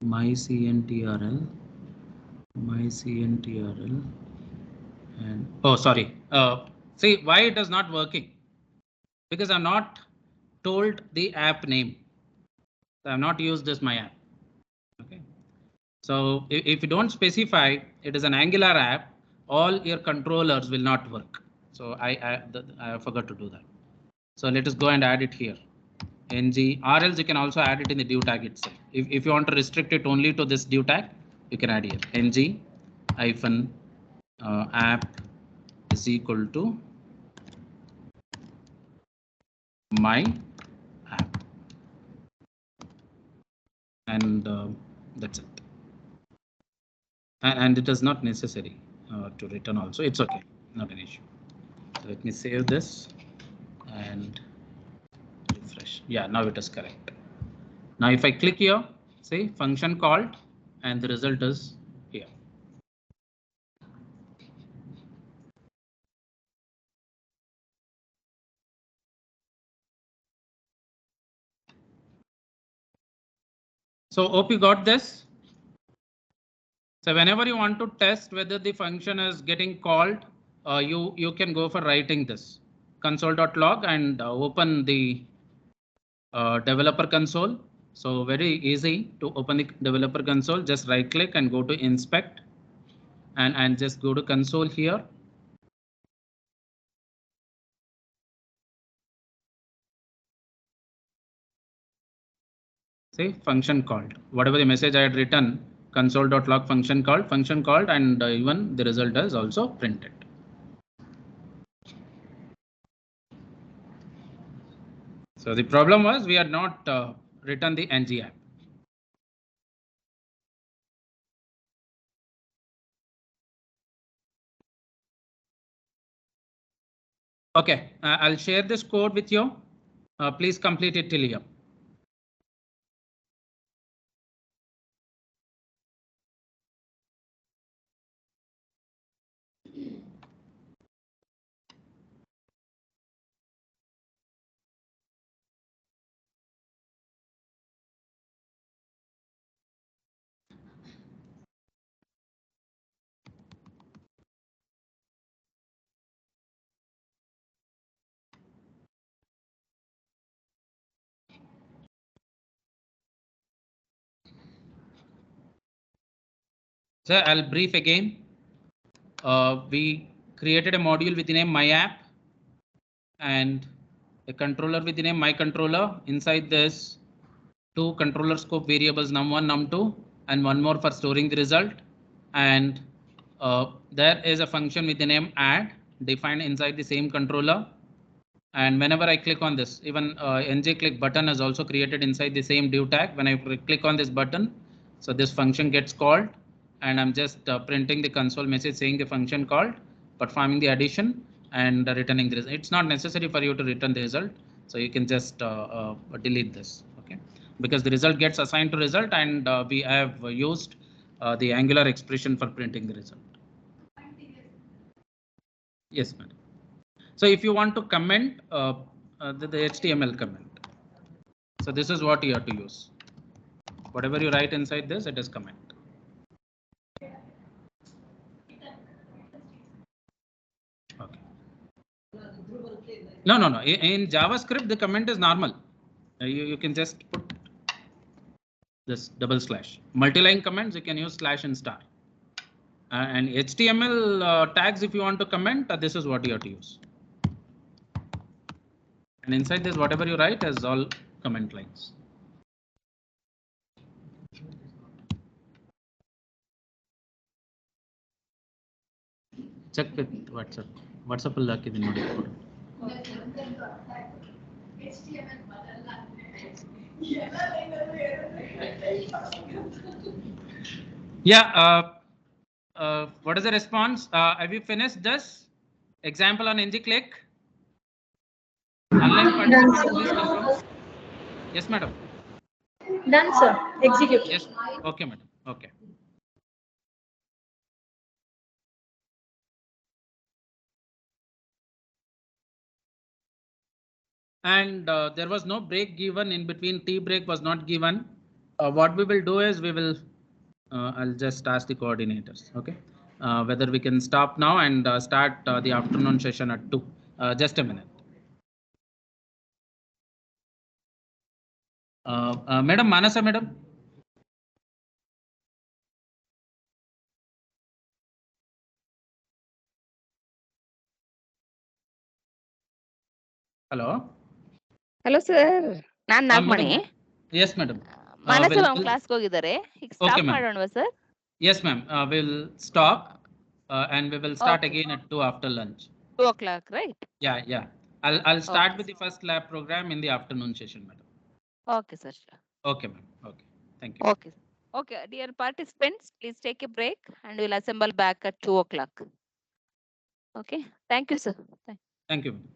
My CNTRL. And oh, sorry. See why it is not working? Because I'm not told the app name. So I've not used this my app. Okay. So if you don't specify it is an Angular app, all your controllers will not work. So I forgot to do that. So let us go and add it here. NG, or else you can also add it in the div tag itself. If you want to restrict it only to this div tag, you can add here ng hyphen app is equal to my app, and that's it. And it is not necessary to return also. It's okay, not an issue. So let me save this and refresh. Yeah, now it is correct. Now if I click here, say function called, and the result is here. So hope you got this. So whenever you want to test whether the function is getting called, you can go for writing this console.log and open the developer console. So very easy to open the developer console. Just right click and go to inspect, and just go to console here. Say function called, whatever the message I had written, console.log function called, and even the result is also printed. So the problem was we had not written the ng app. Okay, I'll share this code with you. Please complete it till here. So I'll brief again. We created a module with the name my app and a controller with the name my controller. Inside this, two controller scope variables num1, num2, and one more for storing the result. And there is a function with the name add defined inside the same controller. And whenever I click on this, even ng click button is also created inside the same div tag. When I click on this button, so this function gets called, and I'm just printing the console message saying the function called, performing the addition and returning the result. It's not necessary for you to return the result, so you can just delete this, okay? Because the result gets assigned to result, and we have used the Angular expression for printing the result. Yes, madam. So if you want to comment the HTML comment, so this is what you have to use. Whatever you write inside this, it is comment. Okay. No. In JavaScript, the comment is normal. You can just put this double slash. Multi-line comments, you can use slash and star. And HTML tags, if you want to comment, this is what you have to use. And inside this, whatever you write is all comment lines. Check with WhatsApp. WhatsApp will lock in. Yeah. What is the response? Have you finished this example on ng click? Online participants, please confirm. Yes, madam. Done, sir. Execute. Yes. Okay, madam. Okay. And there was no break given in between. Tea break was not given. What we will do is we will. I'll just ask the coordinators. Okay. Whether we can stop now and start the afternoon session at 2. Just a minute. Madam Manasa, madam. Hello. Hello sir, ನಾನ್ Nagamani. Yes, madam. Manasa ma'am ಕ್ಲಾಸ್ಗೆ ಹೋಗಿದ್ದಾರೆ. ಈಗ Okay, stop ma'am. ಮಾಡೋಣವಾ sir? Yes, ma'am. We'll stop and we will start Okay. again at 2 after lunch. 2 o'clock, right? Yeah. I'll start Okay. with the first lab program in the afternoon session, madam. Okay, sir. Okay, ma'am. Okay. Thank you. Okay. Okay, dear participants, please take a break and we'll assemble back at 2 o'clock. Okay. Thank you, sir. Thank you, madam.